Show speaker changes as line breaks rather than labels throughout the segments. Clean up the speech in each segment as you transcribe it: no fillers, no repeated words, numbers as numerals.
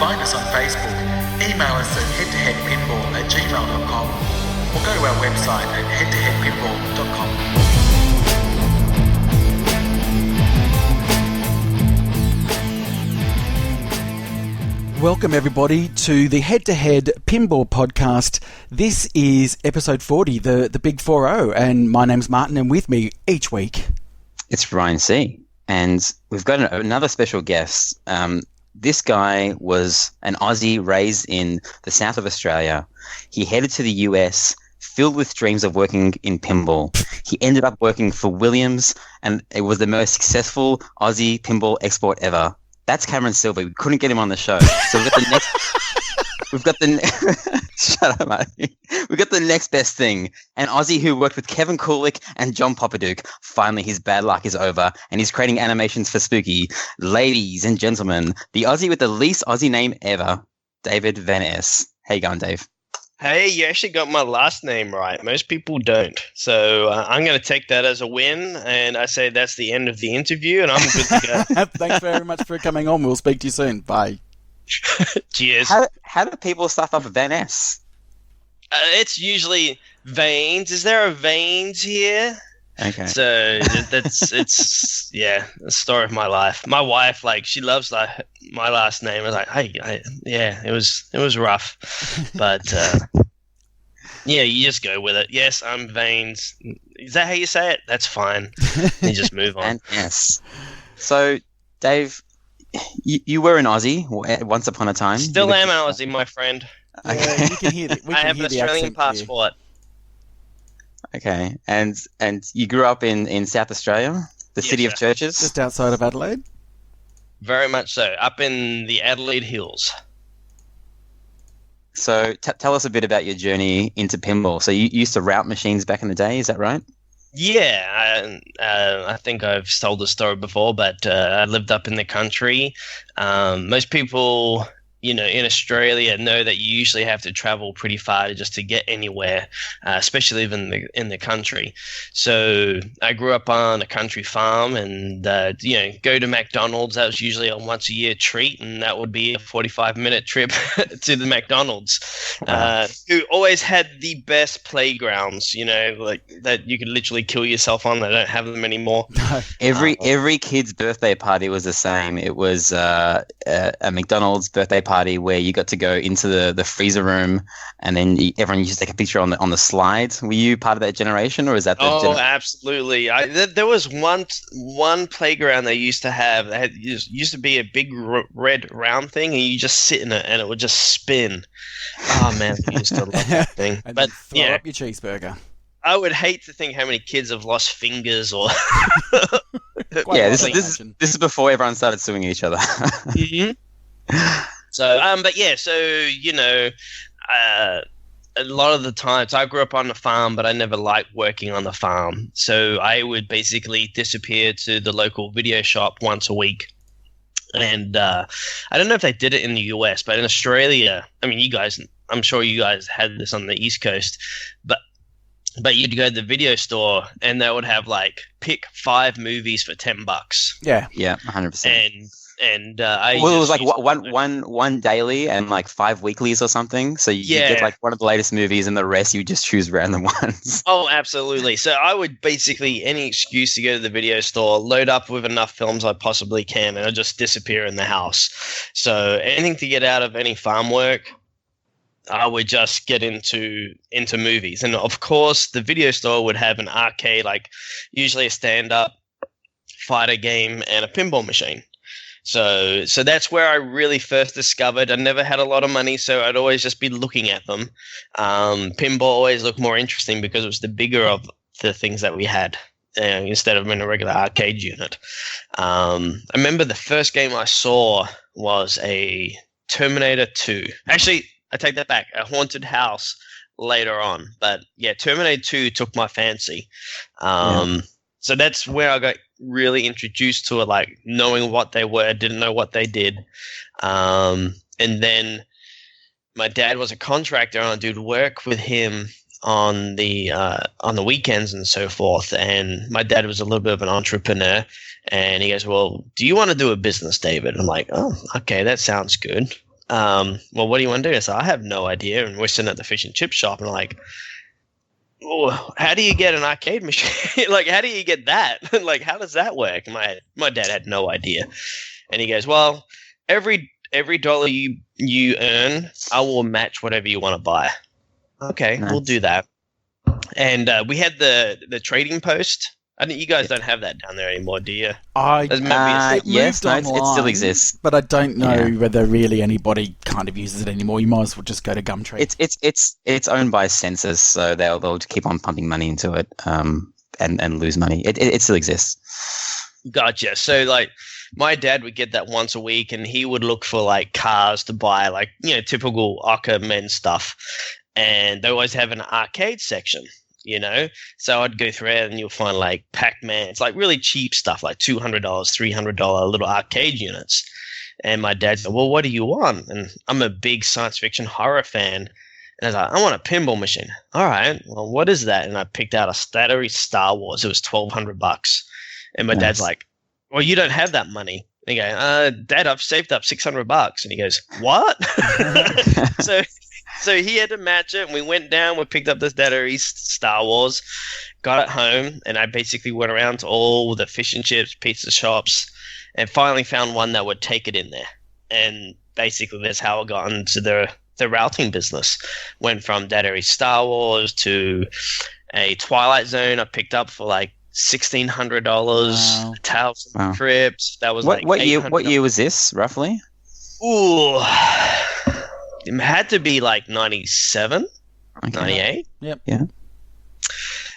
Find us on Facebook, email us at head2headpinball@gmail.com, or go to our website at head2headpinball.com.
Welcome everybody to the Head2Head Pinball podcast. This is episode 40, the big 40, and my name's Martin, and with me each week
it's Ryan C. And we've got another special guest. This guy was an Aussie raised in the south of Australia. He headed to the US filled with dreams of working in pinball. He ended up working for Williams, and it was the most successful Aussie pinball export ever. That's Cameron Silver. We couldn't get him on the show. So we've got the shut up, mate. We've got the next best thing. An Aussie who worked with Kevin Kulik and John Popaduke. Finally, his bad luck is over, and he's creating animations for Spooky. Ladies and gentlemen, the Aussie with the least Aussie name ever, David Van Es. How you going, Dave?
Hey, you actually got my last name right. Most people don't. So I'm going to take that as a win, and I say that's the end of the interview, and I'm good to go.
Thanks very much for coming on. We'll speak to you soon. Bye.
Cheers.
How do people stuff up Van Es?
It's usually Veins. Is there a Veins here?
Okay.
So it's the story of my life. My wife, she loves my last name. I was like, hey, it was rough, but you just go with it. Yes, I'm Veins. Is that how you say it? That's fine. You just move on.
Yes. So, Dave, you were an Aussie once upon a time.
Still am an Aussie, my friend.
Okay. Yeah, you can hear it.
I have an Australian passport.
Okay, and you grew up in South Australia, the city of churches?
Just outside of Adelaide?
Very much so, up in the Adelaide Hills.
So tell us a bit about your journey into pinball. So you used to route machines back in the day, is that right?
Yeah, I think I've told the story before, but I lived up in the country. Most people, in Australia know that you usually have to travel pretty far just to get anywhere, especially even in the country. So I grew up on a country farm, and go to McDonald's. That was usually a once-a-year treat, and that would be a 45-minute trip to the McDonald's. Who always had the best playgrounds, that you could literally kill yourself on. They don't have them anymore.
Every kid's birthday party was the same. It was a McDonald's birthday party where you got to go into the freezer room, and then everyone used to take a picture on the slide. Were you part of that generation, or is that the
absolutely. There was one playground they used to have that used to be a big red round thing, and you just sit in it and it would just spin. Oh man, I used to love that thing.
And
but
throw up your cheeseburger.
I would hate to think how many kids have lost fingers or.
This is before everyone started suing each other.
Mm-hmm. So, a lot of the times I grew up on the farm, but I never liked working on the farm. So I would basically disappear to the local video shop once a week. And I don't know if they did it in the US, but in Australia, I'm sure you guys had this on the East Coast, but you'd go to the video store and they would have pick 5 movies for $10.
Yeah, 100%.
And
it was one daily and 5 weeklies or something. So you get one of the latest movies, and the rest you just choose random ones.
Oh, absolutely. So I would basically any excuse to go to the video store, load up with enough films I possibly can, and I'd just disappear in the house. So anything to get out of any farm work, I would just get into movies. And of course, the video store would have an arcade, usually a stand-up fighter game and a pinball machine. So that's where I really first discovered. I never had a lot of money, so I'd always just be looking at them. Pinball always looked more interesting because it was the bigger of the things that we had instead of in a regular arcade unit. I remember the first game I saw was a Terminator 2. Actually, I take that back. A Haunted House later on. But yeah, Terminator 2 took my fancy. So that's where I got really introduced to it, knowing what they were, didn't know what they did. And then my dad was a contractor, and I did work with him on the weekends and so forth. And my dad was a little bit of an entrepreneur, and he goes, "Well, do you want to do a business, David?" I'm like, "Oh, okay, that sounds good." well, what do you want to do? So I have no idea. And we're sitting at the fish and chip shop and I'm like, oh, how do you get an arcade machine? Like, how do you get that? Like, how does that work? My dad had no idea. And he goes, well, every dollar you earn, I will match whatever you want to buy. Okay, nice. We'll do that. And we had the trading post. I think you guys don't have that down there anymore, do you?
Yes, no, it still exists,
but I don't know whether really anybody kind of uses it anymore. You might as well just go to Gumtree.
It's owned by Census, so they'll keep on pumping money into it, and lose money. It still exists.
Gotcha. So like, my dad would get that once a week, and he would look for like cars to buy, like typical Ocker men stuff, and they always have an arcade section. So I'd go through it and you'll find like Pac-Man. It's like really cheap stuff, like $200, $300 little arcade units. And my dad said, well, what do you want? And I'm a big science fiction horror fan. And I was like, I want a pinball machine. All right, well, what is that? And I picked out a Stuttery Star Wars. It was $1,200. And my dad's like, well, you don't have that money. And I go, Dad, I've saved up $600. And he goes, what? So he had to match it, and we went down, we picked up this Stuttery Star Wars, got it home, and I basically went around to all the fish and chips, pizza shops, and finally found one that would take it in there. And basically that's how I got into the routing business. Went from Stuttery Star Wars to a Twilight Zone I picked up for like $1,600, wow. Tales from the Crypt. That was
what year was this, roughly?
Ooh. It had to be like 97, 98.
Yep.
Yeah.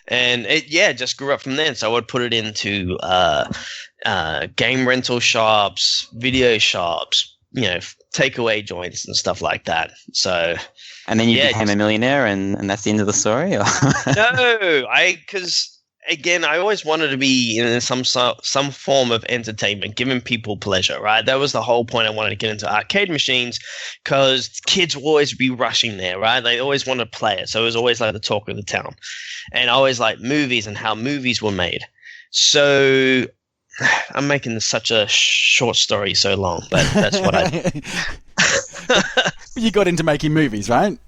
And it just grew up from then. So I would put it into game rental shops, video shops, takeaway joints and stuff like that. So.
And then you became a millionaire, and that's the end of the story? Or?
No, because again, I always wanted to be in some form of entertainment, giving people pleasure, right? That was the whole point. I wanted to get into arcade machines because kids will always be rushing there, right? They always want to play it. So it was always like the talk of the town. And I always liked movies and how movies were made. So I'm making such a short story so long, but that's what I...
You got into making movies, right?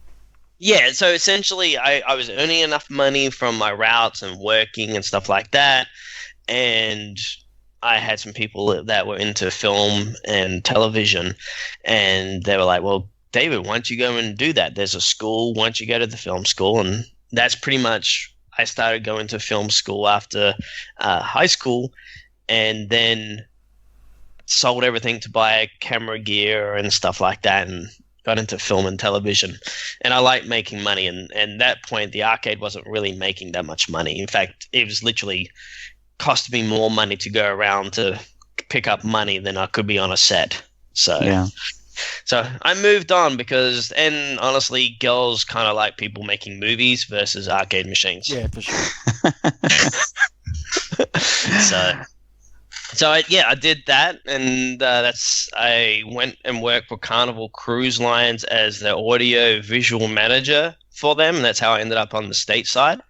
Yeah, so essentially I was earning enough money from my routes and working and stuff like that, and I had some people that were into film and television, and they were like, well, David, why don't you go and do that? There's a school, why don't you go to the film school? And that's pretty much, I started going to film school after high school, and then sold everything to buy camera gear and stuff like that, and got into film and television. And I like making money, and at that point the arcade wasn't really making that much money. In fact, it was literally costing me more money to go around to pick up money than I could be on a set. So I moved on because, and honestly, girls kind of like people making movies versus arcade machines.
Yeah, for sure.
So I did that, and I went and worked for Carnival Cruise Lines as the audio visual manager for them, and that's how I ended up on the stateside.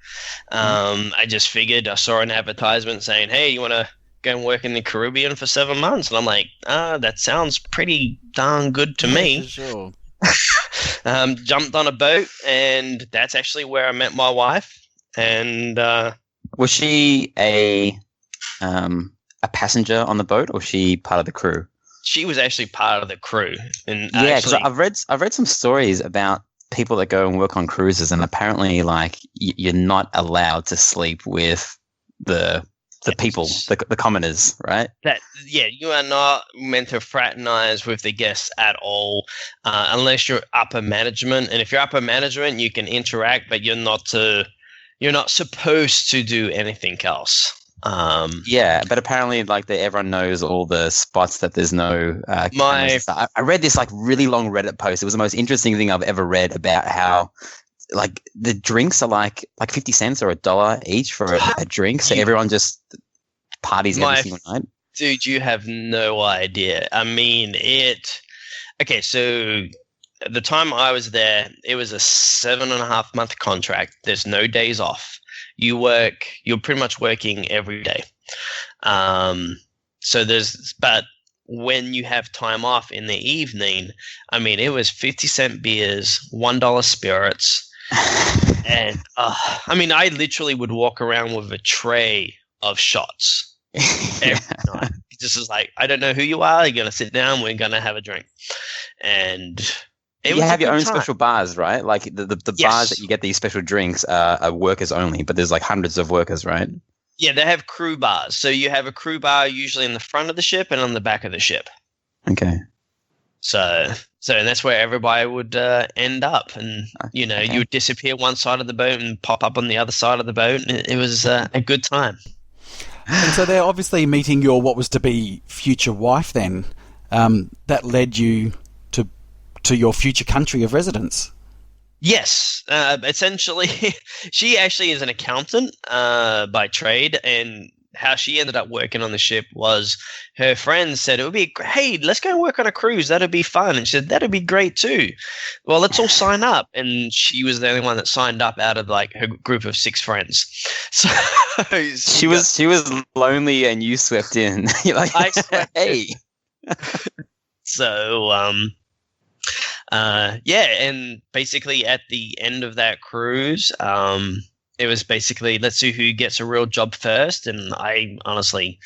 I just figured, I saw an advertisement saying, hey, you want to go and work in the Caribbean for 7 months? And I'm like, that sounds pretty darn good to me.
For sure.
Jumped on a boat, and that's actually where I met my wife. And
was she a passenger on the boat, or was she part of the crew?
She was actually part of the crew. And
yeah, because I've read some stories about people that go and work on cruises, and apparently, like, you're not allowed to sleep with the people, the commoners, right?
You are not meant to fraternize with the guests at all, unless you're upper management. And if you're upper management, you can interact, but you're not supposed to do anything else.
But apparently, like, everyone knows all the spots that there's no cameras and stuff. I read this like really long Reddit post. It was the most interesting thing I've ever read about how, like, the drinks are like 50 cents or $1 each for a drink, so everyone just parties every single night.
Dude, you have no idea. I mean, okay, so at the time I was there, it was a 7.5 month contract. There's no days off. You're pretty much working every day. But when you have time off in the evening, I mean, it was 50-cent beers, $1 spirits. And I mean, I literally would walk around with a tray of shots every night. It just was like, I don't know who you are. You're going to sit down. We're going to have a drink. And
you have your own special bars, right? Like the
Yes.
bars that you get these special drinks are workers only, but there's like hundreds of workers, right?
Yeah, they have crew bars. So you have a crew bar usually in the front of the ship and on the back of the ship.
Okay.
So and that's where everybody would end up. And, you would disappear one side of the boat and pop up on the other side of the boat. And it was a good time.
And so they're obviously meeting your what was to be future wife then. That led you to your future country of residence.
Yes. Essentially, she actually is an accountant by trade. And how she ended up working on the ship was her friends said, it would be, hey, let's go work on a cruise. That'd be fun. And she said, that'd be great too. Well, let's all sign up. And she was the only one that signed up out of like her group of 6 friends. So
she was lonely and you swept in. You're like,
I swept
hey.
So, and basically at the end of that cruise, it was basically, let's see who gets a real job first. And I honestly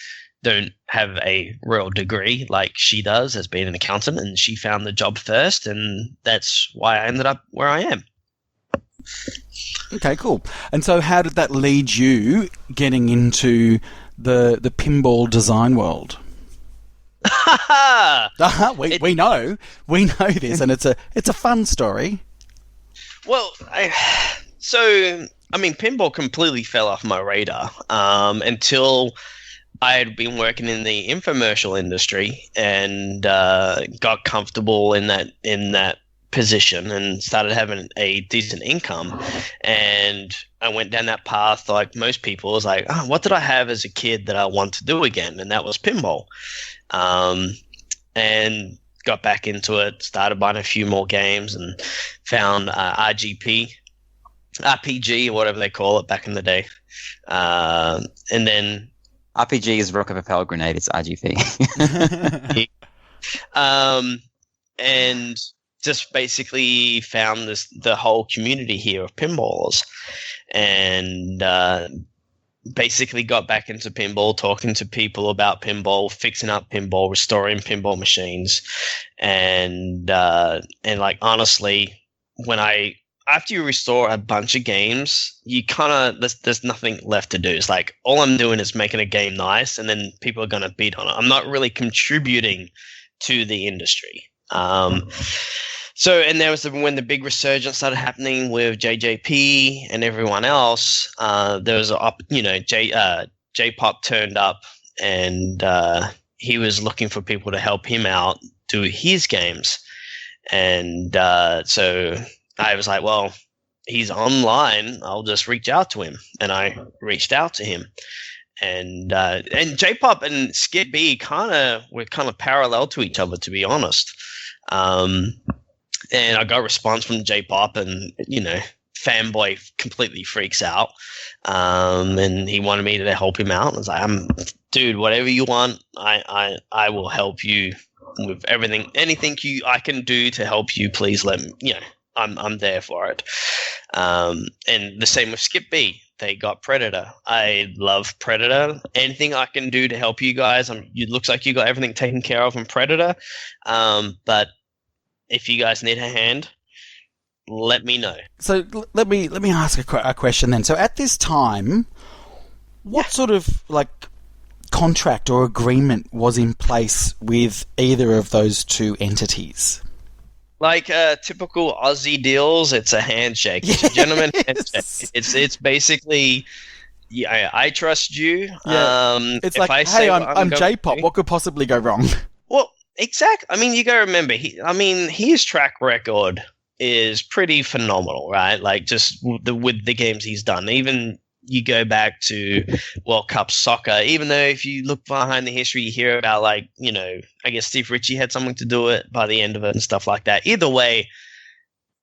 don't have a real degree like she does as being an accountant, and she found the job first, and that's why I ended up where I am.
Okay, cool. And so how did that lead you getting into the pinball design world? We know this, and it's a fun story.
Well, I mean, pinball completely fell off my radar until I had been working in the infomercial industry and got comfortable in that position and started having a decent income. And I went down that path like most people. I was like, oh, what did I have as a kid that I want to do again? And that was pinball. And got back into it, started buying a few more games and found RPG, or whatever they call it back in the day. And then
RPG is rocket propelled grenade. It's RGP.
And just basically found the whole community here of pinballers, and basically got back into pinball, talking to people about pinball, fixing up pinball, restoring pinball machines, and like honestly, after you restore a bunch of games, you kind of there's nothing left to do. It's like all I'm doing is making a game nice, and then people are going to bid on it. I'm not really contributing to the industry. So, and there was when the big resurgence started happening with JJP and everyone else. There was J-Pop turned up, and he was looking for people to help him out do his games, and so I was like, well, he's online. I'll just reach out to him, and I reached out to him, and J-Pop and Skip B were kind of parallel to each other, to be honest. And I got a response from J-Pop, and fanboy completely freaks out, and he wanted me to help him out. I was like, dude, whatever you want, I will help you with everything, anything I can do to help you. Please let me, I'm there for it. And the same with Skip B. They got Predator. I love Predator. Anything I can do to help you guys, it looks like you got everything taken care of in Predator. But if you guys need a hand, let me know.
So let me ask a question then. So at this time, what sort of contract or agreement was in place with either of those two entities?
Like typical Aussie deals, it's a handshake. It's a gentleman handshake. It's basically, I trust you.
Yeah. It's like, hey, I'm J-Pop. What could possibly go wrong?
Well, exactly. I mean, you got to remember, his track record is pretty phenomenal, right? Like just with the games he's done. Even you go back to World Cup soccer, even though if you look behind the history, you hear about I guess Steve Ritchie had something to do it by the end of it and stuff like that. Either way,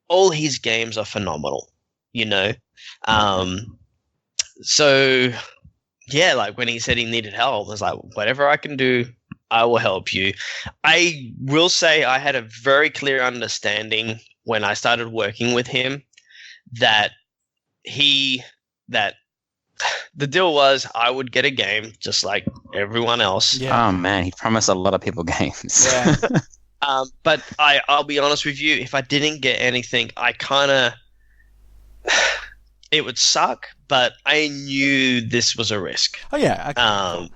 all his games are phenomenal, So yeah, like when he said he needed help, I was like, whatever I can do, I will help you. I will say I had a very clear understanding when I started working with him that the deal was I would get a game just like everyone else.
Yeah.
Oh man, he promised a lot of people games.
Yeah.
But I'll be honest with you, if I didn't get anything, it would suck, but I knew this was a risk.
Oh yeah. Okay.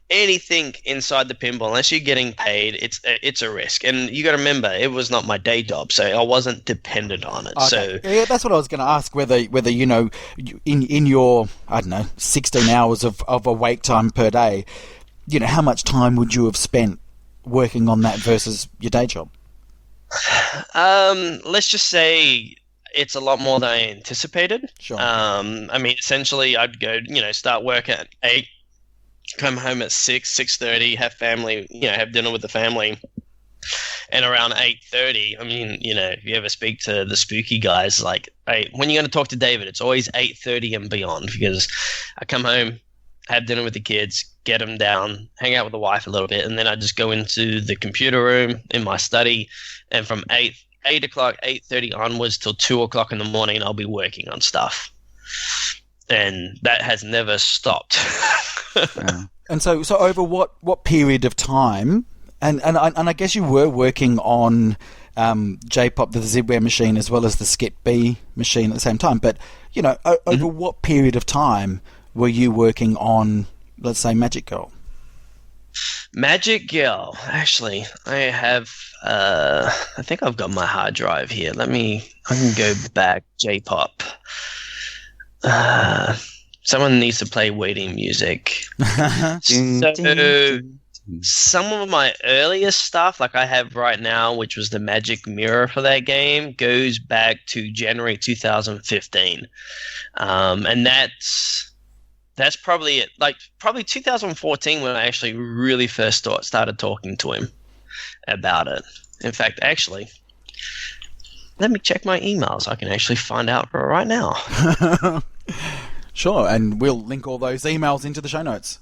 Anything inside the pinball, unless you're getting paid, it's a risk. And you got to remember, it was not my day job, so I wasn't dependent on it.
Okay.
So
yeah, that's what I was going to ask. Whether in your 16 hours of awake time per day, how much time would you have spent working on that versus your day job?
let's just say it's a lot more than I anticipated.
Sure.
Essentially, I'd go, start work at 8, come home at 6, 6:30, have family, have dinner with the family, and around 8:30. If you ever speak to the spooky guys, like, hey, when you're going to talk to David, it's always 8:30 and beyond, because I come home, have dinner with the kids, get them down, hang out with the wife a little bit, and then I just go into the computer room in my study, and from 8 o'clock, 8:30 onwards till 2 o'clock in the morning, I'll be working on stuff. And that has never stopped.
Yeah. And so over what period of time, and I guess you were working on J-Pop, the Zibware machine, as well as the Skip B machine at the same time, but, over what period of time were you working on, let's say, Magic Girl?
Magic Girl. Actually, I have. I think I've got my hard drive here. I can go back. J-Pop. Someone needs to play waiting music. So, some of my earliest stuff, like I have right now, which was the Magic Mirror for that game, goes back to January 2015, and that's probably it. Like probably 2014 when I actually really first started talking to him about it. In fact, actually, let me check my emails. I can actually find out right now.
Sure, and we'll link all those emails into the show notes.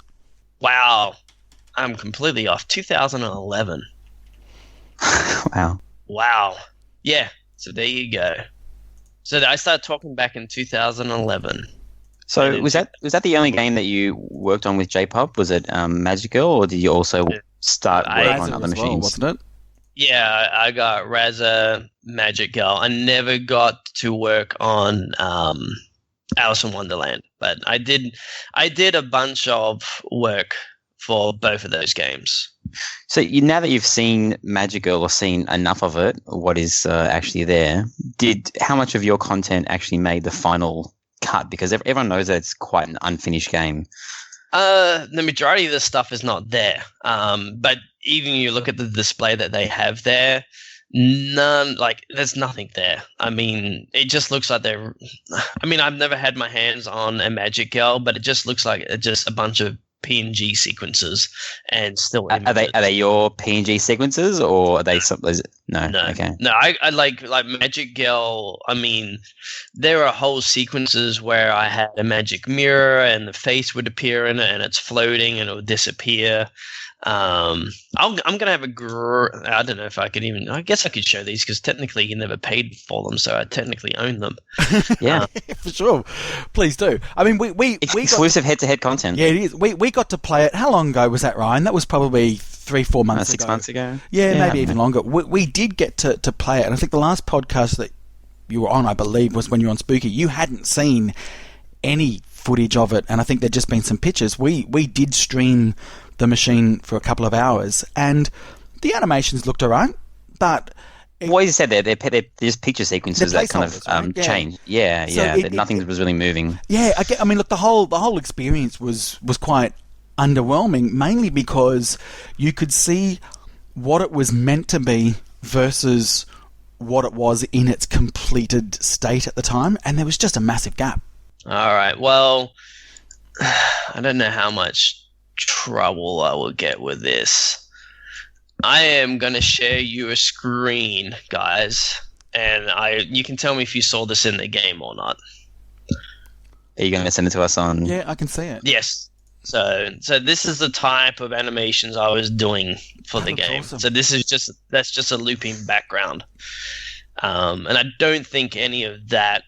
Wow. I'm completely off. 2011. Wow. Yeah. So there you go. So I started talking back in 2011.
So was that the only game that you worked on with J-Pop? Was it Magic Girl, or did you also start working on other machines?
Wasn't it?
Yeah, I got Razza, Magic Girl. I never got to work on Alice in Wonderland, but I did a bunch of work for both of those games.
So now that you've seen Magic Girl or seen enough of it, what is actually there, how much of your content actually made the final cut? Because everyone knows that it's quite an unfinished game.
The majority of the stuff is not there. But even you look at the display that they have there, there's nothing there. It just looks like I've never had my hands on a Magic Girl, but it just looks like just a bunch of PNG sequences and still images.
Are they your PNG sequences, or are they something? No. Okay.
No, I like Magic Girl. There are whole sequences where I had a magic mirror and the face would appear in it and it's floating and it would disappear. I'm gonna have I don't know if I could even. I guess I could show these because technically you never paid for them, so I technically own them.
Yeah,
for sure. Please do. We
exclusive head-to-head content.
Yeah, it is. We got to play it. How long ago was that, Ryan? That was probably 3-4 months ago.
6 months ago.
Yeah, maybe even longer. We did get to play it, and I think the last podcast that you were on, I believe, was when you were on Spooky. You hadn't seen any footage of it, and I think there'd just been some pictures. We did stream the machine for a couple of hours, and the animations looked alright, but
what you said they're just picture sequences that kind of
right?
change. Yeah,
So
nothing was really moving.
Yeah, look, the whole experience was quite underwhelming, mainly because you could see what it was meant to be versus what it was in its completed state at the time, and there was just a massive gap.
All right, well, I don't know how much trouble I will get with this. I am going to share you a screen, guys, and you can tell me if you saw this in the game or not.
Are you going to send it to us on?
Yeah, I can see it.
Yes. So this is the type of animations I was doing for the game.
Awesome.
So that's just a looping background, and I don't think any of that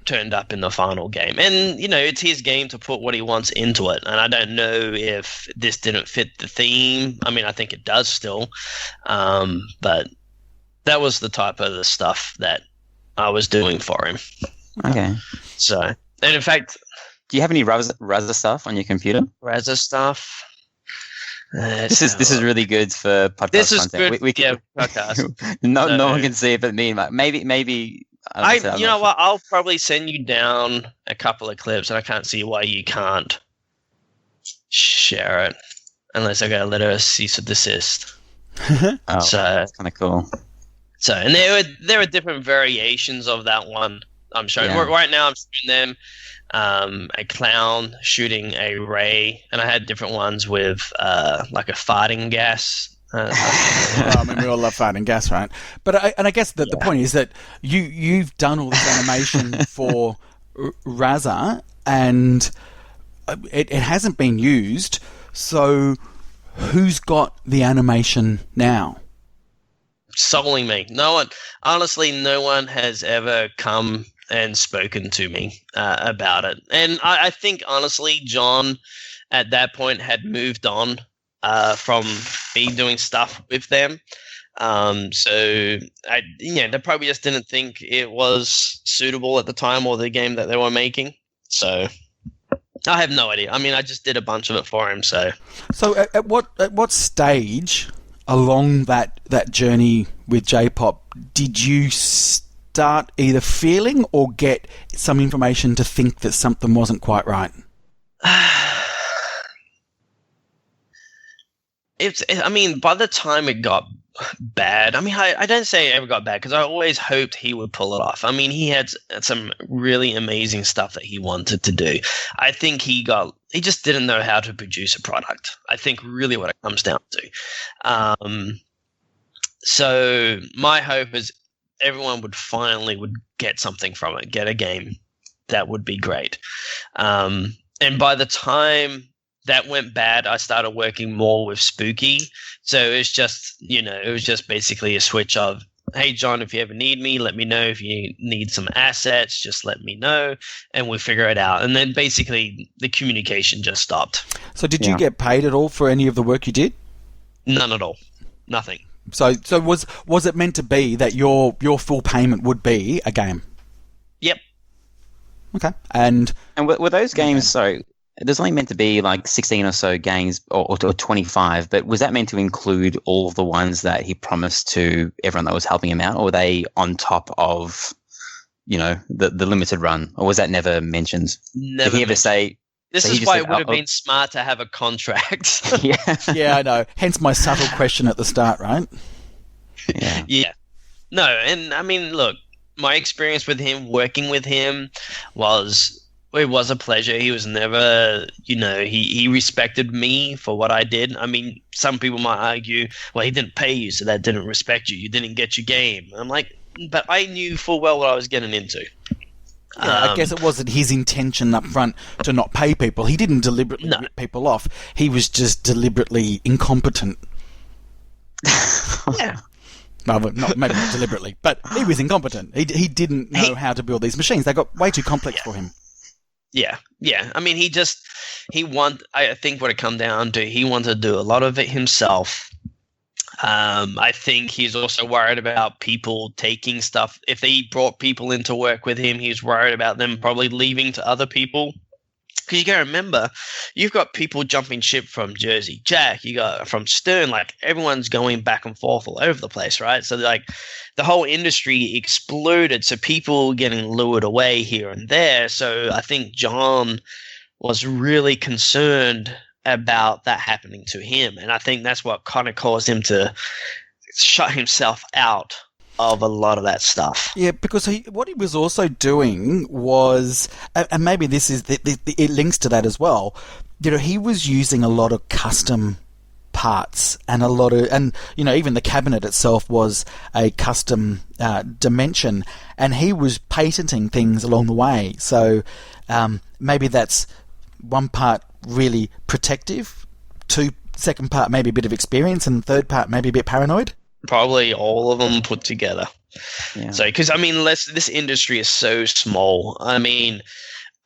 turned up in the final game. And it's his game to put what he wants into it. And I don't know if this didn't fit the theme. I mean, I think it does still, but that was the type of the stuff that I was doing for him.
Okay.
So, and in fact,
do you have any Raza stuff on your computer?
Raza stuff.
This is really good for podcast
This is
content.
good. Yeah, podcast.
no one can see it but me. Maybe.
You know what? I'll probably send you down a couple of clips, and I can't see why you can't share it unless I got a letter of cease or desist.
Oh,
So,
that's kind of cool.
and there are different variations of that one. I'm showing right now. I'm showing them a clown shooting a ray, and I had different ones with like a farting gas.
I mean, we all love farting gas, right? But I guess the point is that you've done all this animation for Raza, and it hasn't been used. So who's got the animation now?
Solely me. No one has ever come and spoken to me about it. And I think, honestly, John at that point had moved on from me doing stuff with them. They probably just didn't think it was suitable at the time or the game that they were making. So I have no idea. I mean, I just did a bunch of it for him. So
at what stage along that journey with J-pop did you start either feeling or get some information to think that something wasn't quite right?
By the time it got bad, I don't say it ever got bad because I always hoped he would pull it off. I mean, he had some really amazing stuff that he wanted to do. I think he just didn't know how to produce a product. I think really what it comes down to. So my hope is everyone would get something from it, get a game that would be great. And by the time that went bad, I started working more with Spooky. So it was just basically a switch of, hey, John, if you ever need me, let me know. If you need some assets, just let me know, and we'll figure it out. And then basically the communication just stopped.
So did you get paid at all for any of the work you did?
None at all. Nothing.
So was it meant to be that your full payment would be a game?
Yep.
Okay. And
were those games, so there's only meant to be like 16 or so games or 25, but was that meant to include all of the ones that he promised to everyone that was helping him out, or were they on top of, the limited run, or was that never mentioned?
Never.
Did he ever say?
This is why it would have been smart to have a contract.
Yeah, I know. Hence my subtle question at the start, right?
Yeah.
Yeah. No, and I mean, look, my experience with him, working with him, it was a pleasure. He was never, he respected me for what I did. I mean, some people might argue, well, he didn't pay you, so that didn't respect you. You didn't get your game. I'm like, but I knew full well what I was getting into.
Yeah, I guess it wasn't his intention up front to not pay people. He didn't deliberately rip people off. He was just deliberately incompetent.
Yeah.
No, maybe not deliberately, but he was incompetent. He didn't know how to build these machines. They got way too complex for him.
Yeah. I mean, I think what it come down to, he wanted to do a lot of it himself. I think he's also worried about people taking stuff. If he brought people in to work with him, he's worried about them probably leaving to other people. Because you got to remember, you've got people jumping ship from Jersey Jack, you got from Stern, like everyone's going back and forth all over the place, right? So like the whole industry exploded, so people getting lured away here and there. So I think John was really concerned about that happening to him, and I think that's what kind of caused him to shut himself out of a lot of that stuff.
Yeah, because what he was also doing was, and maybe this is it links to that as well. He was using a lot of custom parts and even the cabinet itself was a custom dimension, and he was patenting things along the way. So maybe that's one part really protective, second part maybe a bit of experience, and third part maybe a bit paranoid?
Probably all of them put together.
Yeah.
So, because I mean, this industry is so small. I mean,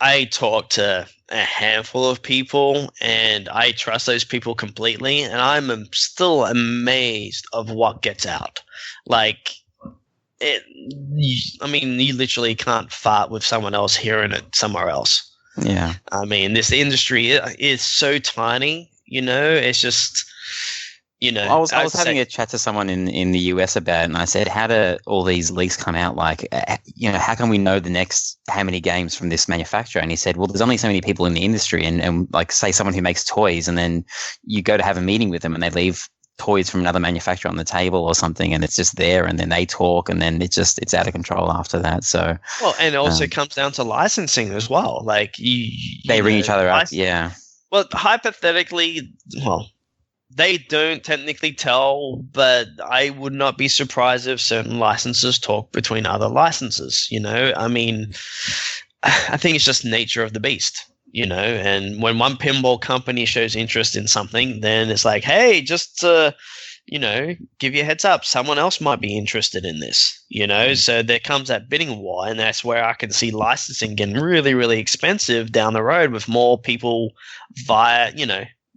I talk to a handful of people, and I trust those people completely, and I'm still amazed of what gets out. Like, I mean, you literally can't fart with someone else hearing it somewhere else.
Yeah.
I mean, this industry is so tiny, it's just,
I was having a chat to someone in the US about it, and I said, how do all these leaks come out? Like, how can we know the next how many games from this manufacturer? And he said, well, there's only so many people in the industry, and like, say someone who makes toys, and then you go to have a meeting with them, and they leave toys from another manufacturer on the table or something, and it's just there, and then they talk, and then it's out of control after that. So
and it also comes down to licensing as well. Like,
they ring each other up. Yeah.
Well, hypothetically, they don't technically tell, but I would not be surprised if certain licenses talk between other licenses. I mean, I think it's just nature of the beast. And when one pinball company shows interest in something, then it's like, hey, just to, give you a heads up, someone else might be interested in this, So there comes that bidding war, and that's where I can see licensing getting really, really expensive down the road with more people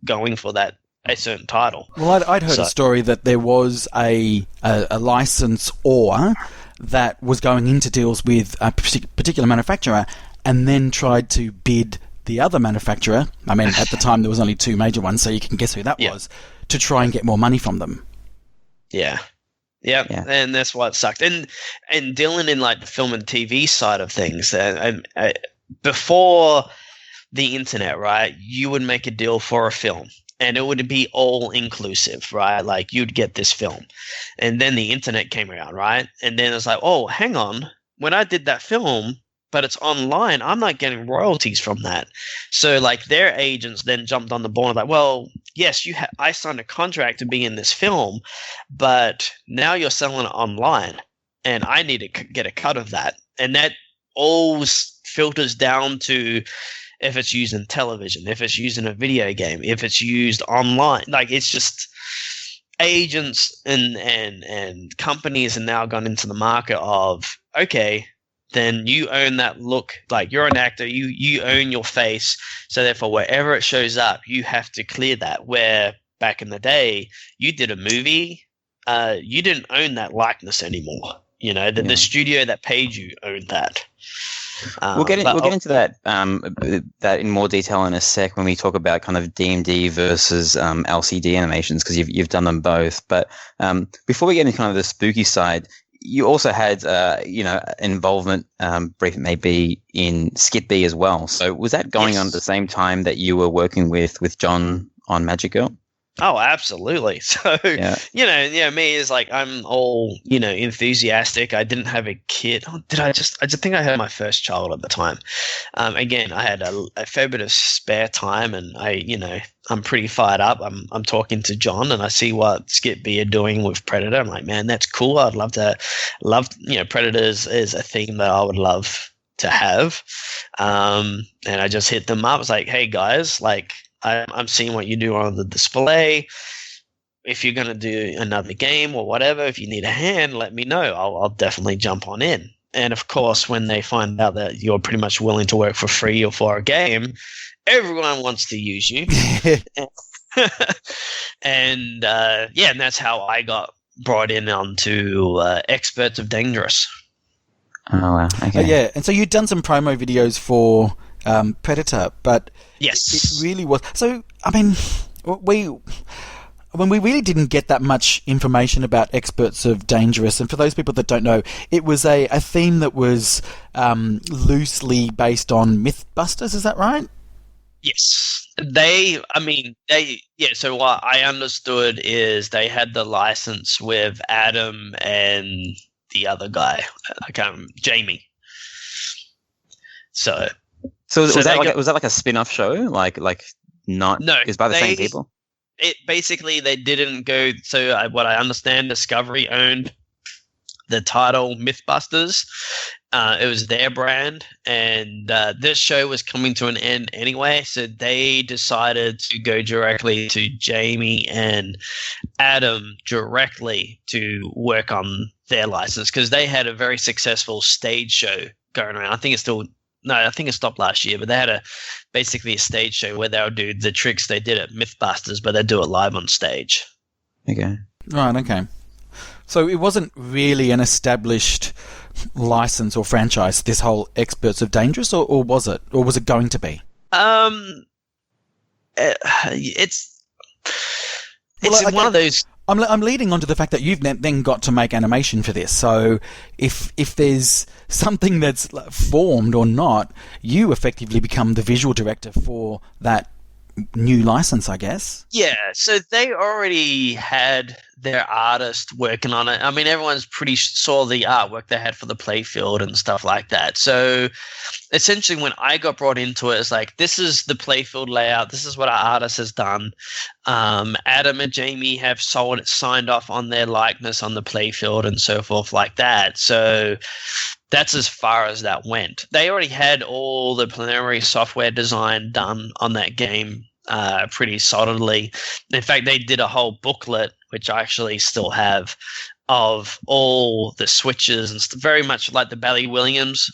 going for a certain title.
Well, I'd heard a story that there was a licensor that was going into deals with a particular manufacturer and then tried to bid the other manufacturer. I mean, at the time there was only two major ones, so you can guess who that was, to try and get more money from them.
Yeah, and that's why it sucked. And dealing in like the film and TV side of things, before the internet, right? You would make a deal for a film, and it would be all inclusive, right? Like, you'd get this film, and then the internet came around, right? And then it's like, oh, hang on, when I did that film, but it's online, I'm not getting royalties from that. So like, their agents then jumped on the board and like, well, yes, I signed a contract to be in this film, but now you're selling it online, and I need to get a cut of that. And that all filters down to if it's used in television, if it's used in a video game, if it's used online. Like, it's just agents and companies have now gone into the market of, okay, then you own that look. Like, you're an actor, you own your face, so therefore wherever it shows up, you have to clear that. Where back in the day, you did a movie, you didn't own that likeness anymore. The studio that paid you owned that.
We'll get into that in more detail in a sec when we talk about kind of DMD versus LCD animations, because you've done them both. But before we get into kind of the spooky side, you also had, involvement, brief it may be, in Skit B as well. So was that going on at the same time that you were working with John on Magic Girl?
Oh, absolutely. So, me is like, I'm all, enthusiastic. I didn't have a kid. Oh, I just think I had my first child at the time. Again, I had a fair bit of spare time, and I'm pretty fired up. I'm talking to John, and I see what Skip B are doing with Predator. I'm like, man, that's cool. I'd love, Predators is a theme that I would love to have. And I just hit them up. I was like, hey guys, like, I'm seeing what you do on the display. If you're going to do another game or whatever, if you need a hand, let me know. I'll definitely jump on in. And of course, when they find out that you're pretty much willing to work for free or for a game, everyone wants to use you. And that's how I got brought in onto Experts of Dangerous.
Oh, wow. Okay.
And so you'd done some promo videos for Predator, but
yes,
it really was. So, I mean, we really didn't get that much information about Experts of Dangerous, and for those people that don't know, it was a theme that was loosely based on Mythbusters, is that right?
Yes. So what I understood is they had the license with Adam and the other guy, I can't remember, Jamie. So
was that like a spin-off show? Like not? No, it's by the same people.
It basically, they didn't go. So what I understand, Discovery owned the title Mythbusters. It was their brand, and this show was coming to an end anyway, so they decided to go directly to Jamie and Adam directly to work on their license, because they had a very successful stage show going around. I think it stopped last year, but they had basically a stage show where they would do the tricks they did at Mythbusters, but they'd do it live on stage.
Okay.
Right, okay. So it wasn't really an established license or franchise, this whole Experts of Dangerous, or was it? Or was it going to be?
It's
Well,
one of those...
I'm leading on to the fact that you've then got to make animation for this. So if there's something that's formed or not, you effectively become the visual director for that new license, I guess.
Yeah, so they already had their artist working on it. I mean, everyone's saw the artwork they had for the playfield and stuff like that. So essentially when I got brought into it, it's like, this is the playfield layout. This is what our artist has done. Adam and Jamie have signed off on their likeness on the playfield and so forth like that. So that's as far as that went. They already had all the preliminary software design done on that game pretty solidly. In fact, they did a whole booklet, which I actually still have, of all the switches and very much like the Bally Williams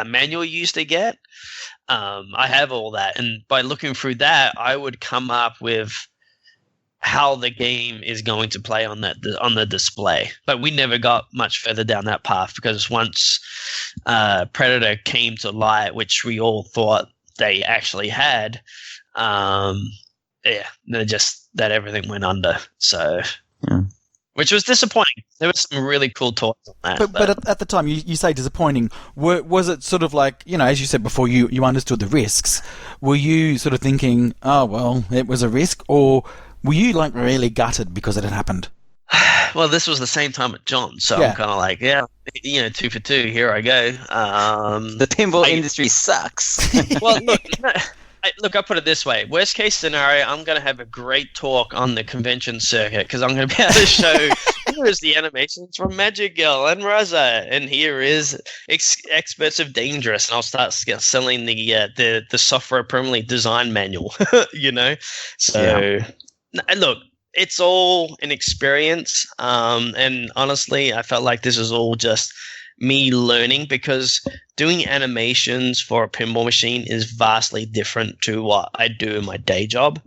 manual you used to get. I have all that, and by looking through that, I would come up with how the game is going to play on the display. But we never got much further down that path, because once Predator came to light, which we all thought they actually had, that everything went under. So, which was disappointing. There were some really cool toys on that.
But at the time, you say disappointing. Was it sort of like, as you said before, you understood the risks? Were you sort of thinking, oh well, it was a risk, or were you like really gutted because it had happened?
Well, this was the same time at John, so
yeah.
I'm kind of like, 2 for 2, here I go.
The pinball industry sucks.
Well, look, I put it this way. Worst case scenario, I'm going to have a great talk on the convention circuit, because I'm going to be able to show, here is the animations from Magic Girl and Raza, and here is Experts of Dangerous, and I'll start selling the software permanently design manual, So, look, it's all an experience, and honestly, I felt like this was all just me learning, because doing animations for a pinball machine is vastly different to what I do in my day job,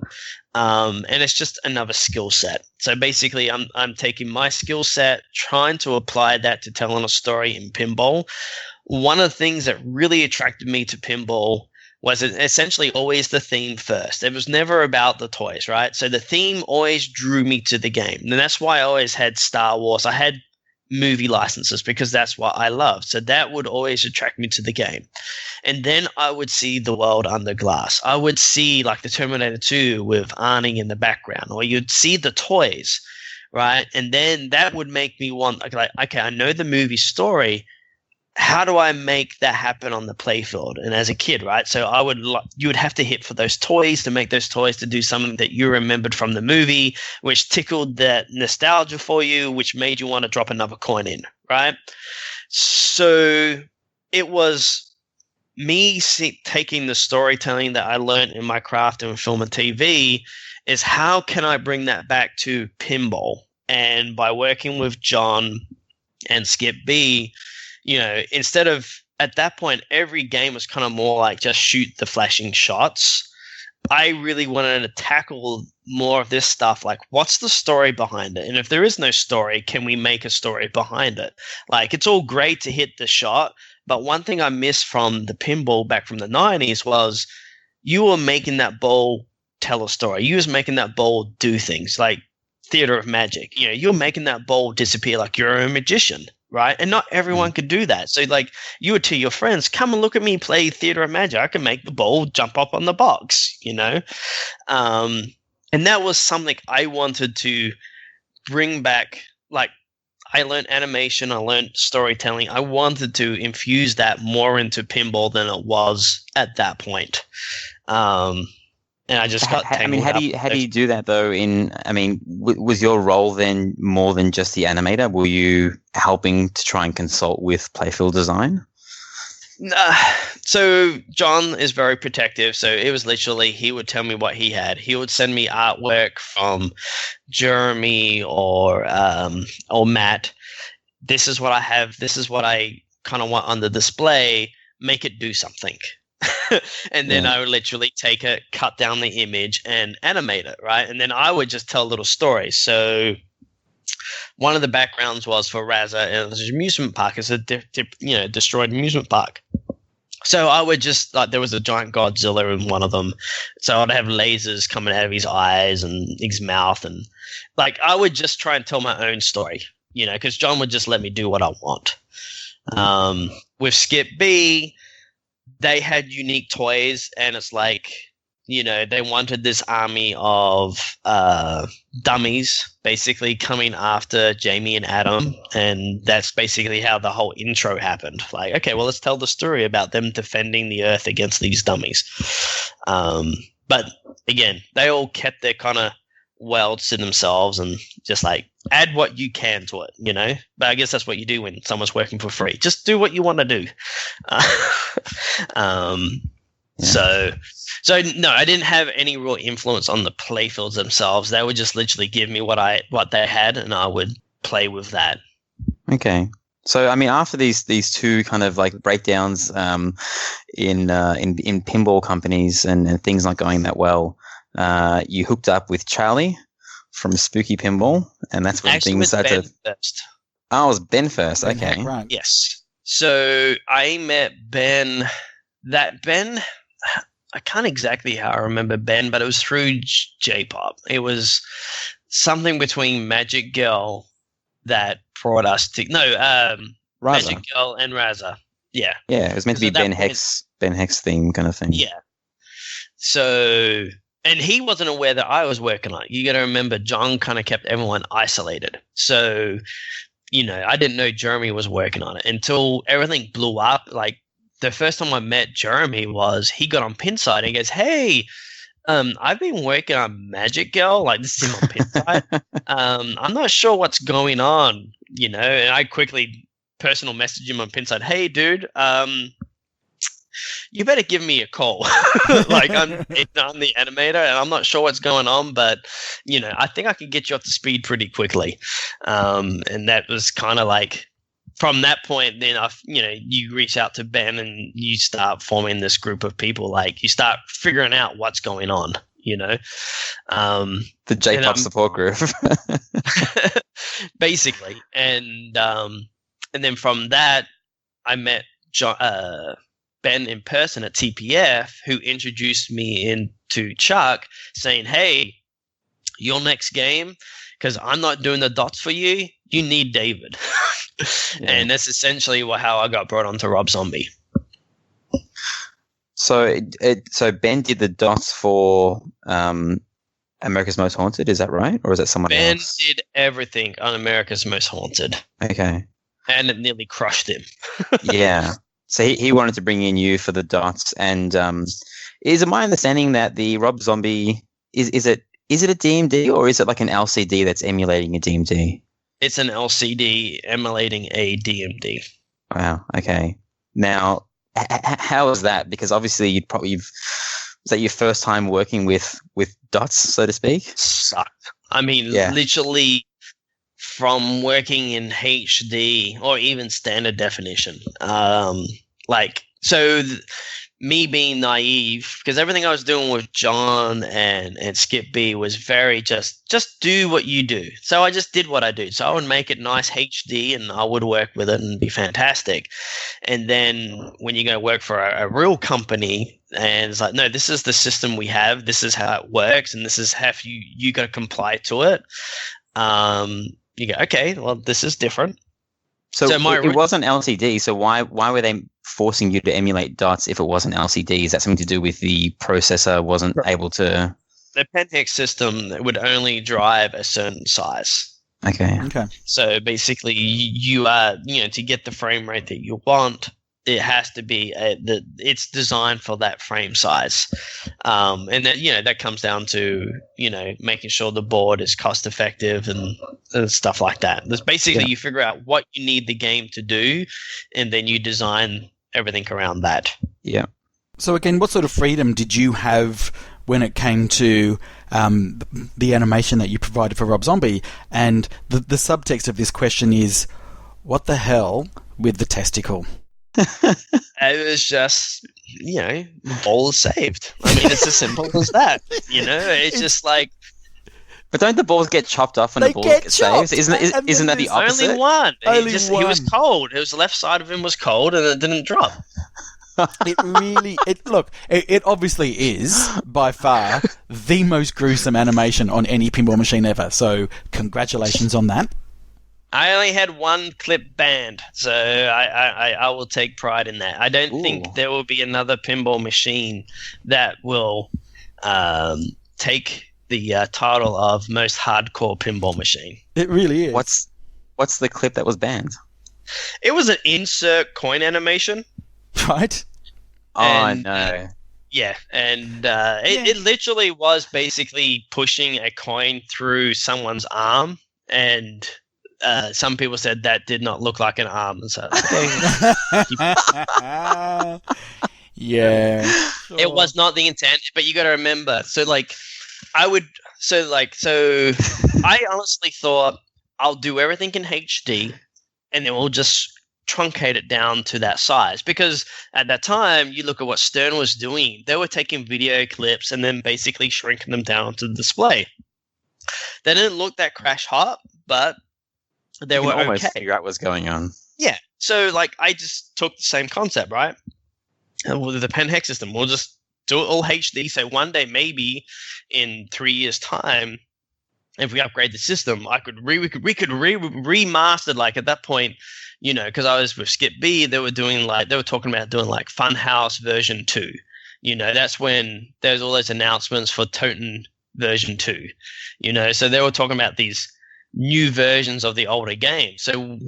and it's just another skill set. So basically, I'm taking my skill set, trying to apply that to telling a story in pinball. One of the things that really attracted me to pinball was essentially always the theme first. It was never about the toys, right? So the theme always drew me to the game. And that's why I always had Star Wars. I had movie licenses, because that's what I loved. So that would always attract me to the game. And then I would see the world under glass. I would see like the Terminator 2 with Arnie in the background, or you'd see the toys, right? And then that would make me want, like, okay, I know the movie story. How do I make that happen on the playfield? And as a kid, right? So you would have to hit for those toys to make those toys to do something that you remembered from the movie, which tickled that nostalgia for you, which made you want to drop another coin in, right? So it was me taking the storytelling that I learned in my craft in film and TV, is how can I bring that back to pinball? And by working with John and Skip B, instead of, at that point, every game was kind of more like just shoot the flashing shots. I really wanted to tackle more of this stuff, like what's the story behind it? And if there is no story, can we make a story behind it? Like, it's all great to hit the shot, but one thing I missed from the pinball back from the 90s was you were making that ball tell a story. You was making that ball do things like Theater of Magic. You're making that ball disappear like you're a magician. Right? And not everyone could do that. So like you would tell your friends, come and look at me play Theater of Magic. I can make the ball jump up on the box, And that was something I wanted to bring back. Like, I learned animation, I learned storytelling. I wanted to infuse that more into pinball than it was at that point. and I just got tangled
how do you do that though? Was your role then more than just the animator? Were you helping to try and consult with playfield design?
So John is very protective. So it was literally, he would tell me what he had. He would send me artwork from Jeremy or Matt. This is what I have. This is what I kind of want on the display. Make it do something. And then I would literally take it, cut down the image, and animate it, right? And then I would just tell little stories. So one of the backgrounds was for Raza, and it was an amusement park. It's a destroyed amusement park. So I would just, like, there was a giant Godzilla in one of them. So I'd have lasers coming out of his eyes and his mouth. And, like, I would just try and tell my own story, because John would just let me do what I want. With Skip B, they had unique toys, and it's like, they wanted this army of dummies basically coming after Jamie and Adam, and that's basically how the whole intro happened. Like, okay, well, let's tell the story about them defending the Earth against these dummies. But again, they all kept their kind of worlds to themselves and just like add what you can to it, But I guess that's what you do when someone's working for free. Just do what you want to do. So no, I didn't have any real influence on the playfields themselves. They would just literally give me what they had, and I would play with that. Okay.
So, after these two kind of like breakdowns in pinball companies and things not going that well, you hooked up with Charlie from Spooky Pinball, and that's when things started.
First.
Oh, it was Ben first. Okay.
Right.
Yes. So I met Ben. I can't exactly how I remember Ben, but it was through J-pop. It was something between Magic Girl that brought us to Magic Girl and Raza. Yeah.
Yeah, it was meant to be Ben Hex theme kind of thing.
Yeah. So, and he wasn't aware that I was working on it. You got to remember, John kind of kept everyone isolated. So, I didn't know Jeremy was working on it until everything blew up. Like, the first time I met Jeremy was he got on Pinside and he goes, "Hey, I've been working on Magic Girl. Like, this is him on Pinside. I'm not sure what's going on, And I quickly personal message him on Pinside. Hey, dude, you better give me a call. Like, I'm the animator and I'm not sure what's going on, but I think I can get you up to speed pretty quickly. And that was kind of like, from that point, then you reach out to Ben and you start forming this group of people. Like, you start figuring out what's going on.
The J-pop support group,
basically. And then from that, I met Ben in person at TPF, who introduced me into Chuck, saying, "Hey, your next game, because I'm not doing the dots for you, you need David." Yeah. And that's essentially how I got brought onto Rob Zombie.
So Ben did the dots for America's Most Haunted, is that right? Or is that someone else?
Ben did everything on America's Most Haunted.
Okay.
And it nearly crushed him.
Yeah. So he wanted to bring in you for the dots. And is it my understanding that the Rob Zombie, is it a DMD or is it like an LCD that's emulating a DMD?
It's an LCD emulating a DMD.
Wow. Okay. Now, how is that? Because obviously was that your first time working with dots, so to speak?
Sucked. Literally from working in HD or even standard definition. Me being naive, because everything I was doing with John and Skip B was very just do what you do. So I just did what I do. So I would make it nice HD and I would work with it and be fantastic. And then when you go work for a real company and it's like, no, this is the system we have. This is how it works. And this is how you got to comply to it. You go, okay, well, this is different.
So it wasn't LCD, so why were they forcing you to emulate dots if it wasn't LCD? Is that something to do with the processor wasn't able to...
The Pentax system would only drive a certain size.
Okay.
So basically, you are, to get the frame rate that you want, it has to be it's designed for that frame size, and that that comes down to making sure the board is cost effective and stuff like that. There's basically you figure out what you need the game to do, and then you design everything around that.
Yeah.
So again, what sort of freedom did you have when it came to the animation that you provided for Rob Zombie? And the subtext of this question is, what the hell with the testicle?
It was just, ball is saved. I mean, it's as simple as that. It's just like.
But don't the balls get chopped off when the balls get saved? Isn't that the opposite?
Only one.
Only one.
He was cold. It was the left side of him was cold, and it didn't drop.
It obviously is by far the most gruesome animation on any pinball machine ever. So congratulations on that.
I only had one clip banned, so I will take pride in that. I don't think there will be another pinball machine that will take the title of most hardcore pinball machine.
It really is.
What's the clip that was banned?
It was an insert coin animation.
Right?
No.
Yeah, and it literally was basically pushing a coin through someone's arm, and some people said that did not look like an arm. And so,
yeah. Sure.
It was not the intent, but you got to remember. I honestly thought I'll do everything in HD, and then we'll just truncate it down to that size, because at that time you look at what Stern was doing. They were taking video clips and then basically shrinking them down onto the display. They didn't look that crash hot, but they were
almost
okay.
figure out what's going on.
Yeah, so I just took the same concept, right? And with the pen hex system, we'll just do it all HD. So one day, maybe in 3 years' time, if we upgrade the system, we could remaster, like at that point, because I was with Skip B, they were talking about doing like Funhouse version 2. That's when there's all those announcements for Toten version 2. So they were talking about these new versions of the older games. So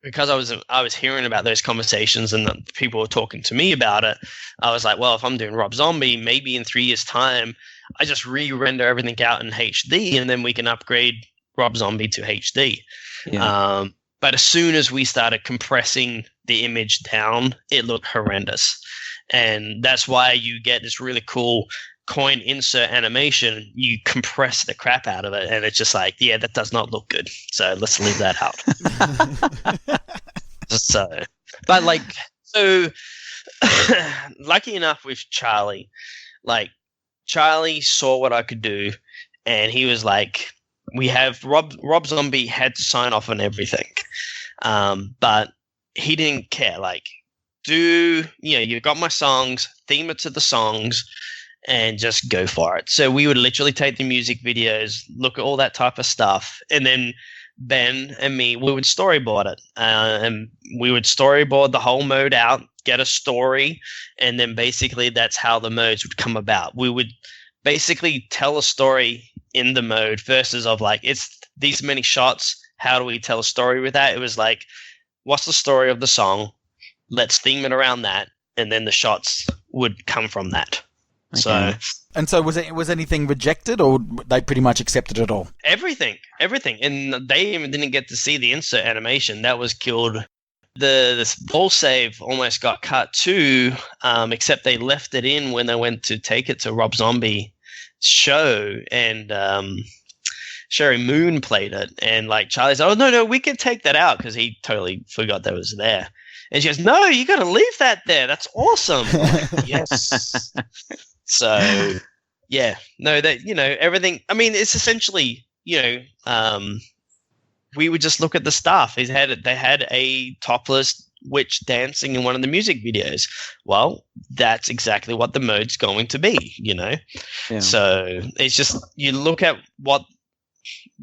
because I was hearing about those conversations and people were talking to me about it, I was like, well, if I'm doing Rob Zombie, maybe in 3 years' time, I just re-render everything out in HD, and then we can upgrade Rob Zombie to HD. Yeah. But as soon as we started compressing the image down, it looked horrendous. And that's why you get this really cool coin insert animation. You compress the crap out of it, and it's just like, yeah, that does not look good. So let's leave that out. Lucky enough with Charlie, Charlie saw what I could do, and he was like, we have Rob Zombie had to sign off on everything. But he didn't care. You got my songs, theme it to the songs, and just go for it. So we would literally take the music videos, look at all that type of stuff, and then Ben and me, we would storyboard it. And we would storyboard the whole mode out, get a story, and then basically that's how the modes would come about. We would basically tell a story in the mode versus of it's these many shots. How do we tell a story with that? It was like, what's the story of the song? Let's theme it around that, and then the shots would come from that. Okay.
So was anything rejected, or they pretty much accepted it all?
Everything, and they even didn't get to see the insert animation. That was killed. The ball save almost got cut too, except they left it in when they went to take it to Rob Zombie show, and Sherry Moon played it, and Charlie said, "Oh no, we can take that out," because he totally forgot that was there. And she goes, "No, you got to leave that there. That's awesome." Yes. So, yeah, no, that everything. I mean, it's essentially we would just look at the stuff. They had a topless witch dancing in one of the music videos. Well, that's exactly what the mode's going to be. Yeah. So it's just you look at what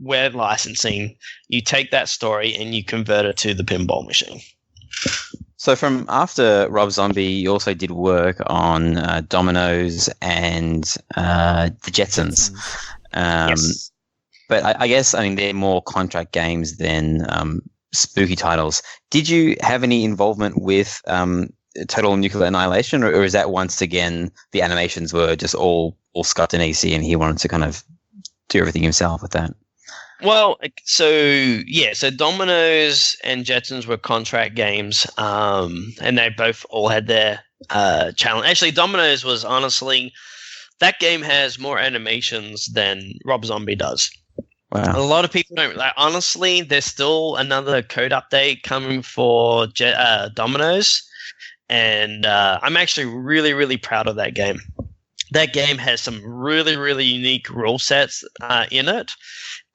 we're licensing, you take that story and you convert it to the pinball machine.
So from after Rob Zombie, you also did work on Dominoes and the Jetsons.
Yes.
But I guess, they're more contract games than spooky titles. Did you have any involvement with Total Nuclear Annihilation, or is that once again the animations were just all Scott Denisi and he wanted to kind of do everything himself with that?
Well, so Dominoes and Jetsons were contract games, and they both all had their challenge. Actually, Dominoes was honestly, that game has more animations than Rob Zombie does.
Wow.
A lot of people don't. Like, honestly, there's still another code update coming for Dominoes, and I'm actually really, really proud of that game. That game has some really, really unique rule sets in it.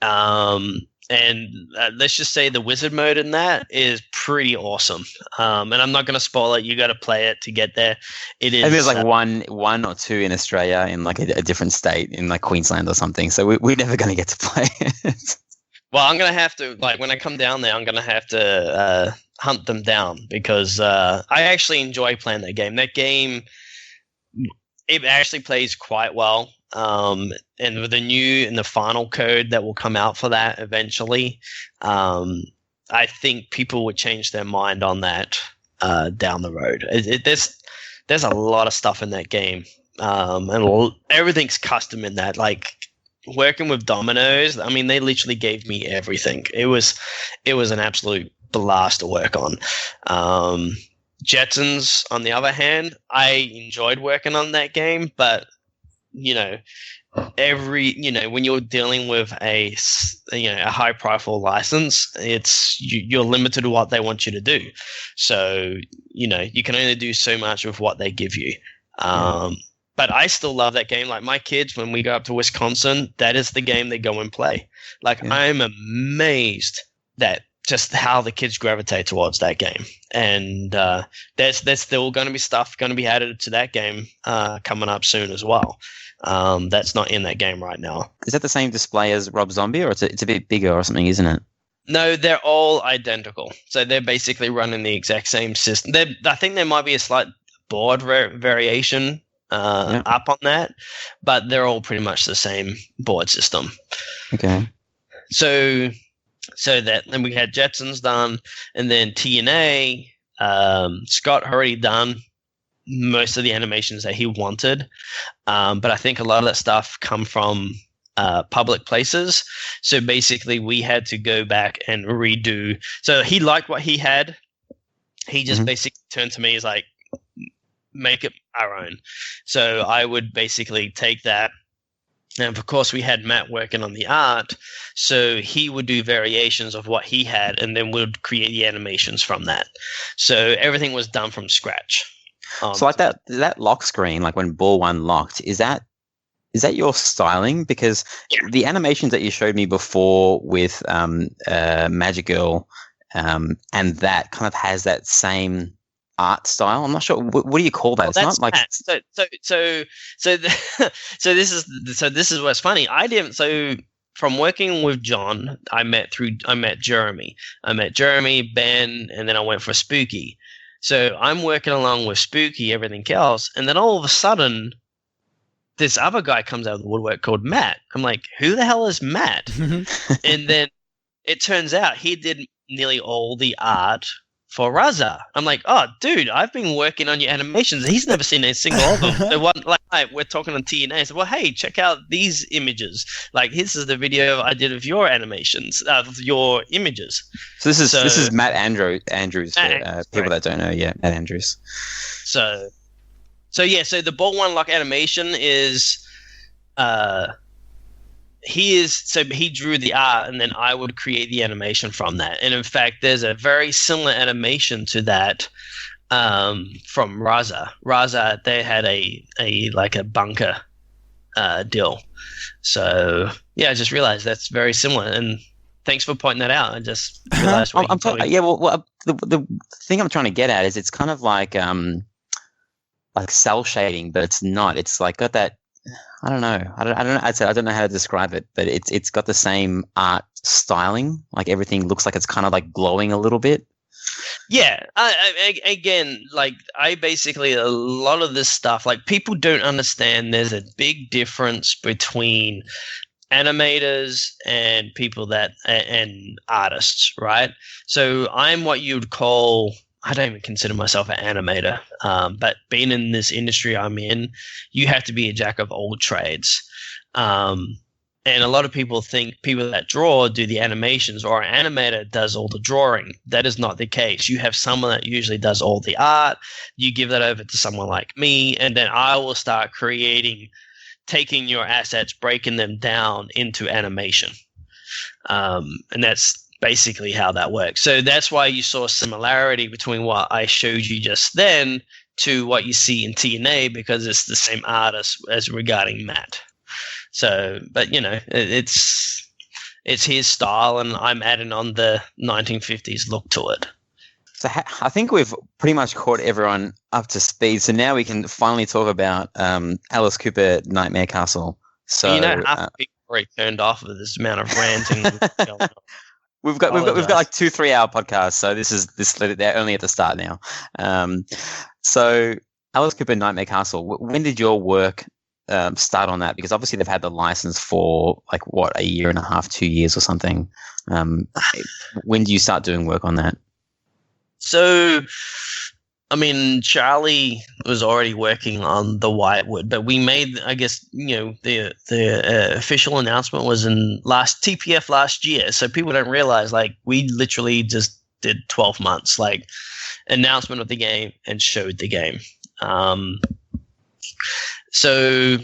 And let's just say the wizard mode in that is pretty awesome. And I'm not going to spoil it. You got to play it to get there. It is.
And there's like one or two in Australia in like a different state in like Queensland or something. So we're never going to get to play it.
Well, I'm going to have to, like, when I come down there, I'm going to have to hunt them down because I actually enjoy playing that game. That game, it actually plays quite well. And with the final code that will come out for that eventually, I think people would change their mind on that down the road. There's a lot of stuff in that game, and everything's custom in that. Like working with Dominoes, I mean, they literally gave me everything. It was an absolute blast to work on. Jetsons, on the other hand, I enjoyed working on that game, but when you're dealing with a high profile license, you're limited to what they want you to do. So, you can only do so much with what they give you. But I still love that game. Like my kids, when we go up to Wisconsin, that is the game they go and play. Like I'm amazed that just how the kids gravitate towards that game. And there's still going to be stuff going to be added to that game coming up soon as well. That's not in that game right now.
Is that the same display as Rob Zombie, or it's a bit bigger or something, isn't it?
No, they're all identical. So they're basically running the exact same system. I think there might be a slight board variation up on that, but they're all pretty much the same board system.
Okay.
So then we had Jetsons done, and then TNA. Scott already done most of the animations that he wanted, but I think a lot of that stuff come from public places. So basically, we had to go back and redo. So he liked what he had. He just basically turned to me as like, make it our own. So I would basically take that. And of course, we had Matt working on the art, so he would do variations of what he had, and then we'd create the animations from that. So everything was done from scratch.
So like that lock screen, like when ball one locked, is that your styling? Because the animations that you showed me before with Magic Girl, and that kind of has that same art style. I'm not sure. What do you call that?
Well,
it's not like
this is what's funny. From working with John, I met Jeremy. I met Jeremy, Ben, and then I went for Spooky. So I'm working along with Spooky, everything else, and then all of a sudden, this other guy comes out of the woodwork called Matt. I'm like, who the hell is Matt? And then it turns out he did nearly all the art for Raza. I'm like, oh, dude, I've been working on your animations. He's never seen a single of them. We're talking on TNA. I said, well, hey, check out these images. Like, this is the video I did of your animations, of your images.
So this is Matt Andrews. People that don't know, Matt Andrews.
So the ball one lock animation is he drew the art, and then I would create the animation from that. And in fact, there's a very similar animation to that from Raza. Raza, they had a bunker deal. So I just realized that's very similar. And thanks for pointing that out. I just realized.
The thing I'm trying to get at is it's kind of like cell shading, but it's not. It's like got that. I don't know. I don't know how to describe it, but it's got the same art styling. Like everything looks like it's kind of like glowing a little bit.
Yeah. I basically, a lot of this stuff, like people don't understand there's a big difference between animators and people that and artists, right? So I'm what you'd call, I don't even consider myself an animator, but being in this industry I'm in, you have to be a jack of all trades. And a lot of people think people that draw do the animations, or an animator does all the drawing. That is not the case. You have someone that usually does all the art. You give that over to someone like me, and then I will start taking your assets, breaking them down into animation. And that's basically how that works. So that's why you saw a similarity between what I showed you just then to what you see in TNA, because it's the same artist as regarding Matt. So, but you know, it's his style, and I'm adding on the 1950s look to it.
So I think we've pretty much caught everyone up to speed. So now we can finally talk about Alice Cooper Nightmare Castle. So
you know, half people are already turned off of this amount of ranting.
We've got like 2-3 hour podcasts. So they're only at the start now. So Alice Cooper Nightmare Castle. When did your work start on that? Because obviously they've had the license for like what, a year and a half, 2 years or something. When do you start doing work on that?
So, I mean, Charlie was already working on the Whitewood, but we made, I guess, you know, the official announcement was in TPF last year. So people don't realize, like, we literally just did 12 months, like, announcement of the game and showed the game. So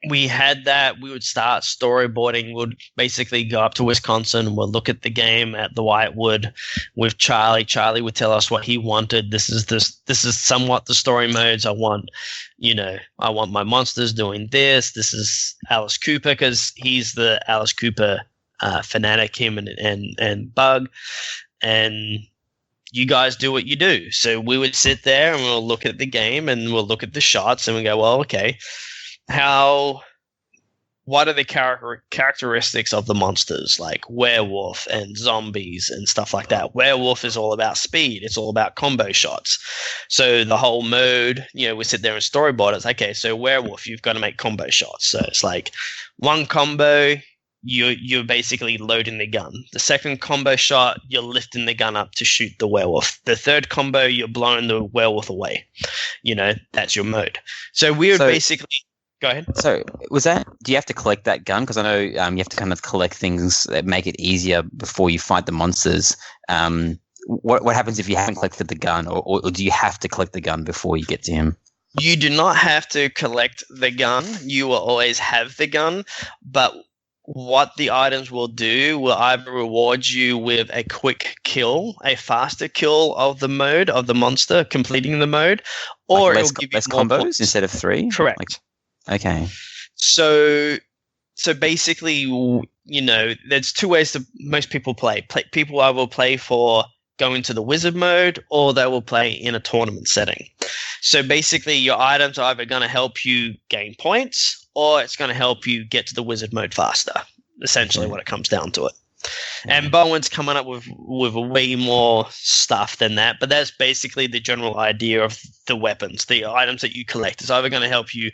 we had that. We would start storyboarding. We'd basically go up to Wisconsin. We'll look at the game at the Whitewood with Charlie. Charlie would tell us what he wanted. This is somewhat the story modes. I want my monsters doing this. This is Alice Cooper, because he's the Alice Cooper fanatic, him and Bug. And you guys do what you do. So we would sit there and we'll look at the game and we'll look at the shots and we go, well, okay, what are the characteristics of the monsters, like werewolf and zombies and stuff like that? Werewolf is all about speed. It's all about combo shots. So the whole mode, you know, we sit there and storyboard. It's okay. So werewolf, you've got to make combo shots. So it's like one combo, you're basically loading the gun. The second combo shot, you're lifting the gun up to shoot the werewolf. The third combo, you're blowing the werewolf away. You know, that's your mode. So we would basically... Go ahead.
So do you have to collect that gun? Because I know you have to kind of collect things that make it easier before you fight the monsters. What happens if you haven't collected the gun, or do you have to collect the gun before you get to him?
You do not have to collect the gun. You will always have the gun, but what the items will do will either reward you with a quick kill, a faster kill of the mode, of the monster completing the mode, or
like
it will give you
less
more
combos
points.
instead of 3?
Correct.
Okay.
So basically, you know, there's two ways that most people play. People either play for going to the wizard mode, or they will play in a tournament setting. So basically, your items are either going to help you gain points, or it's going to help you get to the wizard mode faster. Essentially, what it comes down to it. And Bowen's coming up with way more stuff than that, but that's basically the general idea of the weapons, the items that you collect. It's either going to help you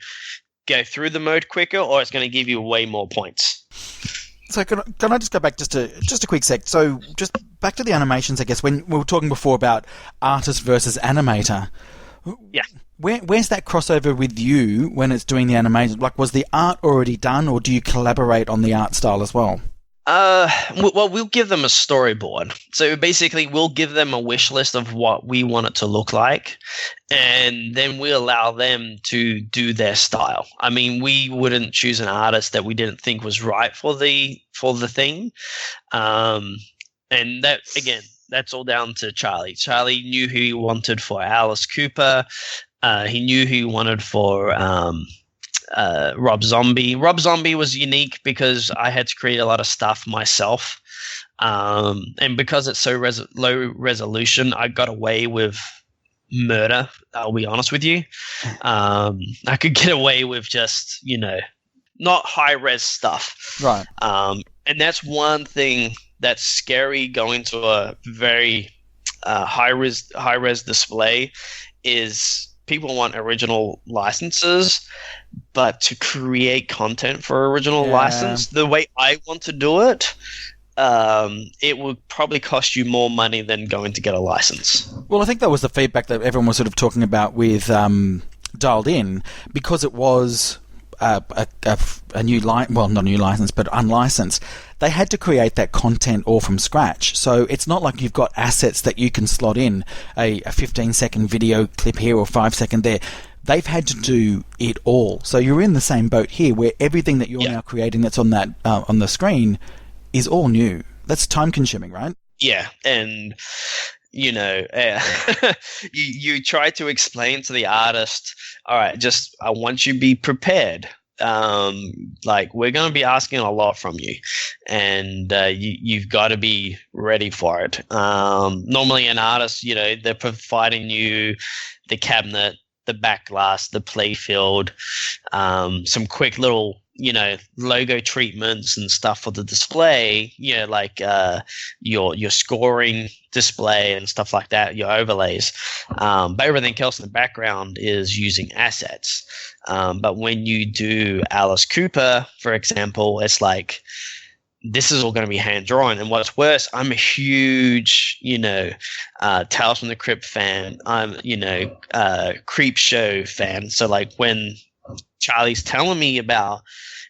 go through the mode quicker, or it's going to give you way more points.
So can I just go back just a quick sec? So just back to the animations, I guess, when we were talking before about artist versus animator.
Yeah.
Where's that crossover with you when it's doing the animation? Like, was the art already done, or do you collaborate on the art style as well?
Well, we'll give them a storyboard. So basically, we'll give them a wish list of what we want it to look like, and then we allow them to do their style. I mean, we wouldn't choose an artist that we didn't think was right for the thing. And that, again, that's all down to Charlie. Charlie knew who he wanted for Alice Cooper. He knew who he wanted for Rob Zombie. Rob Zombie was unique because I had to create a lot of stuff myself. And because it's so low resolution, I got away with murder, I'll be honest with you. I could get away with just, you know, not high-res stuff.
Right.
And that's one thing that's scary going to a very high-res display is people want original licenses, but to create content for original
Yeah.
license, the way I want to do it, it would probably cost you more money than going to get a license.
Well, I think that was the feedback that everyone was sort of talking about with Dialed In, because it was a new well, not a new license, but unlicensed. They had to create that content all from scratch. So it's not like you've got assets that you can slot in a 15-second video clip here or 5-second there. They've had to do it all. So you're in the same boat here, where everything that you're now creating that's on that on the screen is all new. That's time consuming, right?
Yeah, and you know, you try to explain to the artist, all right, just I want you to be prepared. Like, we're going to be asking a lot from you, and you've got to be ready for it. Normally an artist, you know, they're providing you the cabinet, the back glass, the play field, some quick little, you know, logo treatments and stuff for the display, you know, like your scoring display and stuff like that, your overlays. But everything else in the background is using assets. But when you do Alice Cooper, for example, it's like, this is all going to be hand drawn. And what's worse, I'm a huge, you know, Tales from the Crypt fan. I'm, you know, Creep Show fan. So like when Charlie's telling me about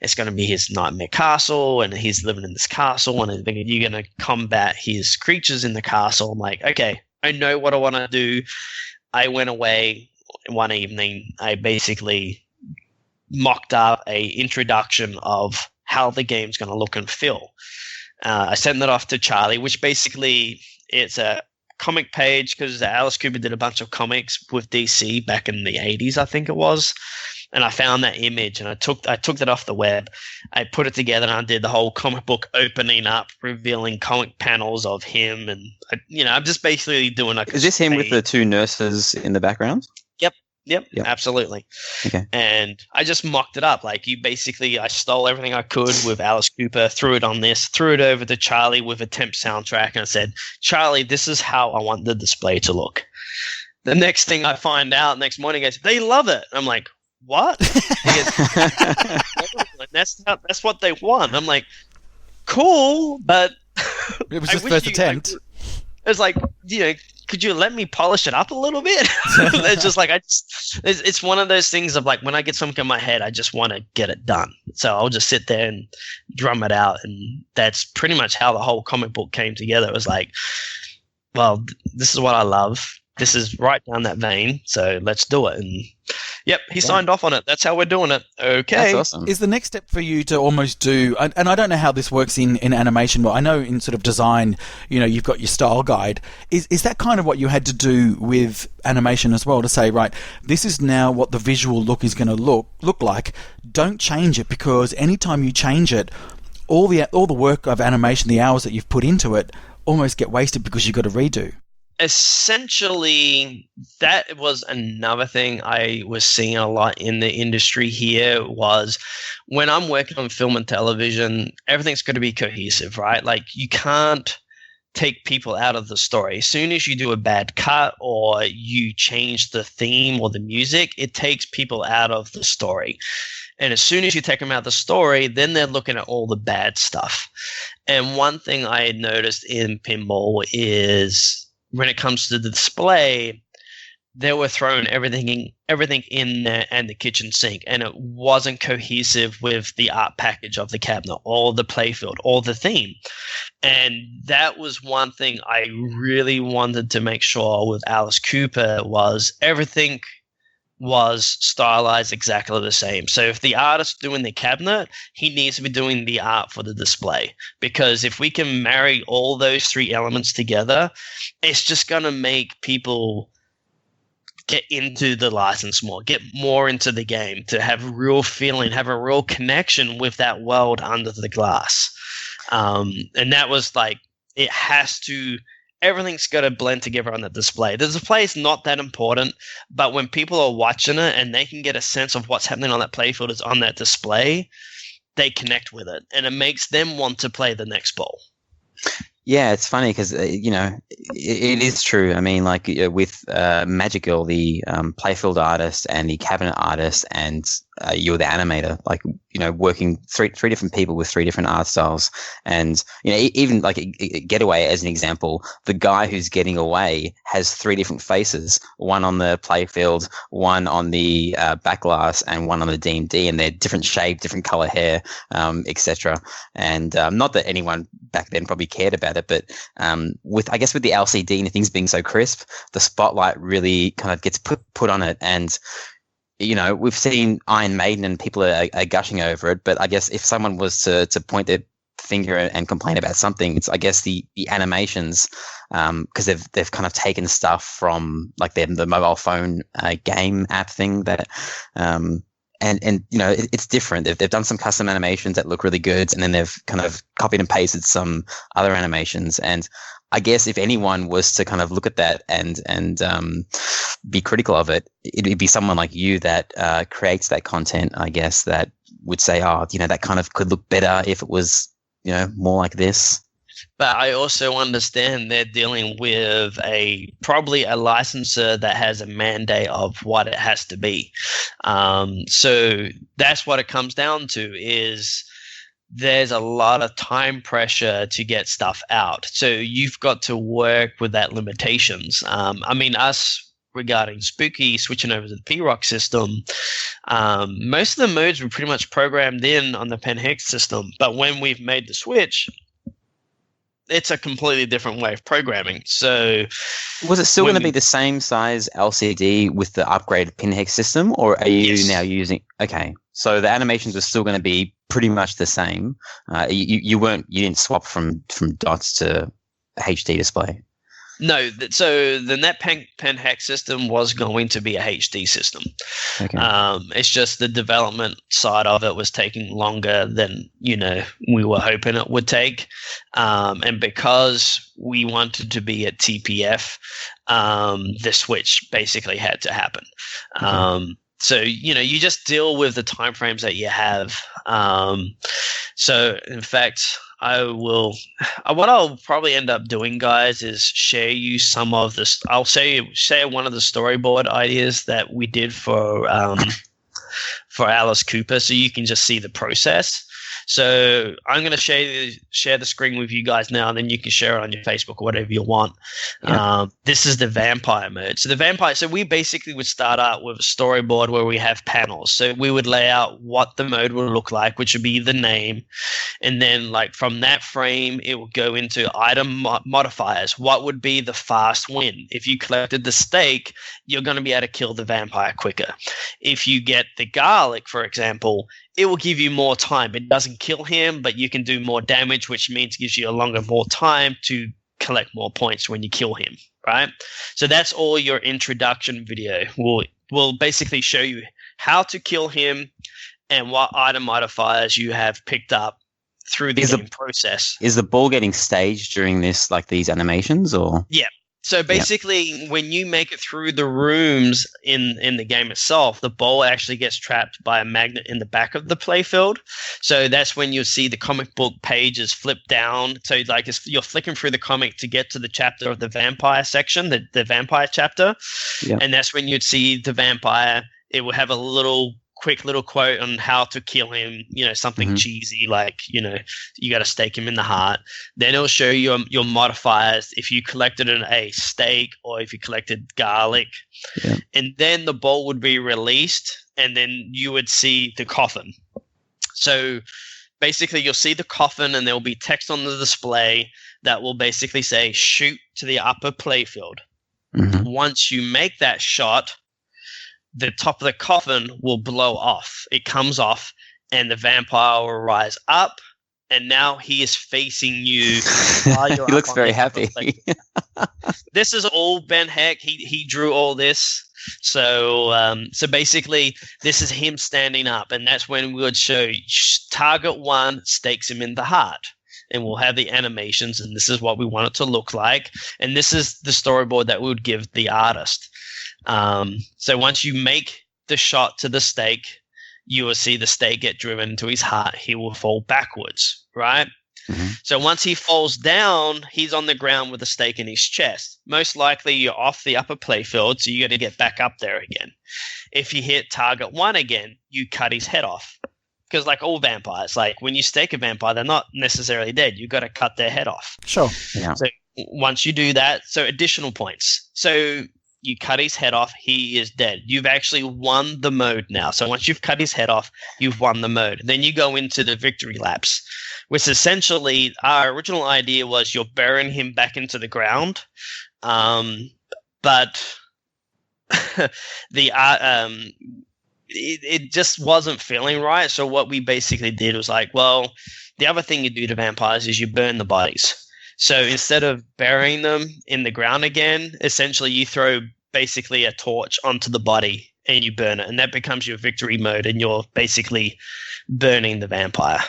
it's going to be his nightmare castle and he's living in this castle and you're going to combat his creatures in the castle, I'm like, okay, I know what I want to do. I went away one evening. I basically mocked up a introduction of how the game's going to look and feel. I sent that off to Charlie, which basically it's a comic page, because Alice Cooper did a bunch of comics with DC back in the 80s, I think it was. And I found that image and I took that off the web. I put it together and I did the whole comic book opening up, revealing comic panels of him. And, you know, I'm just basically doing like...
Is this him with the two nurses in the background?
Yep, absolutely.
Okay.
And I just mocked it up. Like, I stole everything I could with Alice Cooper, threw it on this, threw it over to Charlie with a temp soundtrack, and I said, Charlie, this is how I want the display to look. The next thing I find out, next morning, he goes, they love it. I'm like, what? He goes, that's what they want. I'm like, cool, but
it was his first attempt.
It was like, you know, could you let me polish it up a little bit? It's just like, it's one of those things of like, when I get something in my head, I just want to get it done. So I'll just sit there and drum it out. And that's pretty much how the whole comic book came together. It was like, well, this is what I love. This is right down that vein. So let's do it. And yep, he signed off on it. That's how we're doing it. Okay.
That's awesome.
Is the next step for you to almost do, and I don't know how this works in animation, but I know in sort of design, you know, you've got your style guide. Is that kind of what you had to do with animation as well, to say, right, this is now what the visual look is going to look like. Don't change it, because anytime you change it, all the work of animation, the hours that you've put into it, almost get wasted because you've got to redo.
Essentially, that was another thing I was seeing a lot in the industry here, was when I'm working on film and television, everything's got to be cohesive, right? Like, you can't take people out of the story. As soon as you do a bad cut or you change the theme or the music, it takes people out of the story. And as soon as you take them out of the story, then they're looking at all the bad stuff. And one thing I had noticed in pinball is, when it comes to the display, they were throwing everything in there and the kitchen sink, and it wasn't cohesive with the art package of the cabinet or the playfield or the theme. And that was one thing I really wanted to make sure with Alice Cooper, was everything was stylized exactly the same. So if the artist's doing the cabinet, he needs to be doing the art for the display. Because if we can marry all those three elements together, it's just going to make people get into the license more, get more into the game, to have real feeling, have a real connection with that world under the glass. And that was like, everything's got to blend together on the display. The display is not that important, but when people are watching it and they can get a sense of what's happening on that playfield is on that display, they connect with it, and it makes them want to play the next ball.
Yeah, it's funny because, you know, it is true. I mean, like with Magic Girl, the playfield artist and the cabinet artist and you're the animator, like, working three different people with three different art styles. And, even like Getaway as an example, the guy who's getting away has three different faces, one on the playfield, one on the back glass, and one on the D&D, and they're different shape, different color hair, etc. And not that anyone back then probably cared about it, but with the LCD and things being so crisp, the spotlight really kind of gets put on it. And we've seen Iron Maiden and people are gushing over it, but I guess if someone was to point their finger and complain about something, it's, I guess, the animations, because they've kind of taken stuff from like the mobile phone game app thing that, and it's different. They've done some custom animations that look really good, and then they've kind of copied and pasted some other animations. And I guess if anyone was to kind of look at that and be critical of it, it'd be someone like you that creates that content, I guess, that would say, that kind of could look better if it was, more like this.
But I also understand they're dealing with probably a licensor that has a mandate of what it has to be. So that's what it comes down to, is there's a lot of time pressure to get stuff out. So you've got to work with that limitations. Us regarding Spooky, switching over to the P-Rock system, most of the modes were pretty much programmed in on the Pen-Hex system. But when we've made the switch, it's a completely different way of programming. So
was it still going to be the same size LCD with the upgraded Pinhex system, or are you now using? Okay, so the animations are still going to be pretty much the same. You didn't swap from dots to HD display.
No, so the Pen Hex system was going to be a HD system.
Okay.
It's just the development side of it was taking longer than we were hoping it would take, and because we wanted to be at TPF, the switch basically had to happen. Okay. So you just deal with the timeframes that you have. So in fact, what I'll probably end up doing, guys, is share you some of this. I'll share one of the storyboard ideas that we did for Alice Cooper, so you can just see the process. So I'm going to share the screen with you guys now, and then you can share it on your Facebook or whatever you want. Yeah. This is the vampire mode. So we basically would start out with a storyboard where we have panels. So we would lay out what the mode would look like, which would be the name. And then like from that frame, it would go into item modifiers. What would be the fast win? If you collected the steak, you're going to be able to kill the vampire quicker. If you get the garlic, for example, it will give you more time. It doesn't kill him, but you can do more damage, which means it gives you more time to collect more points when you kill him, right? So that's all your introduction video. Will basically show you how to kill him and what item modifiers you have picked up through the game process.
Is the ball getting staged during this, like these animations, or?
Yeah. So basically, when you make it through the rooms in the game itself, the ball actually gets trapped by a magnet in the back of the playfield. So that's when you'll see the comic book pages flip down. So like you're flicking through the comic to get to the chapter of the vampire section, the vampire chapter. Yeah. And that's when you'd see the vampire. It will have a quick little quote on how to kill him, something cheesy like, you got to stake him in the heart. Then it'll show you your modifiers if you collected a steak or if you collected garlic. Yeah. And then the ball would be released, and then you would see the coffin. So basically you'll see the coffin, and there will be text on the display that will basically say shoot to the upper playfield. Mm-hmm. Once you make that shot, the top of the coffin will blow off. It comes off, and the vampire will rise up, and now he is facing you. While you're
he looks very happy.
This is all Ben Heck. He drew all this. So basically, this is him standing up, and that's when we would show target one stakes him in the heart. And we'll have the animations, and this is what we want it to look like. And this is the storyboard that we would give the artist. So once you make the shot to the stake, you will see the stake get driven into his heart. He will fall backwards, right? So once he falls down, he's on the ground with a stake in his chest. Most likely you're off the upper playfield, so you got to get back up there again. If you hit target 1 again, you cut his head off. Because like all vampires, like when you stake a vampire, they're not necessarily dead. You got to cut their head off.
Sure.
Yeah.
So once you do that, so additional points. So you cut his head off, he is dead. You've actually won the mode now. So once you've cut his head off, you've won the mode. Then you go into the victory laps, which essentially our original idea was you're burying him back into the ground. But it just wasn't feeling right. So what we basically did was like, well, the other thing you do to vampires is you burn the bodies. So instead of burying them in the ground again, essentially you throw basically a torch onto the body and you burn it, and that becomes your victory mode, and you're basically burning the vampire.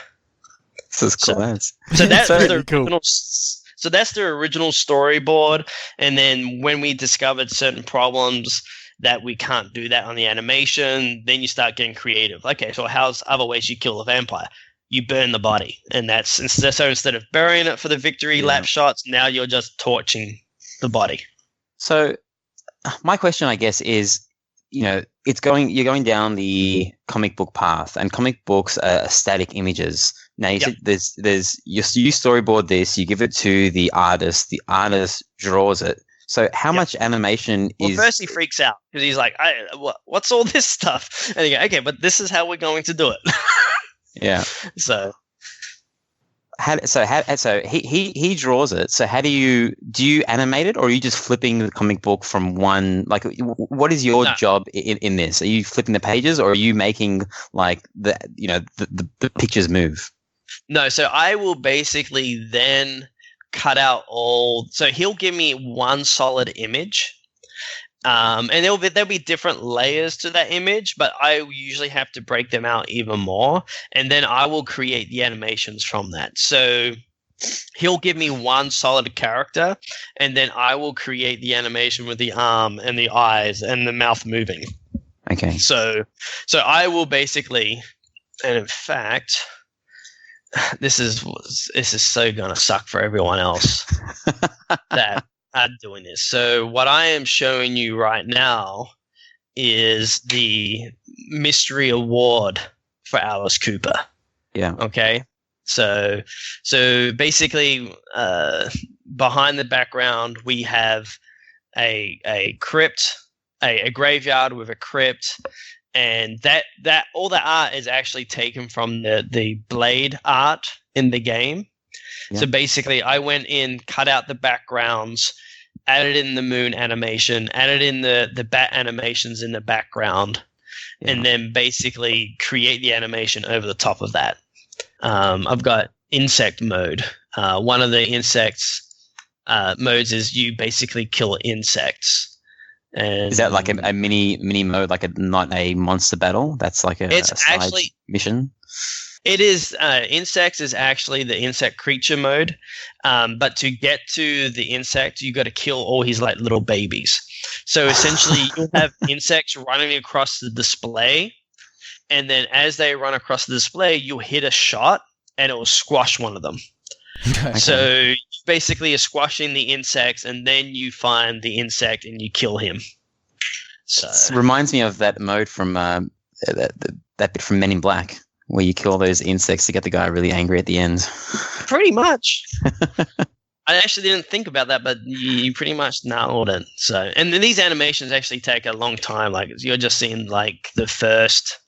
This is cool.
So that's
That's
the
really cool.
original. So that's the original storyboard, and then when we discovered certain problems that we can't do that on the animation, then you start getting creative. Okay, so how's other ways you kill a vampire? You burn the body, and that's so instead of burying it for the victory lap shots, now you're just torching the body.
So my question, I guess, is, you're going down the comic book path, and comic books are static images. Now you said you storyboard this, you give it to the artist draws it. So how much animation is...
Well, first he freaks out because he's like, what's all this stuff? And you go, okay, but this is how we're going to do it.
Yeah.
So
he draws it. So how do you animate it, or are you just flipping the comic book from one? Like, what is your job in this? Are you flipping the pages, or are you making like the pictures move?
No. So I will basically then cut out all. So he'll give me one solid image. And there'll be different layers to that image, but I usually have to break them out even more, and then I will create the animations from that. So he'll give me one solid character, and then I will create the animation with the arm and the eyes and the mouth moving.
Okay.
So I will basically, and in fact, this is so gonna suck for everyone else that I'm doing this. So what I am showing you right now is the mystery award for Alice Cooper.
Yeah.
Okay. So basically, behind the background we have a crypt, a graveyard with a crypt, and that all the art is actually taken from the blade art in the game. Yeah. So basically, I went in, cut out the backgrounds, added in the moon animation, added in the bat animations in the background, and then basically create the animation over the top of that. I've got insect mode. One of the insects modes is you basically kill insects. And
is that like a mini mode, like not a monster battle? That's like a side mission.
It is. Insects is actually the insect creature mode, but to get to the insect, you got to kill all his like little babies. So essentially, you have insects running across the display, and then as they run across the display, you'll hit a shot, and it will squash one of them. Okay. So basically, you're squashing the insects, and then you find the insect and you kill him. So
it reminds me of that mode from that bit from Men in Black, where you kill those insects to get the guy really angry at the end.
Pretty much. I actually didn't think about that, but you pretty much nailed it. So, and then these animations actually take a long time. Like you're just seeing like the first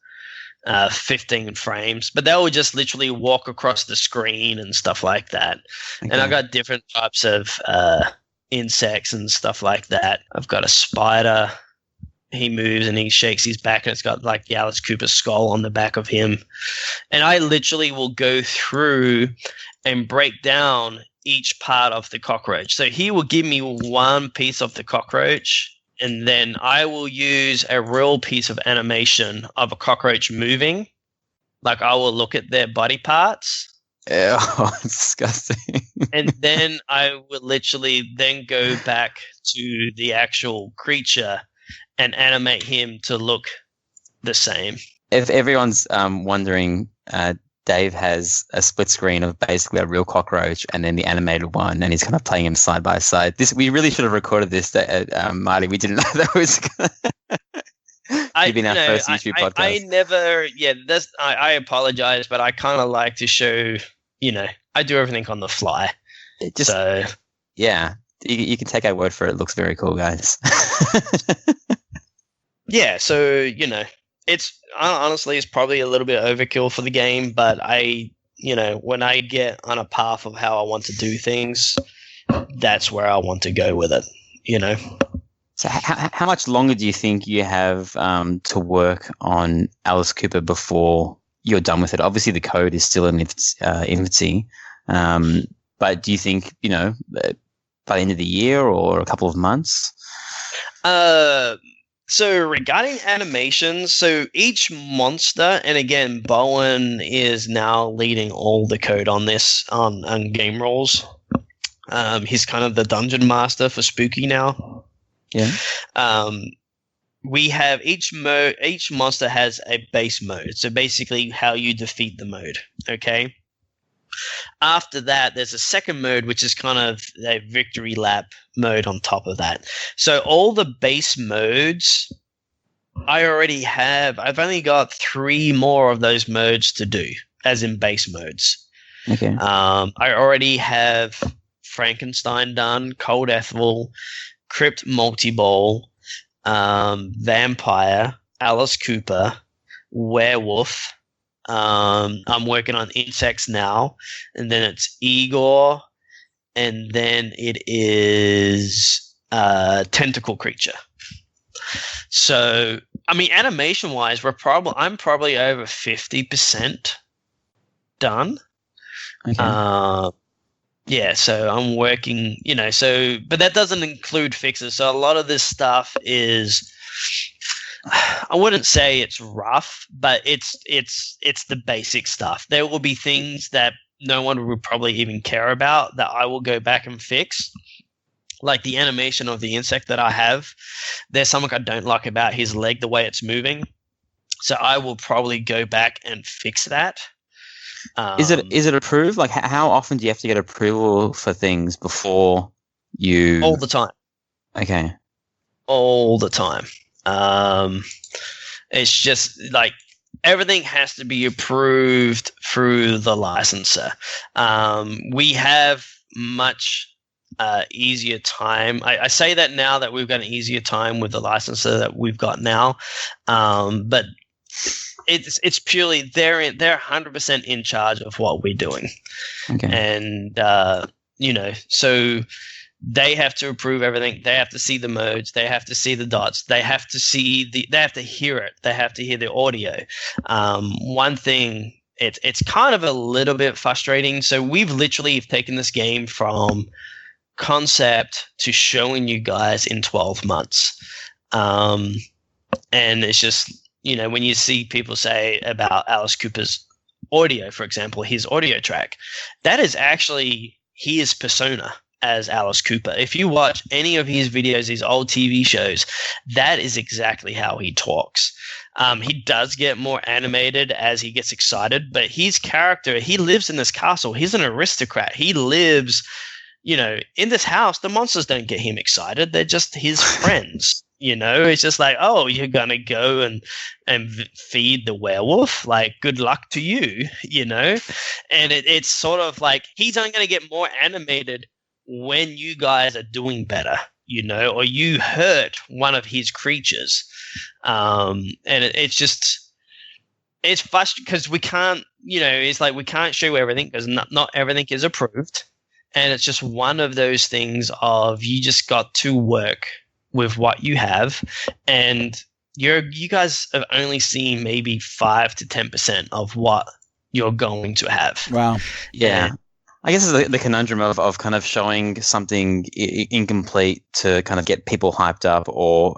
15 frames, but they will just literally walk across the screen and stuff like that. Okay. And I've got different types of insects and stuff like that. I've got a spider. He moves and he shakes his back, and it's got like the Alice Cooper skull on the back of him. And I literally will go through and break down each part of the cockroach. So he will give me one piece of the cockroach, and then I will use a real piece of animation of a cockroach moving. Like I will look at their body parts.
Oh, it's disgusting.
And then I will literally then go back to the actual creature and animate him to look the same.
If everyone's wondering, Dave has a split screen of basically a real cockroach and then the animated one, and he's kind of playing them side by side. We really should have recorded this, Marty. We didn't know that was going to be our first YouTube podcast.
I apologize, but I kind of like to show, I do everything on the fly.
Yeah, you can take our word for it. It looks very cool, guys.
Yeah, so, it's honestly, it's probably a little bit overkill for the game, but when I get on a path of how I want to do things, that's where I want to go with it,
So how much longer do you think you have to work on Alice Cooper before you're done with it? Obviously, the code is still in its infancy, but do you think, by the end of the year or a couple of months?
So regarding animations, so each monster, and again, Bowen is now leading all the code on this on game rules. He's kind of the dungeon master for Spooky now.
Yeah.
We have each monster has a base mode. So basically how you defeat the mode. Okay. After that, there's a second mode, which is kind of a victory lap mode on top of that. So all the base modes I already have. I've only got 3 more of those modes to do, as in base modes.
Okay.
I already have Frankenstein done, Cold Ethel, Crypt Multi-Ball, Vampire, Alice Cooper, Werewolf. I'm working on Insects now, and then it's Igor, and then it is Tentacle Creature. So, I mean, animation-wise, I'm probably over 50% done.
Okay.
Yeah, so I'm working, but that doesn't include fixes. So a lot of this stuff is, I wouldn't say it's rough, but it's the basic stuff. There will be things that no one would probably even care about that I will go back and fix. Like the animation of the insect that I have. There's something I don't like about his leg, the way it's moving. So I will probably go back and fix that.
Is it approved? Like, how often do you have to get approval for things before you?
All the time.
Okay.
All the time. It's just like everything has to be approved through the licensor. We have much easier time. I say that now that we've got an easier time with the licensor that we've got now, but it's purely they're 100% in charge of what we're doing.
Okay.
And so they have to approve everything. They have to see the modes. They have to see the dots. They have to see they have to hear it. They have to hear the audio. One thing, it's kind of a little bit frustrating. So we've literally taken this game from concept to showing you guys in 12 months. And it's just, when you see people say about Alice Cooper's audio, for example, his audio track, that is actually his persona as Alice Cooper. If you watch any of his videos, his old TV shows, that is exactly how he talks. He does get more animated as he gets excited, but his character, he lives in this castle. He's an aristocrat. He lives, in this house. The monsters don't get him excited. They're just his friends. It's just like, oh, you're going to go and feed the werewolf. Like, good luck to you, And it's sort of like he's only going to get more animated when you guys are doing better, or you hurt one of his creatures. And it's frustrating because we can't, it's like we can't show everything because not everything is approved. And it's just one of those things of you just got to work with what you have, and you guys have only seen maybe 5 to 10% of what you're going to have.
Wow.
Yeah.
And
I guess it's the conundrum of kind of showing something incomplete to kind of get people hyped up, or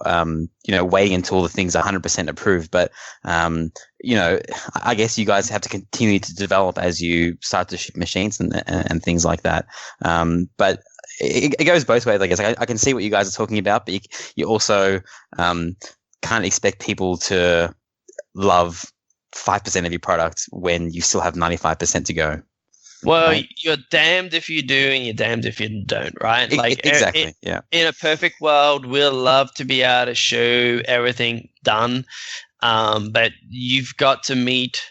waiting until the thing's 100% approved. But I guess you guys have to continue to develop as you start to ship machines and things like that. But it goes both ways, I guess. I can see what you guys are talking about, but you also can't expect people to love 5% of your product when you still have 95% to go.
Well,
right?
You're damned if you do and you're damned if you don't, right?
Exactly, yeah.
In a perfect world, we'll love to be able to show everything done, but you've got to meet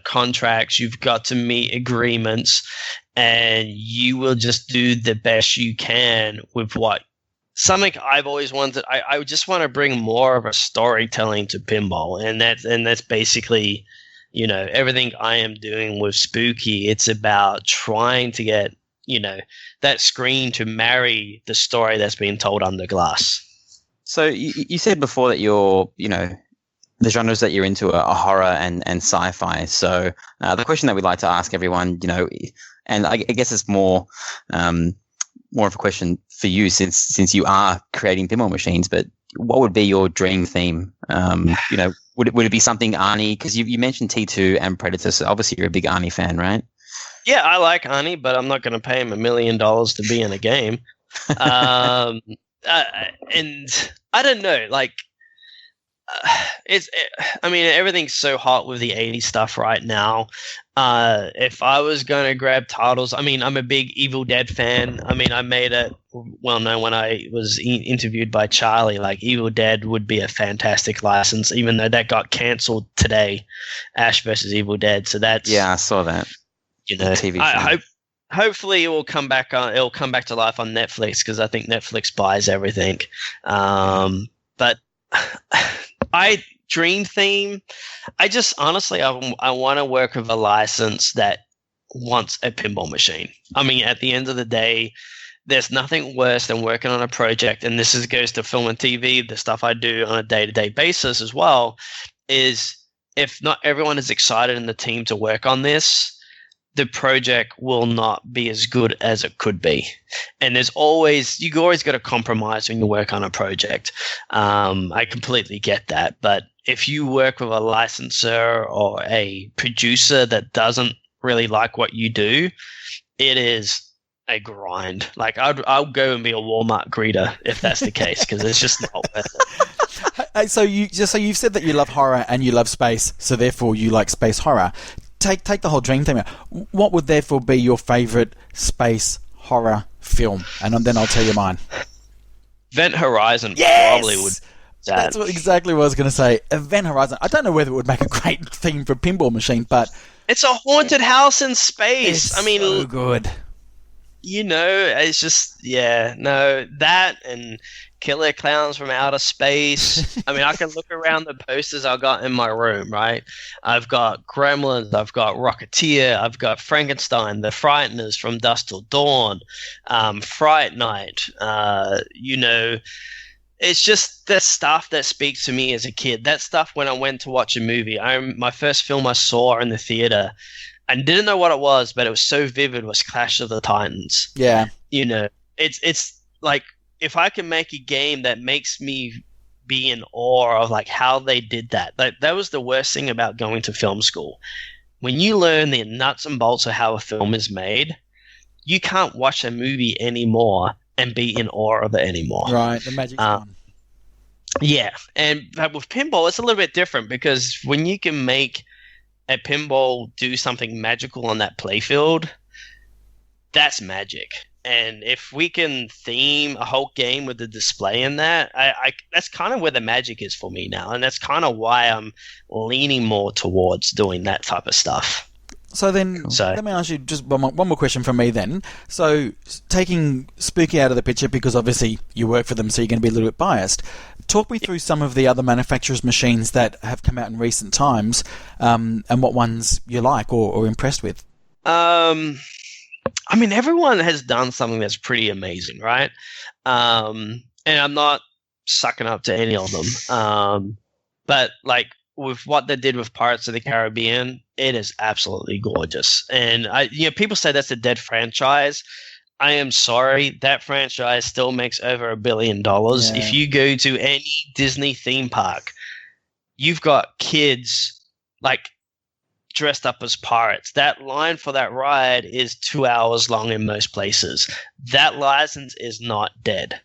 contracts, you've got to meet agreements, and you will just do the best you can with what. Something I've always wanted. I just want to bring more of a storytelling to pinball, and that's basically, everything I am doing with Spooky. It's about trying to get that screen to marry the story that's being told under glass.
So you said before that you're the genres that you're into are horror and sci-fi. So the question that we'd like to ask everyone, and I guess it's more of a question for you since you are creating pinball machines, but what would be your dream theme? Would it be something Arnie? Because you mentioned T2 and Predator, so obviously you're a big Arnie fan, right?
Yeah, I like Arnie, but I'm not going to pay him $1 million to be in a game. And I don't know, everything's so hot with the 80s stuff right now. If I was going to grab titles, I'm a big Evil Dead fan. I made it well known when I was interviewed by Charlie, Evil Dead would be a fantastic license, even though that got cancelled today, Ash versus Evil Dead. So that's...
Yeah, I saw that. TV show.
Hopefully it will come back to life on Netflix, because I think Netflix buys everything. But dream theme, I just honestly I want to work with a license that wants a pinball machine. At the end of the day, there's nothing worse than working on a project, and this goes to film and TV, the stuff I do on a day-to-day basis as well, is if not everyone is excited in the team to work on this, the project will not be as good as it could be. And you always got to compromise when you work on a project. I completely get that. But if you work with a licensor or a producer that doesn't really like what you do, it is a grind. I'll go and be a Walmart greeter if that's the case, because it's just not worth it.
So you've said that you love horror and you love space, so therefore you like space horror. Take the whole dream theme out. What would therefore be your favourite space horror film? And then I'll tell you mine.
Event Horizon.
Yes!
Probably would.
That's exactly what I was going to say. Event Horizon. I don't know whether it would make a great theme for a pinball machine, but
it's a haunted house in space.
It's so good.
It's just that and Killer Clowns from Outer Space. I can look around the posters I got in my room, right? I've got Gremlins, I've got Rocketeer, I've got Frankenstein, The Frighteners from Dusk Till Dawn, Fright Night. It's just the stuff that speaks to me as a kid. That stuff when I went to watch a movie. My first film I saw in the theater, I didn't know what it was, but it was so vivid, was Clash of the Titans.
Yeah.
It's like, if I can make a game that makes me be in awe of how they did that. That was the worst thing about going to film school. When you learn the nuts and bolts of how a film is made, you can't watch a movie anymore and be in awe of it anymore.
Right, the magic's gone.
Yeah, but with pinball, it's a little bit different, because when you can make a pinball do something magical on that playfield, that's magic. And if we can theme a whole game with the display in that, that's kind of where the magic is for me now. And that's kind of why I'm leaning more towards doing that type of stuff.
So then, let me ask you just one more question from me then. So, taking Spooky out of the picture, because obviously you work for them, so you're going to be a little bit biased. Talk me through some of the other manufacturers' machines that have come out in recent times, and what ones you like or impressed with.
Everyone has done something that's pretty amazing, right? And I'm not sucking up to any of them. But with what they did with Pirates of the Caribbean, it is absolutely gorgeous. And people say that's a dead franchise. I am sorry, that franchise still makes over $1 billion. Yeah. If you go to any Disney theme park, you've got kids dressed up as pirates. That line for that ride is 2 hours long in most places. That license is not dead.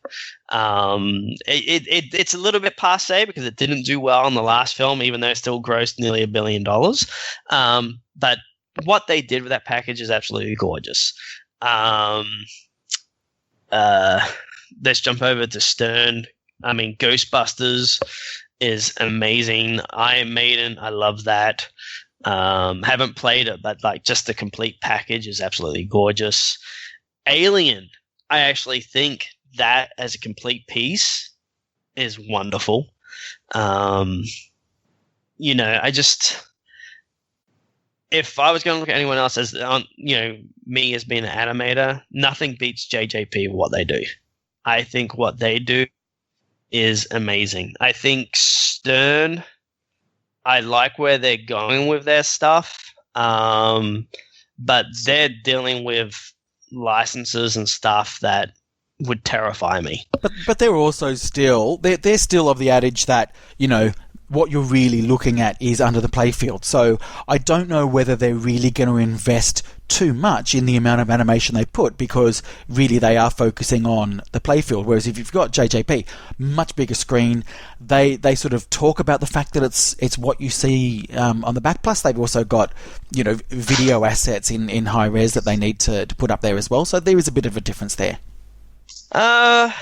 It's a little bit passé because it didn't do well in the last film, even though it still grossed nearly $1 billion. But what they did with that package is absolutely gorgeous. Let's jump over to Stern. I mean, Ghostbusters is amazing. Iron Maiden, I love that. Haven't played it, but like just the complete package is absolutely gorgeous. Alien, I actually think that as a complete piece is wonderful. You know, if I was going to look at anyone else as, you know, me as being an animator, nothing beats JJP what they do. I think what they do is amazing. I think Stern, I like where they're going with their stuff, but they're dealing with licenses and stuff that would terrify me.
But they're also still they're still of the adage that, you know, what you're really looking at is under the playfield. So I don't know whether they're really going to invest too much in the amount of animation they put, because really they are focusing on the playfield. Whereas if you've got JJP, much bigger screen, they sort of talk about the fact that it's what you see on the back. Plus they've also got, you know, video assets in high res that they need to put up there as well. So there is a bit of a difference there.
I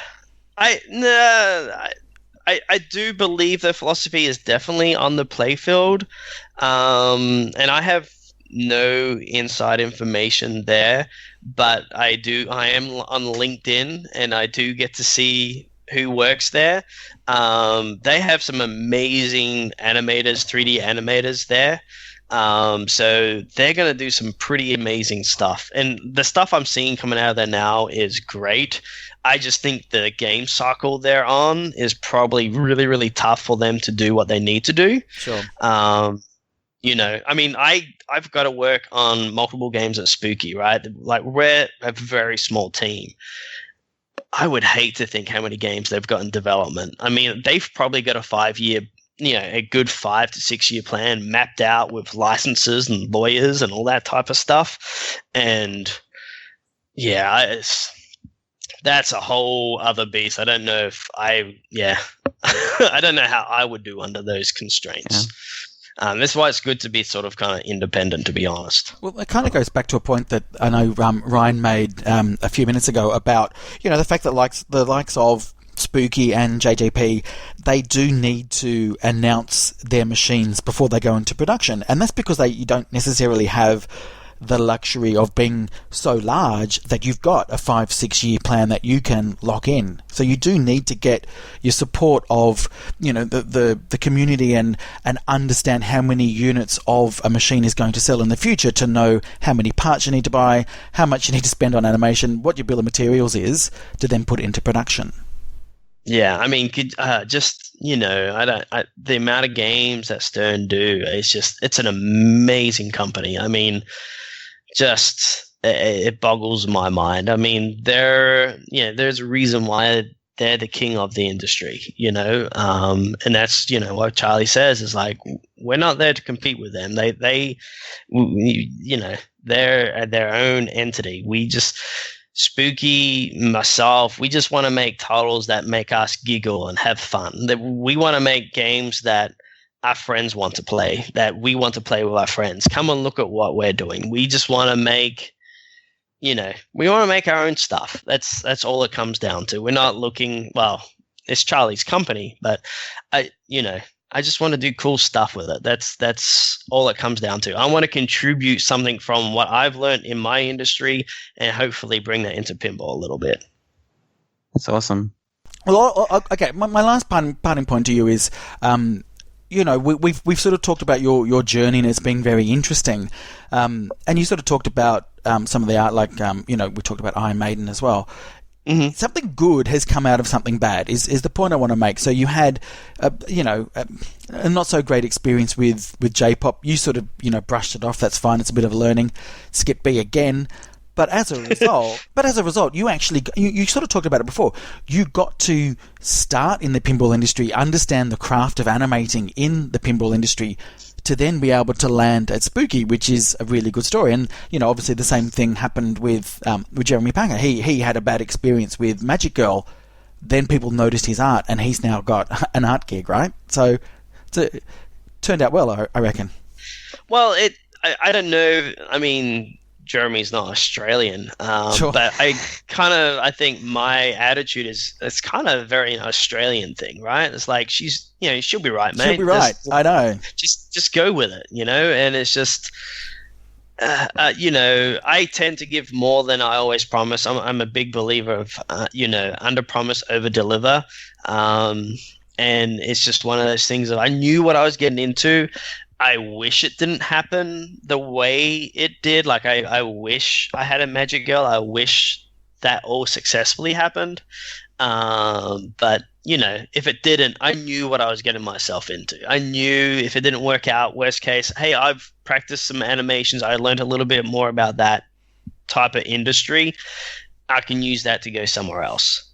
do believe their philosophy is definitely on the playfield, and I have no inside information there, but I am on LinkedIn and I do get to see who works there. They have some amazing animators, 3D animators there. So they're going to do some pretty amazing stuff, and the stuff I'm seeing coming out of there now is great. I just think the game cycle they're on is probably really, really tough for them to do what they need to do.
Sure.
You know, I mean, I've got to work on multiple games at Spooky, right? Like, we're a very small team. I would hate to think how many games they've got in development. I mean, they've probably got a 5-year, you know, a good 5 to 6 year plan mapped out with licenses and lawyers and all that type of stuff. And yeah, that's a whole other beast. I don't know if I don't know how I would do under those constraints. Yeah. That's why it's good to be sort of kind of independent, to be honest.
Well, it kind of goes back to a point that I know Ryan made a few minutes ago about, you know, the fact that the likes of Spooky and JJP, they do need to announce their machines before they go into production. And that's because you don't necessarily have the luxury of being so large that you've got a 5-6 year plan that you can lock in. So you do need to get your support of, you know, the community and understand how many units of a machine is going to sell in the future to know how many parts you need to buy, how much you need to spend on animation, what your bill of materials is to then put it into production.
Yeah, I mean, just, you know, the amount of games that Stern do, it's an amazing company. I mean, just it boggles my mind. I mean, there's a reason why they're the king of the industry, you know, and that's, you know, what Charlie says is like, we're not there to compete with them. They you know, they're their own entity. Spooky, myself, we just want to make titles that make us giggle and have fun. We want to make games that our friends want to play, that we want to play with our friends. Come and look at what we're doing. We just want to make, you know, we want to make our own stuff. That's all it comes down to. We're not looking, well, it's Charlie's company, but I just want to do cool stuff with it. That's all it comes down to. I want to contribute something from what I've learned in my industry and hopefully bring that into pinball a little bit.
That's awesome.
Well, okay, my last parting point to you is, you know, we've sort of talked about your journey and it's been very interesting. And you sort of talked about some of the art, like, you know, we talked about Iron Maiden as well. Mm-hmm. Something good has come out of something bad is the point I want to make. So you had, you know, a not so great experience with J-pop. You sort of, you know, brushed it off. That's fine. It's a bit of a learning. Skip B again. But as a result, you actually you sort of talked about it before. You got to start in the pinball industry, understand the craft of animating in the pinball industry, to then be able to land at Spooky, which is a really good story. And, obviously the same thing happened with Jeremy Panger. He had a bad experience with Magic Girl. Then people noticed his art, and he's now got an art gig, right? So it turned out well, I reckon.
Well, I don't know. I mean, Jeremy's not Australian,
Sure.
but I think my attitude is it's kind of very an Australian thing, right? It's like she'll be right, mate.
She'll be right. I know.
Just go with it, and it's just. I tend to give more than I always promise. I'm a big believer of, under promise, over deliver. And it's just one of those things that I knew what I was getting into. I wish it didn't happen the way it did. Like, I wish I had a Magic Girl. I wish that all successfully happened. But, if it didn't, I knew what I was getting myself into. I knew if it didn't work out, worst case, hey, I've practiced some animations. I learned a little bit more about that type of industry. I can use that to go somewhere else,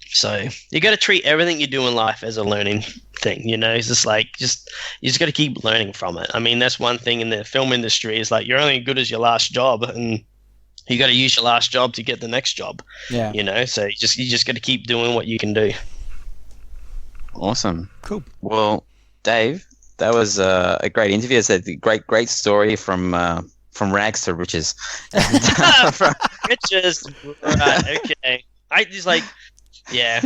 So you got to treat everything you do in life as a learning thing, It's just like, you just got to keep learning from it. I mean, that's one thing in the film industry is like, you're only as good as your last job, and you got to use your last job to get the next job.
Yeah.
So you just got to keep doing what you can do.
Awesome.
Cool.
Well, Dave, that was a great interview. It's a great story from rags to riches.
Riches, right? Okay. I just like, yeah.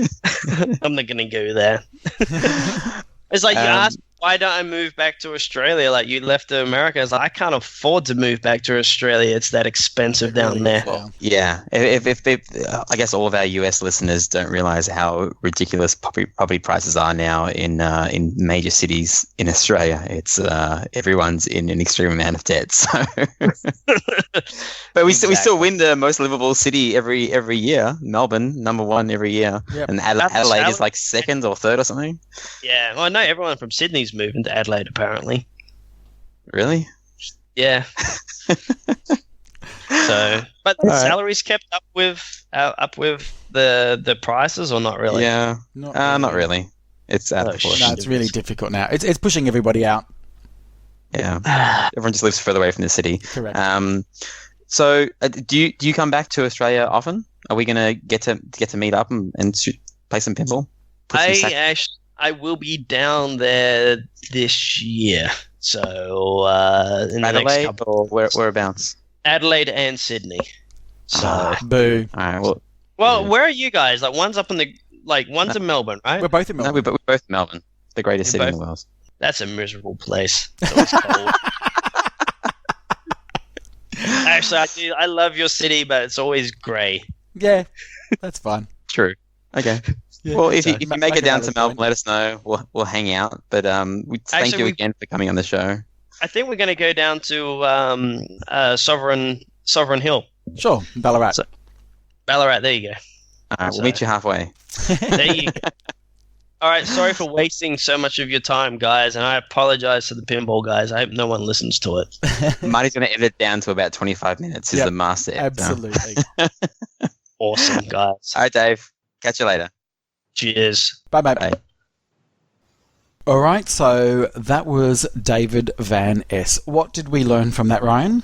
I'm not gonna go there. It's like you asked, why don't I move back to Australia? Like, you left America. It's like, I can't afford to move back to Australia. It's that expensive down there.
Yeah. If I guess all of our US listeners don't realize how ridiculous property prices are now in major cities in Australia. It's everyone's in an extreme amount of debt. So, but we still win the most livable city every year. Melbourne, #1 every year,
Yep.
and Adelaide is like second or third or something.
Yeah. Well, I know everyone from Sydney's moving to Adelaide, apparently.
Really?
Yeah. So, but the salaries kept up with the prices, or not really?
Yeah. Not really. It's out of
No,
proportion.
it's really difficult now. It's pushing everybody out.
Yeah. Everyone just lives further away from the city.
Correct.
So, do you come back to Australia often? Are we gonna get to meet up and play some pinball?
I will be down there this year. So in the next
Adelaide
couple,
or whereabouts?
Adelaide and Sydney. So
Boo.
All right.
well, where are you guys? Like, one's up in one's in Melbourne, right?
We're both in
No,
Melbourne.
we're both in Melbourne, the greatest
You're
city in the world.
That's a miserable place. It's always cold. Actually, I love your city, but it's always grey.
Yeah, that's fine.
True. Okay.
Yeah,
Well, if
so
you
make
make it
a
down
valid
to Melbourne,
point.
let us know. We'll hang out. But we thank
Actually,
you
we-
again for coming on the show.
I think we're going to go down to Sovereign Hill,
Sure, Ballarat.
So- Ballarat. There you go.
All right, we'll meet you halfway.
There you go. All right, sorry for wasting so much of your time, guys, and I apologize to the pinball guys. I hope no one listens to it.
Marty's going to edit down to about 25 minutes. He's
Yep,
the master editor.
Absolutely.
Awesome, guys.
All right, Dave. Catch you later.
Cheers.
Bye, mate.
Bye.
All right, so that was David Van S. What did we learn from that, Ryan?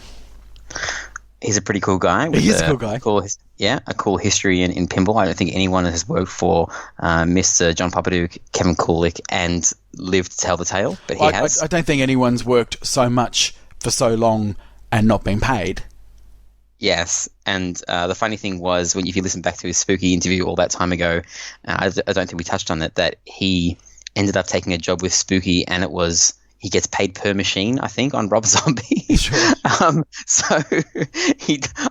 He's a pretty cool guy.
He is a cool guy.
A cool history in pinball. I don't think anyone has worked for Mr. John Papaduke, Kevin Kulik, and lived to tell the tale, but he has.
I don't think anyone's worked so much for so long and not been paid.
Yes, and the funny thing was, if you listen back to his spooky interview all that time ago, I don't think we touched on it, that he ended up taking a job with Spooky, and he gets paid per machine, I think, on Rob Zombie.
Sure.
So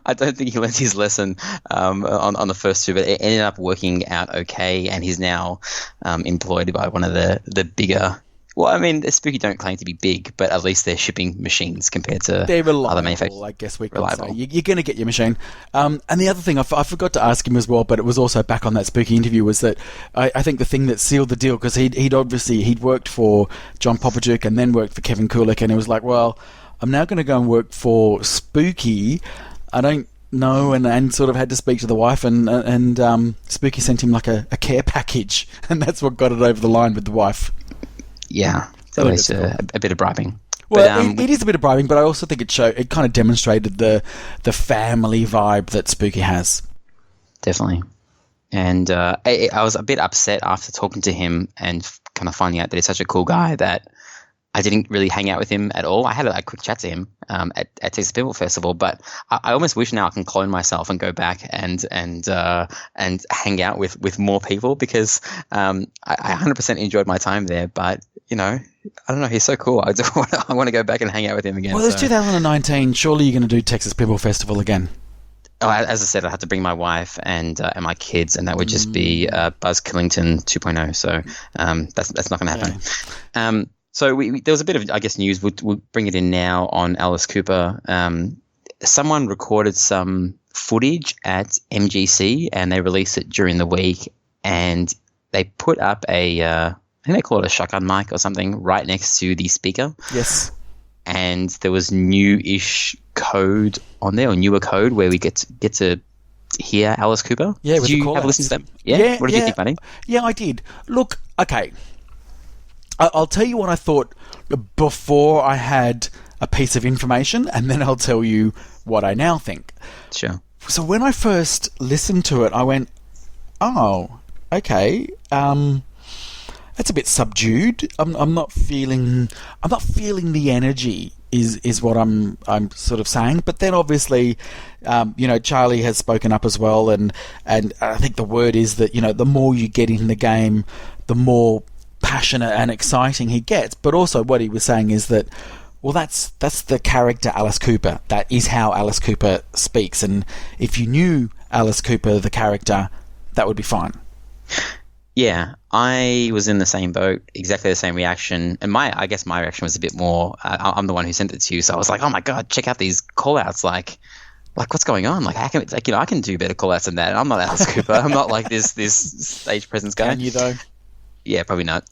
I don't think he learned his lesson on the first two, but it ended up working out okay, and he's now employed by one of the bigger. Well, I mean, Spooky don't claim to be big, but at least they're shipping machines compared to
They're reliable,
other manufacturers.
I guess we could
Reliable.
say. You're going to get your machine. And the other thing I forgot to ask him as well, but it was also back on that Spooky interview, was that I think the thing that sealed the deal, because he'd worked for John Popojuk and then worked for Kevin Kulik, and it was like, well, I'm now going to go and work for Spooky. I don't know, and sort of had to speak to the wife, and Spooky sent him like a care package, and that's what got it over the line with the wife.
Yeah. there was a bit of bribing.
Well, it is a bit of bribing, but I also think it kind of demonstrated the family vibe that Spooky has.
Definitely. And I was a bit upset after talking to him and kind of finding out that he's such a cool guy that I didn't really hang out with him at all. I had a quick chat to him at Texas Pinball Festival, but I almost wish now I can clone myself and go back and hang out with more people, because I 100% enjoyed my time there. But I don't know. He's so cool. I want to go back and hang out with him again.
Well, it's 2019. Surely you're going to do Texas Pinball Festival again.
Oh, as I said, I had to bring my wife and my kids, and that would just be Buzz Killington 2.0. So that's not going to happen. Yeah. So there was a bit of, I guess, news. We'll bring it in now on Alice Cooper. Someone recorded some footage at MGC, and they released it during the week. And they put up I think they call it a shotgun mic or something, right next to the speaker.
Yes.
And there was new-ish code on there, or newer code, where we get to hear Alice Cooper.
Yeah,
did you have a listen to them? Yeah. What did you think, buddy?
Yeah, I did. Look, okay. I'll tell you what I thought before I had a piece of information, and then I'll tell you what I now think.
Sure.
So when I first listened to it, I went, "Oh, okay. That's a bit subdued. I'm not feeling the energy." Is what I'm sort of saying. But then obviously, Charlie has spoken up as well, and I think the word is that the more you get in the game, the more passionate and exciting he gets. But also what he was saying is that, well, that's the character Alice Cooper. That is how Alice Cooper speaks, and if you knew Alice Cooper, the character, that would be fine.
Yeah, I was in the same boat, exactly the same reaction. And I guess my reaction was a bit more, I'm the one who sent it to you, so I was like, oh my God, check out these call-outs, like what's going on? Like, I can do better call-outs than that. I'm not Alice Cooper. I'm not like this stage presence guy.
Can you, though?
Yeah, probably not.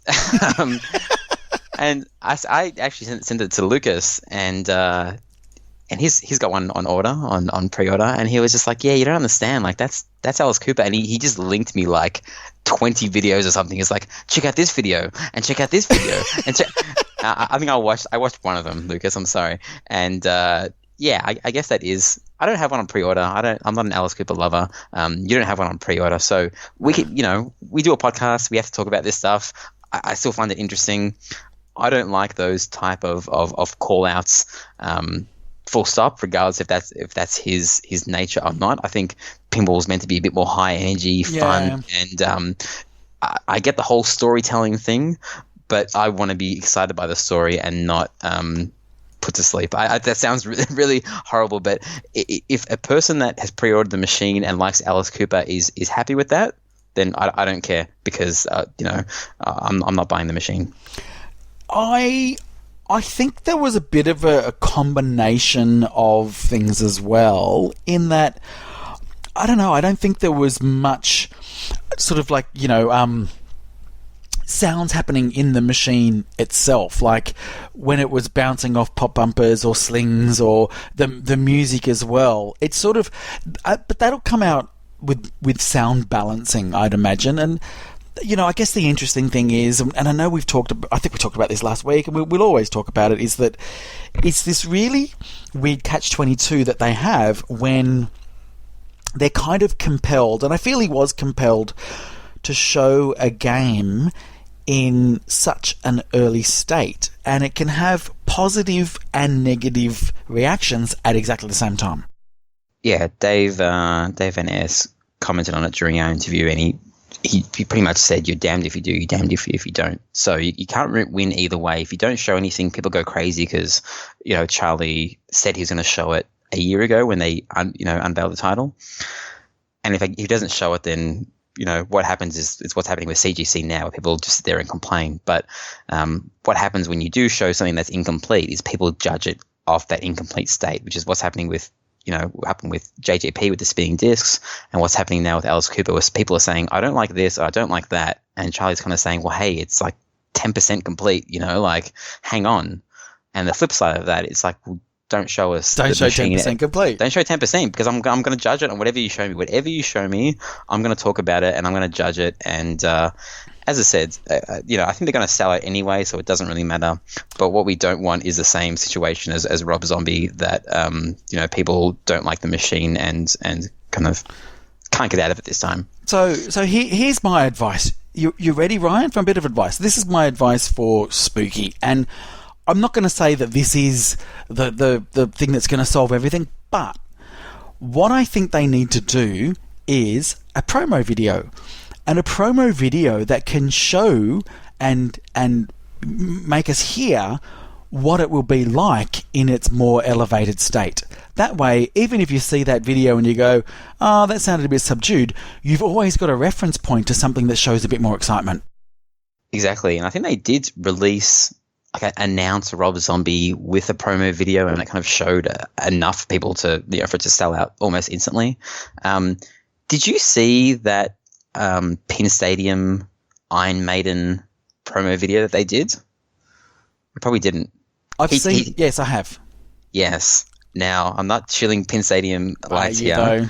And I actually sent it to Lucas, and he's got one on order, on pre-order, and he was just like, yeah, you don't understand, like that's Alice Cooper, and he just linked me like 20 videos or something. It's like, check out this video and check out this video and I think I watched one of them, Lucas. I'm sorry, and I guess that is. I don't have one on pre-order. I'm not an Alice Cooper lover. You don't have one on pre-order, so we could, we do a podcast. We have to talk about this stuff. I still find it interesting. I don't like those type of call-outs. Full stop, regardless if that's his nature or not. I think pinball is meant to be a bit more high energy, fun, and I get the whole storytelling thing, but I want to be excited by the story and not put to sleep. That sounds really horrible, but if a person that has pre-ordered the machine and likes Alice Cooper is happy with that, then I don't care, because I'm not buying the machine.
I think there was a bit of a combination of things as well, in that, I don't know, I don't think there was much sort of like, sounds happening in the machine itself, like when it was bouncing off pop bumpers or slings, or the music as well. It's sort of, but that'll come out with sound balancing, I'd imagine. And I guess the interesting thing is, and I know I think we talked about this last week, and we'll always talk about it, is that it's this really weird catch-22 that they have when they're kind of compelled, and I feel he was compelled to show a game in such an early state, and it can have positive and negative reactions at exactly the same time.
Yeah, Dave Van Es commented on it during our interview, and he pretty much said, you're damned if you do, you're damned if you don't. So you can't win either way. If you don't show anything, people go crazy because, Charlie said he's going to show it a year ago when they, unveiled the title. And if he doesn't show it, then, what happens is what's happening with CGC now, where people just sit there and complain. But what happens when you do show something that's incomplete is people judge it off that incomplete state, which is what's happening with what happened with JJP with the spinning discs, and what's happening now with Alice Cooper, was people are saying, I don't like this, or I don't like that. And Charlie's kind of saying, well, hey, it's like 10% complete, like, hang on. And the flip side of that, it's like, well, don't show us.
Don't show 10% complete.
Don't show 10%, because I'm going to judge it on whatever you show me. Whatever you show me, I'm going to talk about it, and I'm going to judge it. And as I said, I think they're going to sell it anyway, so it doesn't really matter. But what we don't want is the same situation as Rob Zombie, that people don't like the machine and kind of can't get out of it this time.
So here's my advice. You ready, Ryan, for a bit of advice? This is my advice for Spooky, and I'm not going to say that this is the thing that's going to solve everything, but what I think they need to do is a promo video. And a promo video that can show and make us hear what it will be like in its more elevated state. That way, even if you see that video and you go, oh, that sounded a bit subdued, you've always got a reference point to something that shows a bit more excitement.
Exactly. And I think they did announce Rob Zombie with a promo video, and it kind of showed enough people for it to sell out almost instantly. Did you see that Pin Stadium Iron Maiden promo video that they did? You probably didn't.
Yes, I have.
Yes. Now, I'm not shilling Pin Stadium lights here.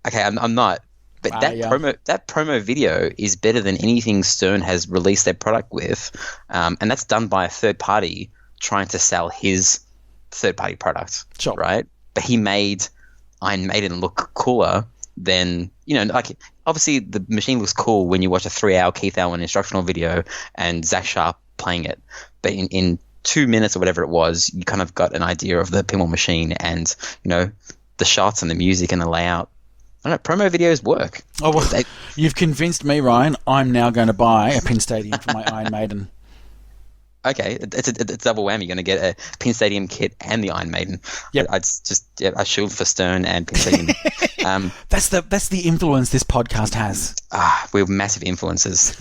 Okay, I'm not. But that promo video is better than anything Stern has released their product with, and that's done by a third party trying to sell his third party product.
Sure.
Right? But he made Iron Maiden look cooler than, obviously the machine looks cool when you watch a 3-hour Keith Allen instructional video and Zach Sharp playing it. But in 2 minutes or whatever it was, you kind of got an idea of the pinball machine and, the shots and the music and the layout. I don't know, promo videos work.
Oh, well, you've convinced me, Ryan. I'm now going to buy a Pin Stadium for my Iron Maiden.
Okay, it's a double whammy. You're going to get a Pin Stadium kit and the Iron Maiden.
Yep.
I shoot for Stern and Pin Stadium.
That's the influence this podcast has.
We're massive influencers.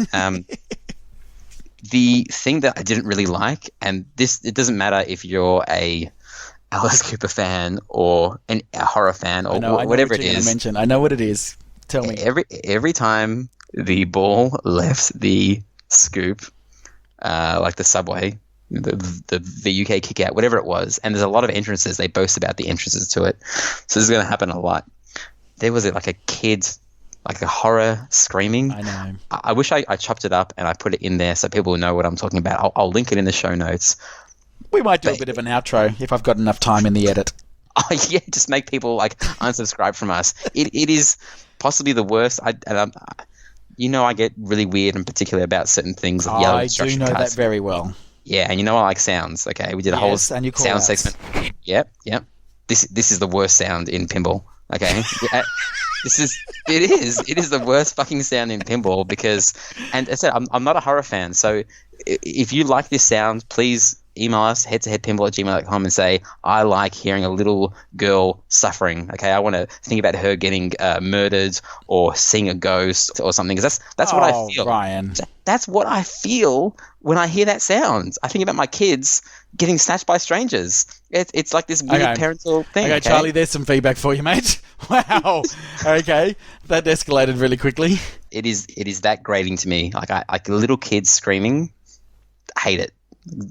The thing that I didn't really like, and it doesn't matter if you're a Alice Cooper fan or a horror fan or whatever it is.
I know what it is. Tell me.
Every time the ball left the scoop, like the subway, the UK kick out, whatever it was, and there's a lot of entrances. They boast about the entrances to it, so this is going to happen a lot. There was like a kid, like a horror screaming.
I know.
I wish I chopped it up and I put it in there so people will know what I'm talking about. I'll link it in the show notes.
We might do a bit of an outro if I've got enough time in the edit.
Oh yeah, just make people unsubscribe from us. It is possibly the worst. I get really weird and particular about certain things. Like yellow
I do know that very well.
Yeah, and I like sounds. Okay, we did a whole sound segment. Yep. This is the worst sound in pinball. Okay, it is the worst fucking sound in pinball because, and as I said, I'm not a horror fan. So if you like this sound, please email us head2headpinball@gmail.com and say, I like hearing a little girl suffering. Okay, I want to think about her getting murdered or seeing a ghost or something, because that's what I feel.
Ryan.
That's what I feel when I hear that sound. I think about my kids getting snatched by strangers. It's like this weird parental thing.
Okay, Charlie, there's some feedback for you, mate. Wow. Okay, that escalated really quickly.
It is that grating to me. Like little kids screaming, hate it.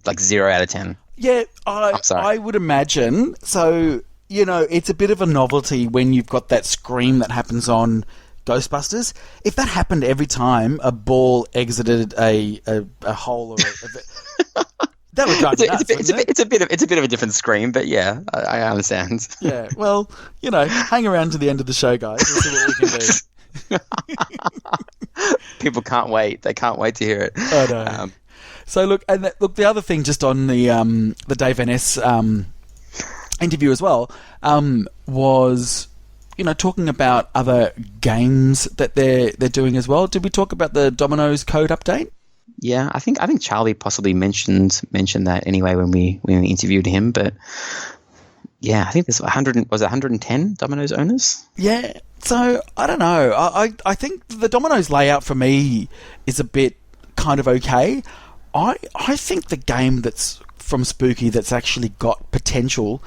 Like 0 out of 10.
Yeah, I would imagine. So, it's a bit of a novelty when you've got that scream that happens on Ghostbusters. If that happened every time a ball exited a hole or that would drive me nuts,
it's a bit of a different scream, but yeah, I understand.
Yeah, well, hang around to the end of the show, guys. We'll see what we can do.
People can't wait. They can't wait to hear it.
I know. So look, the other thing, just on the Dave Van Ness interview as well, was talking about other games that they're doing as well. Did we talk about the Domino's Code update?
Yeah, I think Charlie possibly mentioned that anyway when we interviewed him. But yeah, I think there's 110 Domino's owners.
Yeah, so I don't know. I think the Domino's layout for me is a bit kind of okay. I think the game that's from Spooky that's actually got potential,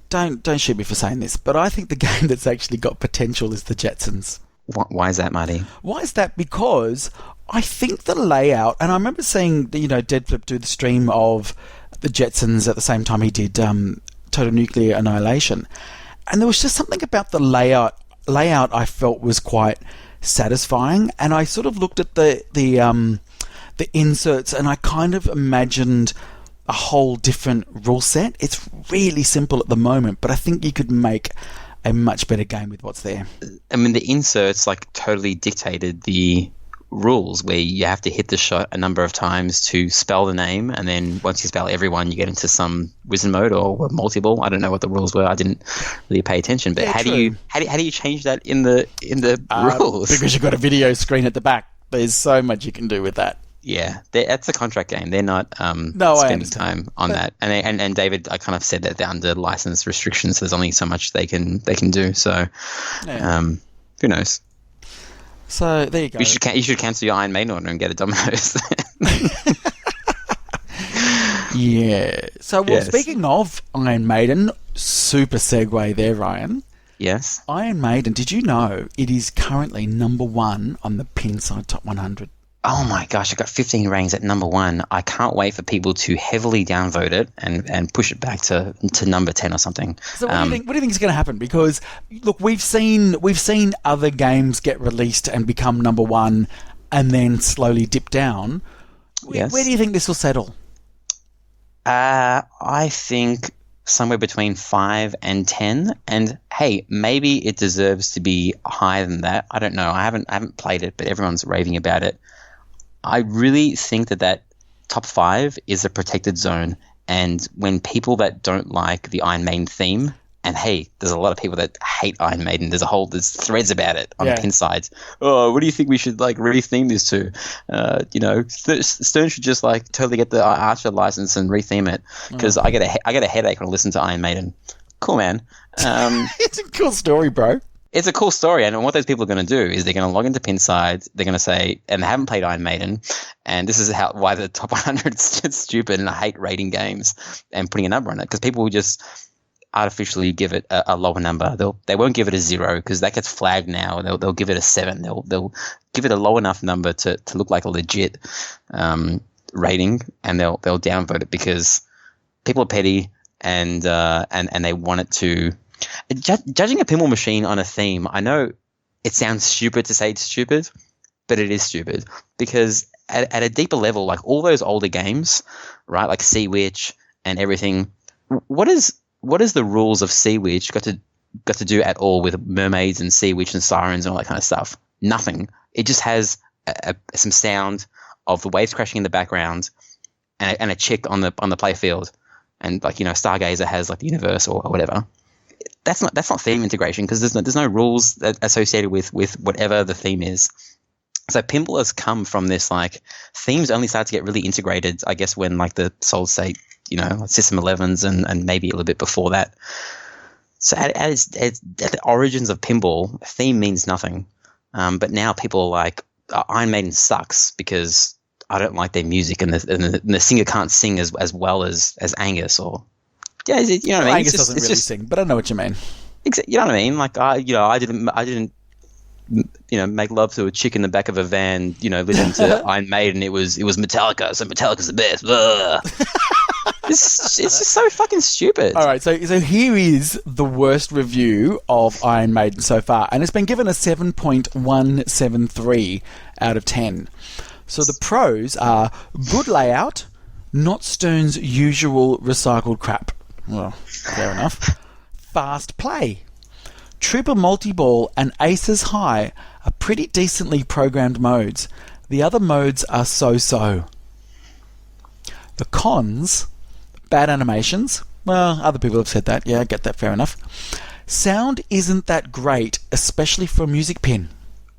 don't shoot me for saying this, but I think the game that's actually got potential is the Jetsons.
Why is that, Marty?
Why is that? Because I think the layout, and I remember seeing Deadflip do the stream of the Jetsons at the same time he did Total Nuclear Annihilation, and there was just something about the layout I felt was quite satisfying. And I sort of looked at the inserts, and I kind of imagined a whole different rule set. It's really simple at the moment, but I think you could make a much better game with what's there.
I mean, the inserts like totally dictated the rules, where you have to hit the shot a number of times to spell the name, and then once you spell everyone, you get into some wizard mode or multi-ball. I don't know what the rules were. I didn't really pay attention. But how do you change that in the rules? Because
you've got a video screen at the back. There's so much you can do with that.
Yeah, that's a contract game. They're not spending time on that. And David, I kind of said that they're under license restrictions. So there's only so much they can do. So, who knows?
So there you go.
You should cancel your Iron Maiden order and get a Domino's.
Yeah. So speaking of Iron Maiden, super segue there, Ryan.
Yes.
Iron Maiden. Did you know it is currently number 1 on the Pinside Top 100?
Oh my gosh, I got 15 ratings at number 1. I can't wait for people to heavily downvote it and push it back to number 10 or something.
So what do you think is going to happen? Because look, we've seen other games get released and become number 1 and then slowly dip down.
Yes.
Where do you think this will settle?
I think somewhere between 5 and 10, and hey, maybe it deserves to be higher than that. I don't know. I haven't played it, but everyone's raving about it. I really think that top 5 is a protected zone, and when people that don't like the Iron Maiden theme, and hey, there's a lot of people that hate Iron Maiden. There's threads about it on Pinsides. Oh, what do you think we should like retheme this to? Stern should just like totally get the Archer license and retheme it, because I get a headache when I listen to Iron Maiden. Cool, man.
It's a cool story, bro.
It's a cool story, and what those people are going to do is they're going to log into Pinsides, they're going to say, and they haven't played Iron Maiden, and this is why the top 100 is stupid, and I hate rating games and putting a number on it, because people will just artificially give it a lower number. They won't give it a 0, because that gets flagged now. They'll give it a 7. They'll give it a low enough number to look like a legit rating, and they'll downvote it because people are petty and they want it to. Judging a pinball machine on a theme, I know it sounds stupid to say it's stupid, but it is stupid, because at a deeper level, like all those older games, right, like Sea Witch and everything, what is the rules of Sea Witch got to do at all with mermaids and Sea Witch and sirens and all that kind of stuff? Nothing. It just has some sound of the waves crashing in the background and a chick on the play field, and like Stargazer has like the universe or whatever. That's not theme integration, because there's no rules associated with whatever the theme is. So pinball has come from this, like, themes only started to get really integrated, I guess, when like the Solid State, System 11s and maybe a little bit before that. So at the origins of pinball, theme means nothing. But now people are like, Iron Maiden sucks because I don't like their music, and the singer can't sing as well as Angus, or what I mean?
Angus doesn't really sing, but I know what you mean.
You know what I mean? Like I didn't make love to a chick in the back of a van, listening to Iron Maiden. It was Metallica, so Metallica's the best. It's just so fucking stupid.
All right, so here is the worst review of Iron Maiden so far, and it's been given a 7.173 out of 10. So the pros are good layout, not Stern's usual recycled crap. Well, fair enough. Fast play. Trooper Multi-Ball and Aces High are pretty decently programmed modes. The other modes are so-so. The cons: bad animations. Well, other people have said that. Yeah, I get that. Fair enough. Sound isn't that great, especially for a music pin.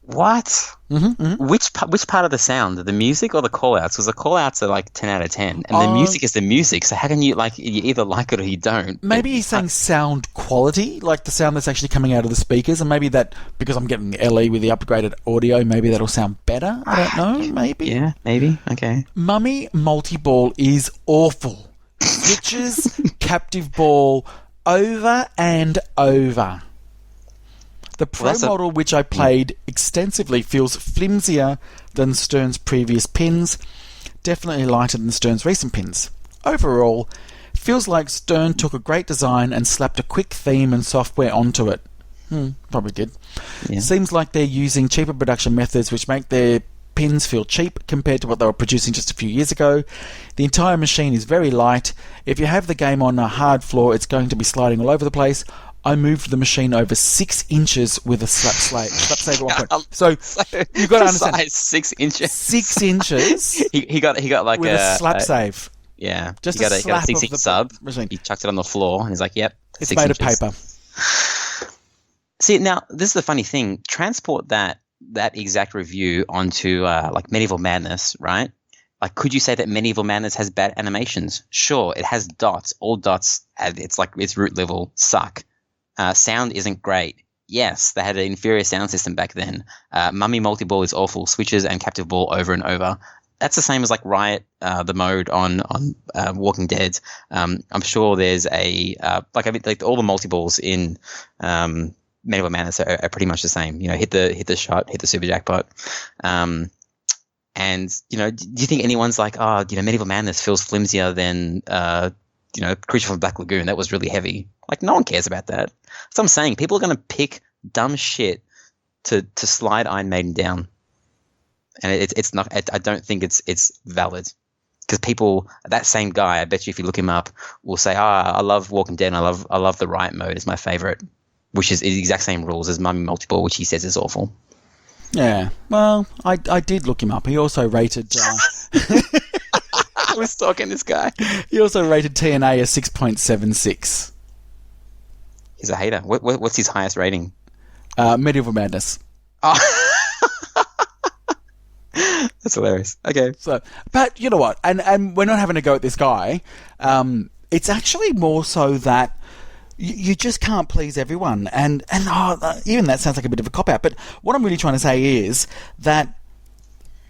What?
Mm-hmm, mm-hmm.
Which part of the sound? The music or the call-outs? Because the call-outs are like 10 out of 10. And the music is the music. So how can you, you either like it or you don't?
Maybe he's saying sound quality, like the sound that's actually coming out of the speakers. And maybe that, because I'm getting the LE with the upgraded audio, maybe that'll sound better. I don't know. Maybe.
Yeah, maybe. Okay.
Mummy Multi-Ball is awful. Switches Captive Ball over and over. The Pro model, which I played extensively, feels flimsier than Stern's previous pins, definitely lighter than Stern's recent pins. Overall, feels like Stern took a great design and slapped a quick theme and software onto it. Probably did.
Yeah.
Seems like they're using cheaper production methods which make their pins feel cheap compared to what they were producing just a few years ago. The entire machine is very light. If you have the game on a hard floor, it's going to be sliding all over the place. I moved the machine over 6 inches with a slap save at one point. So you've got to understand,
size 6 inches.
6 inches.
he got like
with a slap save.
Yeah,
Just
he got
a
a
slap
6
of
inch
the
sub.
machine.
He chucked it on the floor, and he's like, "Yep,
It's
6
made
inches."
of paper.
See, now this is the funny thing. Transport that exact review onto like Medieval Madness, right? Like, could you say that Medieval Madness has bad animations? Sure, it has dots. All dots at its root level suck. Sound isn't great. Yes, they had an inferior sound system back then. Mummy Multi-Ball is awful. Switches and Captive Ball over and over. That's the same as like Riot, the mode on Walking Dead. I'm sure there's like all the multi-balls in Medieval Madness are pretty much the same. You know, hit the shot, hit the super jackpot. And you know, do you think anyone's like, oh, you know, Medieval Madness feels flimsier than you know, Creature from the Black Lagoon? That was really heavy. Like, no one cares about that. So I'm saying people are going to pick dumb shit to slide Iron Maiden down. And it's not. I don't think it's valid, because people, that same guy, I bet you if you look him up, will say, I love Walking Dead. And I love the Riot mode. It's my favorite, which is the exact same rules as Mummy Multi-Ball, which he says is awful.
Yeah. Well, I did look him up. He also rated.
I was stalking this guy.
He also rated TNA as 6.76.
He's a hater. What's his highest rating?
Medieval Madness.
Oh. That's hilarious. Okay.
So, but you know what? And we're not having a go at this guy. It's actually more so that you just can't please everyone. And even that sounds like a bit of a cop-out. But what I'm really trying to say is that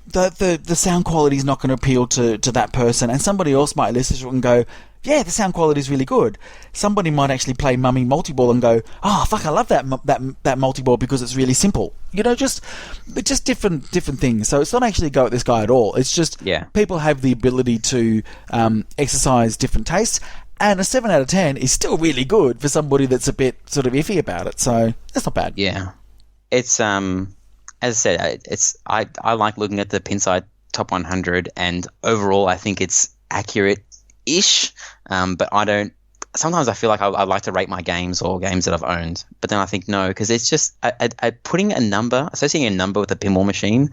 the sound quality is not going to appeal to that person. And somebody else might listen to it and go, yeah, the sound quality is really good. Somebody might actually play Mummy Multi-Ball and go, oh, fuck, I love that Multi-Ball because it's really simple. You know, just different things. So it's not actually a go at this guy at all. It's just people have the ability to exercise different tastes. And a 7 out of 10 is still really good for somebody that's a bit sort of iffy about it. So that's not bad.
Yeah. It's, as I said, I like looking at the Pinside Top 100, and overall I think it's accurate-ish, but I don't. Sometimes I feel like I like to rate my games or games that I've owned, but then I think no, because it's just putting a number, associating a number with a pinball machine.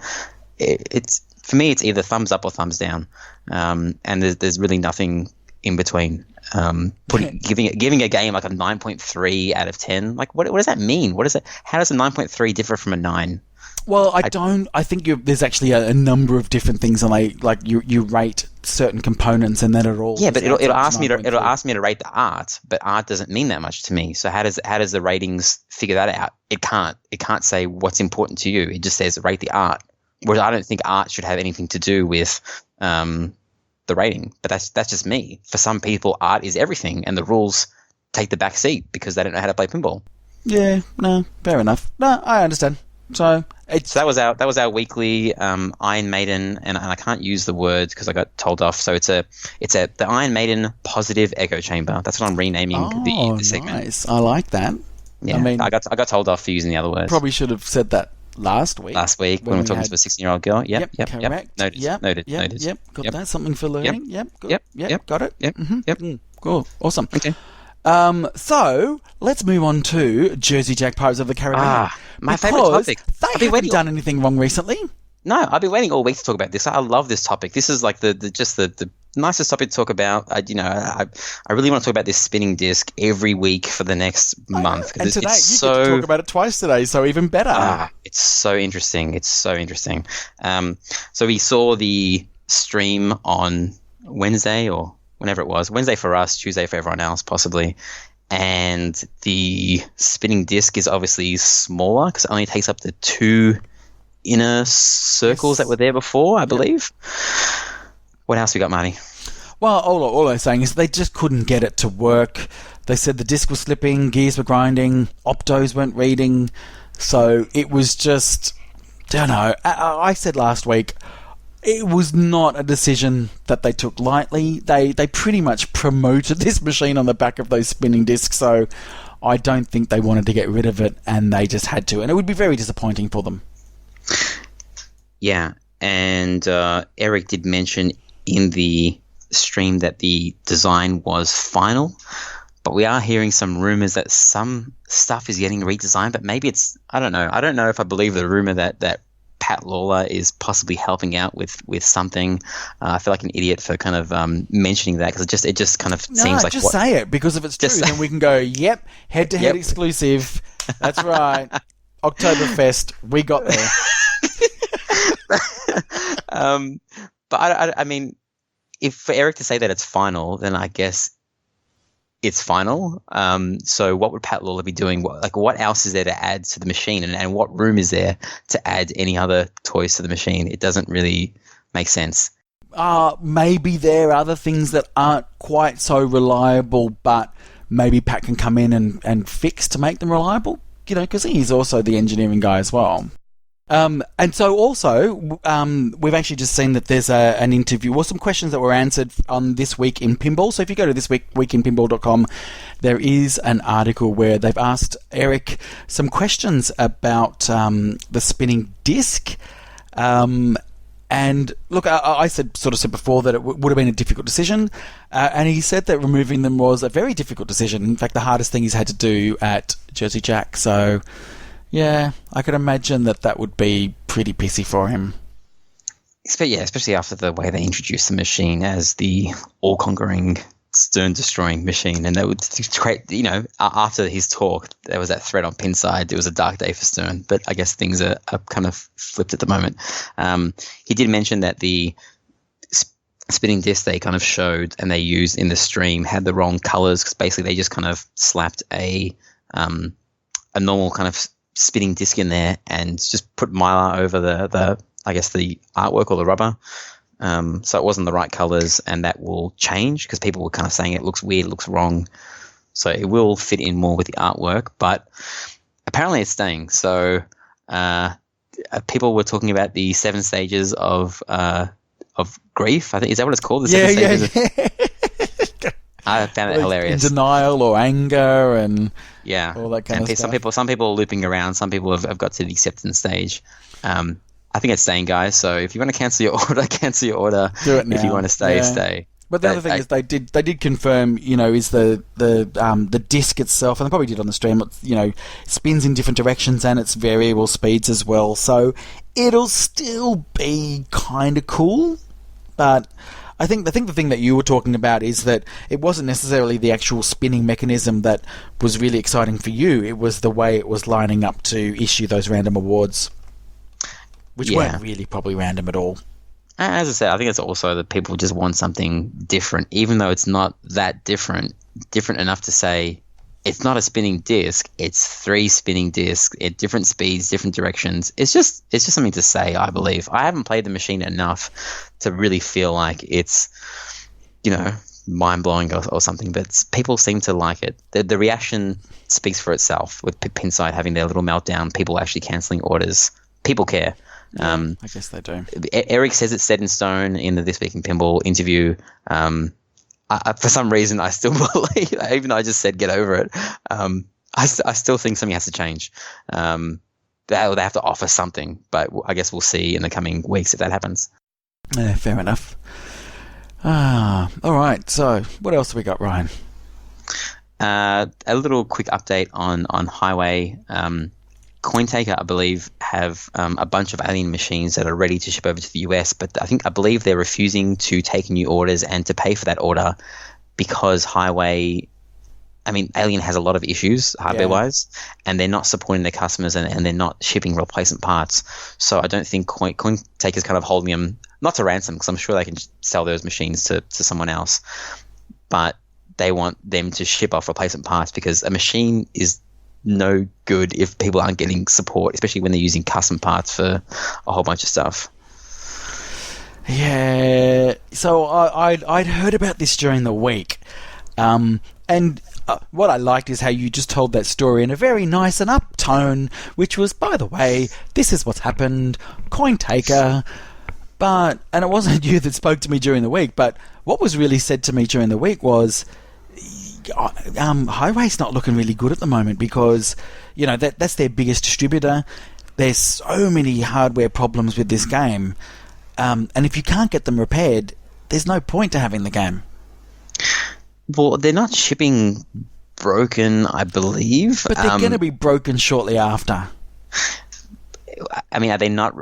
It's for me, it's either thumbs up or thumbs down, and there's really nothing in between. Giving a game like a 9.3 out of 10, like what does that mean? What is it? How does a 9.3 differ from a 9?
Well, I think there's actually a number of different things, and like you rate certain components, and then it all.
Yeah, but it'll ask me to rate the art, but art doesn't mean that much to me. So how does the ratings figure that out? It can't say what's important to you. It just says rate the art. Whereas I don't think art should have anything to do with the rating. But that's just me. For some people, art is everything, and the rules take the back seat because they don't know how to play pinball. Yeah, no, fair enough. No, I understand. So that was our weekly Iron Maiden, and I can't use the words because I got told off. So it's the Iron Maiden positive echo chamber. That's what I'm renaming the segment. Nice.
I like that.
Yeah, I mean, I got told off for using the other words.
Probably should have said that last week when we were talking to a 16-year-old girl. Yep. Correct.
Noted.
Yep. Got that. Something for learning. Yep. Good.
Yep.
Got it.
Yep.
Mm-hmm.
Yep.
Cool. Awesome.
Okay.
So let's move on to Jersey Jack Pirates of the Caribbean.
My favourite topic.
They haven't done anything wrong recently.
No, I've been waiting all week to talk about this. I love this topic. This is like the nicest topic to talk about. I really want to talk about this spinning disc every week for the next month.
And today you get to talk about it twice today, so even better.
It's so interesting. So we saw the stream on Wednesday or whenever it was. Wednesday for us, Tuesday for everyone else, possibly. And the spinning disc is obviously smaller because it only takes up the 2 inner circles that were there before, I believe. What else we got, Marty? Well,
all I'm saying is they just couldn't get it to work. They said the disc was slipping, gears were grinding, optos weren't reading. So it was just, I don't know. I said last week, it was not a decision that they took lightly. They pretty much promoted this machine on the back of those spinning discs, so I don't think they wanted to get rid of it, and they just had to. And it would be very disappointing for them.
Yeah, and Eric did mention in the stream that the design was final, but we are hearing some rumors that some stuff is getting redesigned, but maybe it's, I don't know. I don't know if I believe the rumor that Pat Lawler is possibly helping out with something. I feel like an idiot for kind of mentioning that, because it just kind of seems like...
just say it, because if it's true, then we can go, yep, head-to-head exclusive. That's right. Oktoberfest, we got there.
But I mean, if for Eric to say that it's final, then I guess it's final. So what would Pat Lawler be doing? What else is there to add to the machine, and what room is there to add any other toys to the machine? It doesn't really make sense.
Maybe there are other things that aren't quite so reliable, but maybe Pat can come in and fix to make them reliable, because he's also the engineering guy as well. And so also, we've actually just seen that there's an interview, or some questions that were answered on This Week in Pinball. So if you go to thisweekinpinball.com, there is an article where they've asked Eric some questions about the spinning disc. And look, I said before that it would have been a difficult decision, and he said that removing them was a very difficult decision. In fact, the hardest thing he's had to do at Jersey Jack. So... yeah, I could imagine that would be pretty pissy for him.
Especially after the way they introduced the machine as the all-conquering, stern-destroying machine. And that would create, after his talk, there was that thread on Pinside. It was a dark day for Stern, but I guess things are kind of flipped at the moment. He did mention that the spinning disc they kind of showed and they used in the stream had the wrong colors, because basically they just kind of slapped a normal kind of spinning disc in there and just put Mylar over the artwork or the rubber. So it wasn't the right colors, and that will change because people were kind of saying it looks weird, it looks wrong. So it will fit in more with the artwork, but apparently it's staying. So people were talking about the 7 stages of grief. I think, is that what it's called? The 7 stages. I found it hilarious.
In denial or anger and all that kind of
Some
stuff.
people are looping around. Some people have got to the acceptance stage. I think it's staying, guys. So if you want to cancel your order, cancel your order.
Do it now.
If you want to stay, stay.
But the other thing is they did confirm, is the disc itself, and they probably did on the stream, spins in different directions and it's variable speeds as well. So it'll still be kind of cool, but I think the thing that you were talking about is that it wasn't necessarily the actual spinning mechanism that was really exciting for you. It was the way it was lining up to issue those random awards, which weren't really probably random at all.
As I said, I think it's also that people just want something different, even though it's not that different enough to say it's not a spinning disc. It's 3 spinning discs at different speeds, different directions. It's just something to say, I believe. I haven't played the machine enough to really feel like it's, mind-blowing or something, but people seem to like it. The reaction speaks for itself, with Pinside having their little meltdown, people actually cancelling orders. People care.
I guess they do.
Eric says it's set in stone in the This Week in Pinball interview. For some reason, I still believe, even though I just said get over it, I still think something has to change. They have to offer something, but I guess we'll see in the coming weeks if that happens.
Yeah, fair enough. All right, so what else have we got, Ryan?
A little quick update on Highway. CoinTaker, I believe, have a bunch of Alien machines that are ready to ship over to the US, but I believe they're refusing to take new orders and to pay for that order because Alien has a lot of issues hardware-wise, and they're not supporting their customers and they're not shipping replacement parts. So I don't think CoinTaker's kind of holding them, not to ransom, because I'm sure they can sell those machines to someone else, but they want them to ship off replacement parts because a machine is no good if people aren't getting support, especially when they're using custom parts for a whole bunch of stuff.
Yeah, so I'd heard about this during the week, and what I liked is how you just told that story in a very nice and up tone, which was, by the way, this is what's happened, CoinTaker, But, and it wasn't you that spoke to me during the week, but what was really said to me during the week was, Highway's not looking really good at the moment because, you know, that's their biggest distributor. There's so many hardware problems with this game. And if you can't get them repaired, there's no point to having the game.
Well, they're not shipping broken, I believe.
But they're going to be broken shortly after.
I mean, are they not...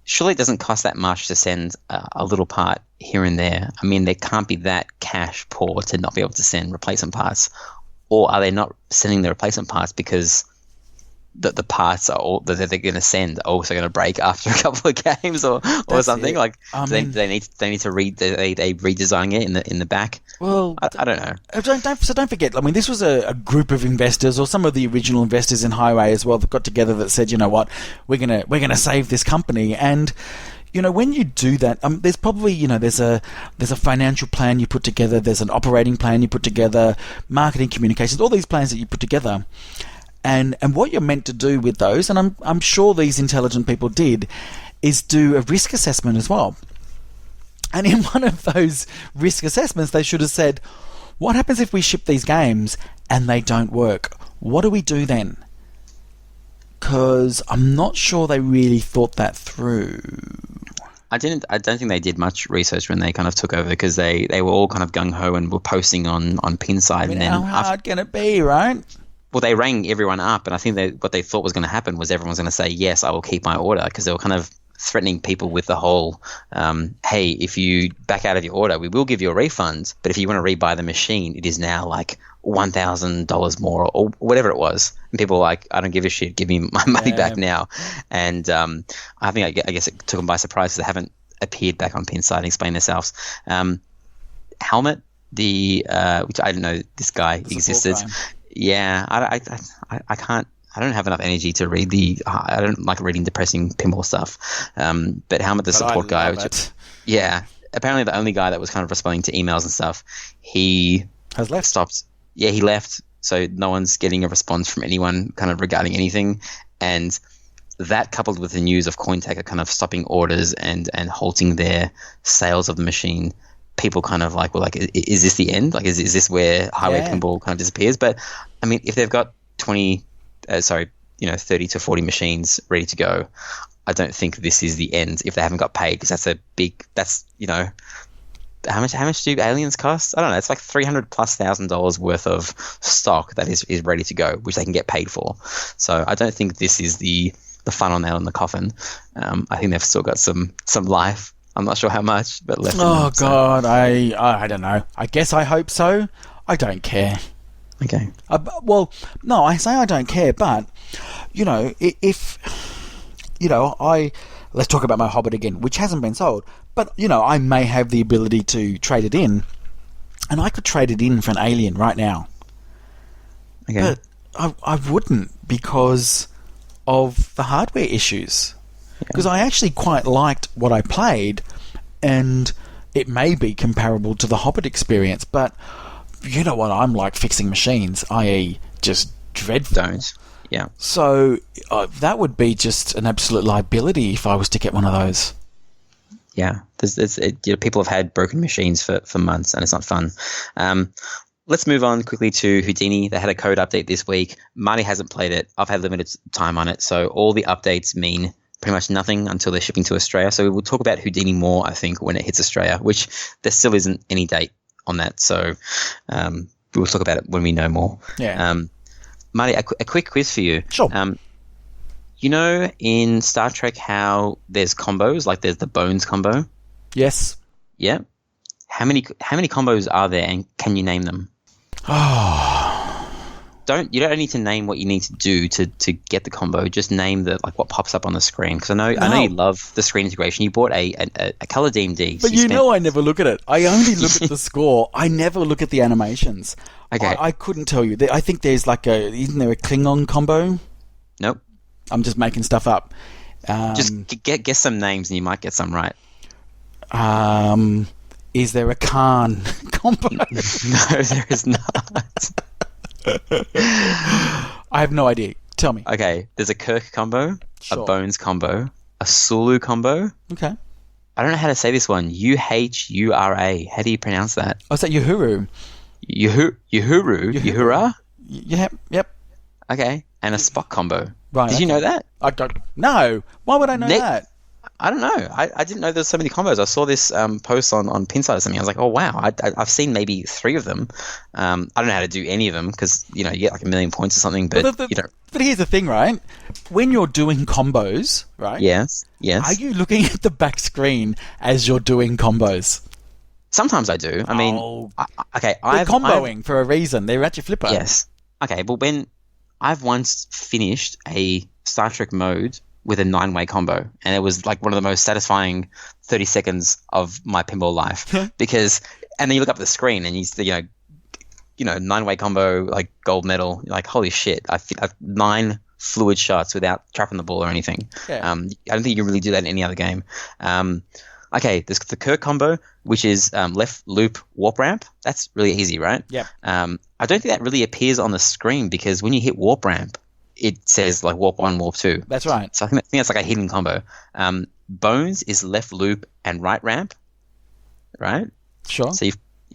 Surely it doesn't cost that much to send a little part here and there. I mean, they can't be that cash poor to not be able to send replacement parts. Or are they not sending the replacement parts because the parts are all that they're going to send are also going to break after a couple of games or something?
It.
Like they need to redesign it in the back.
Well,
I don't know.
Don't forget. I mean, this was a group of investors, or some of the original investors in Highway as well, that got together that said, you know what, we're gonna save this company. And you know, when you do that, there's probably, you know, there's a financial plan you put together, there's an operating plan you put together, marketing, communications, all these plans that you put together. And what you're meant to do with those, and I'm sure these intelligent people did, is do a risk assessment as well. And in one of those risk assessments, they should have said, what happens if we ship these games and they don't work? What do we do then? Because I'm not sure they really thought that through.
I don't think they did much research when they kind of took over, because they were all kind of gung-ho and were posting on Pinside.
I mean, how hard can it be, right?
Well, they rang everyone up, and I think what they thought was going to happen was everyone's going to say, yes, I will keep my order, because they were kind of threatening people with the whole, hey, if you back out of your order, we will give you a refund, but if you want to rebuy the machine, it is now like $1,000 more, or whatever it was. And people were like, I don't give a shit, give me my money back now. And I guess it took them by surprise, because they haven't appeared back on Pinside and explained themselves. Helmet, which I didn't know this guy existed. Yeah, I can't. I don't have enough energy to read I don't like reading depressing pinball stuff. But Helmet, the support guy, apparently the only guy that was kind of responding to emails and stuff, he
has left.
Stopped. Yeah, he left. So no one's getting a response from anyone kind of regarding anything. And that, coupled with the news of Cointaker kind of stopping orders and halting their sales of the machine, people kind of were like, is this the end? Like, is this where Highway Pinball kind of disappears? But I mean, if they've got 30 to 40 machines ready to go, I don't think this is the end if they haven't got paid, because how much do aliens cost? I don't know. It's like $300,000+ worth of stock that is ready to go, which they can get paid for. So I don't think this is the final nail in the coffin. I think they've still got some life. I'm not sure how much, but left.
Oh God, I don't know. I guess I hope so. I don't care.
Okay.
Well, no, I say I don't care, but you know, if you know, let's talk about my Hobbit again, which hasn't been sold, but you know, I may have the ability to trade it in, and I could trade it in for an Alien right now.
Okay.
But I wouldn't, because of the hardware issues. Because I actually quite liked what I played, and it may be comparable to the Hobbit experience, but you know what I'm like fixing machines, i.e. just dreadful.
Don't. Yeah.
So that would be just an absolute liability if I was to get one of those.
Yeah. People have had broken machines for months, and it's not fun. Let's move on quickly to Houdini. They had a code update this week. Marty hasn't played it. I've had limited time on it, so all the updates mean pretty much nothing until they're shipping to Australia. So we will talk about Houdini more, I think, when it hits Australia, which there still isn't any date on that. So we'll talk about it when we know more.
Yeah.
Marty, a quick quiz for you.
Sure.
You know in Star Trek how there's combos, like there's the Bones combo?
Yes.
Yeah. How many combos are there, and can you name them? You don't need to name what you need to do to get the combo. Just name what pops up on the screen. Because I know you love the screen integration. You bought a color DMD.
But so I never look at it. I only look at the score. I never look at the animations.
Okay.
I couldn't tell you. I think there's isn't there a Klingon combo?
Nope.
I'm just making stuff up.
Just guess some names and you might get some right.
Is there a Khan combo?
No, there is not.
I have no idea. Tell me.
Okay, there's a Kirk combo,
Sure.
a Bones combo, a Sulu combo,
Okay.
I don't know how to say this one. Uhura. How do you pronounce that?
Oh, is that Uhuru?
Uhura?
Yep.
Okay. And a Spock combo.
Right.
Did you know that?
I don't. No. Why would I know that?
I don't know. I didn't know there's so many combos. I saw this post on Pinside or something. I was like, oh wow, I've seen maybe 3 of them. I don't know how to do any of them because you get like 1 million points or something. But
But here's the thing, right? When you're doing combos, right?
Yes.
Are you looking at the back screen as you're doing combos?
Sometimes I do. I mean, okay.
They're comboing for a reason. They're at your flipper.
Yes. Okay, but when I've once finished a Star Trek mode with a 9-way combo, and it was like one of the most satisfying 30 seconds of my pinball life because, and then you look up at the screen and you 9-way combo, like gold medal, you're like holy shit, I've 9 fluid shots without trapping the ball or anything.
Yeah.
I don't think you can really do that in any other game. Okay, there's the Kirk combo, which is left loop warp ramp. That's really easy, right?
Yeah.
I don't think that really appears on the screen because when you hit warp ramp, it says like warp 1, warp 2.
That's right.
So I think that's like a hidden combo. Bones is left loop and right ramp, right?
Sure.
So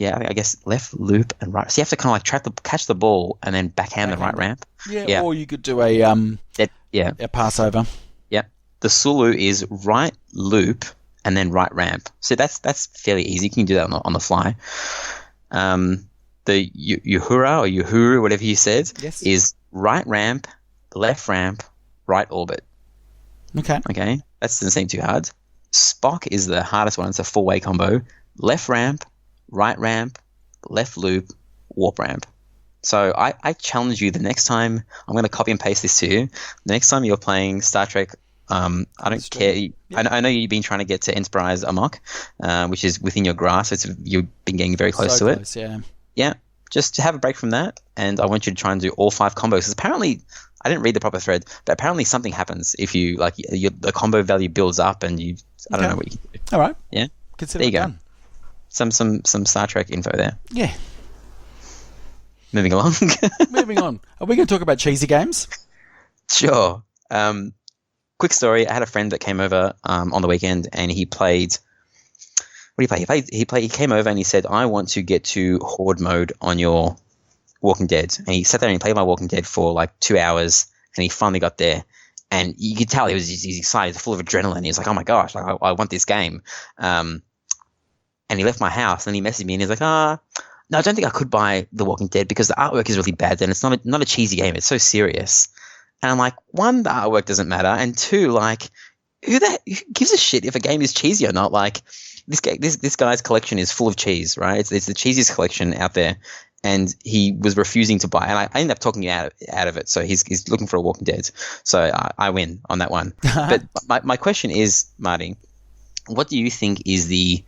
I guess left loop and right. So you have to kind of like catch the ball and then backhand the right ramp.
Yeah. Or you could do a pass over.
Yeah. The Sulu is right loop and then right ramp. So that's fairly easy. You can do that on the fly. The Uhura or Uhuru, whatever you said, is right ramp, left ramp, right orbit.
Okay.
That doesn't seem too hard. Spock is the hardest one. It's a 4-way combo. Left ramp, right ramp, left loop, warp ramp. So I challenge you the next time, I'm going to copy and paste this to you. The next time you're playing Star Trek, I don't care. Yeah. I know you've been trying to get to Enterprise Amok, which is within your grasp. You've been getting very close to it.
Yeah.
Yeah. Just have a break from that, and I want you to try and do all 5 combos. Because apparently, I didn't read the proper thread, but apparently something happens if you the combo value builds up, and I don't know what you can do.
All right.
Yeah.
Consider
there you
it
go.
done.
Some Star Trek info there.
Yeah.
Moving along.
Moving on. Are we going to talk about cheesy games?
Sure. Quick story. I had a friend that came over on the weekend, and he played. What did he play? He came over and he said, "I want to get to Horde mode on your Walking Dead." And he sat there and he played my Walking Dead for like 2 hours, and he finally got there. And you could tell he's excited, full of adrenaline. He was like, "Oh my gosh, like, I want this game." And he left my house, and he messaged me, and he's like, no, I don't think I could buy The Walking Dead because the artwork is really bad, and it's not a cheesy game. It's so serious. And I'm like, 1, the artwork doesn't matter, and 2, like, who gives a shit if a game is cheesy or not? Like, this guy's collection is full of cheese, right? It's the cheesiest collection out there, and he was refusing to buy. And I ended up talking him out of it. So he's looking for a Walking Dead. So I win on that one. But my question is, Marty, what do you think is the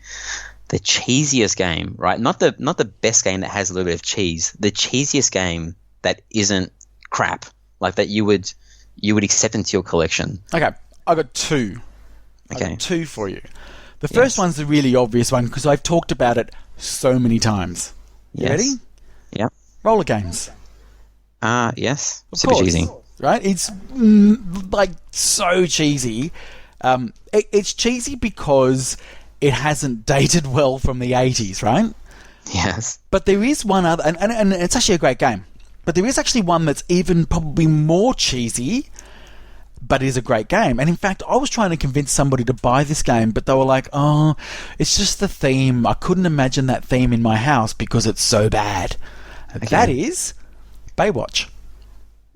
cheesiest game, right? Not the best game that has a little bit of cheese. The cheesiest game that isn't crap, like that you would accept into your collection.
Okay, I got 2.
Okay,
I got 2 for you. The first one's the really obvious one because I've talked about it so many times. You ready?
Yeah.
Roller games.
Yes.
Of
Super
course,
cheesy.
right? It's like so cheesy. It's cheesy because it hasn't dated well from the 80s, right?
Yes.
But there is one other, and it's actually a great game. But there is actually one that's even probably more cheesy, but is a great game. And in fact, I was trying to convince somebody to buy this game, but they were like, "Oh, it's just the theme. I couldn't imagine that theme in my house because it's so bad." Okay. That is Baywatch.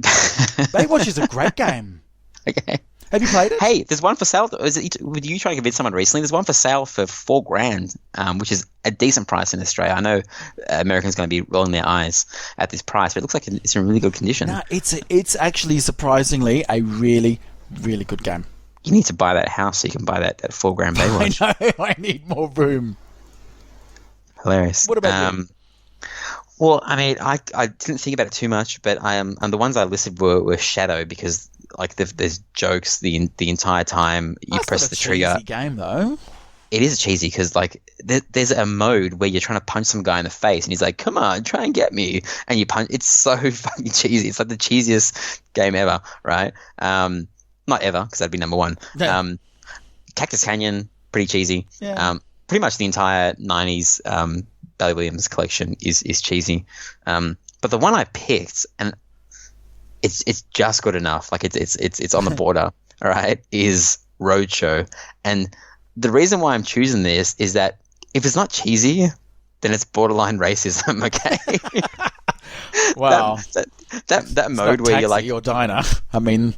Baywatch is a great game.
Okay.
Have you played it?
Hey, there's one for sale. Were you trying to convince someone recently? There's one for sale for $4,000, which is a decent price in Australia. I know Americans are going to be rolling their eyes at this price, but it looks like it's in really good condition.
No, it's actually surprisingly a really, really good game.
You need to buy that house so you can buy that $4,000 Baywatch.
I know. I need more room.
Hilarious.
What about you?
Well, I mean, I didn't think about it too much, but the ones I listed were Shadow because like there's jokes the entire time you press the trigger.
Cheesy game though.
It is cheesy because like there's a mode where you're trying to punch some guy in the face and he's like, "Come on, try and get me," and you punch. It's so fucking cheesy. It's like the cheesiest game ever, right? Not ever because that'd be number one.
Yeah.
Cactus Canyon pretty cheesy.
Yeah.
Pretty much the entire 90s Barry Williams collection is cheesy. But the one I picked, and it's just good enough, like it's on the border, all right, is Roadshow. And the reason why I'm choosing this is that if it's not cheesy, then it's borderline racism, okay?
Wow.
that mode where you're like
your diner. I mean,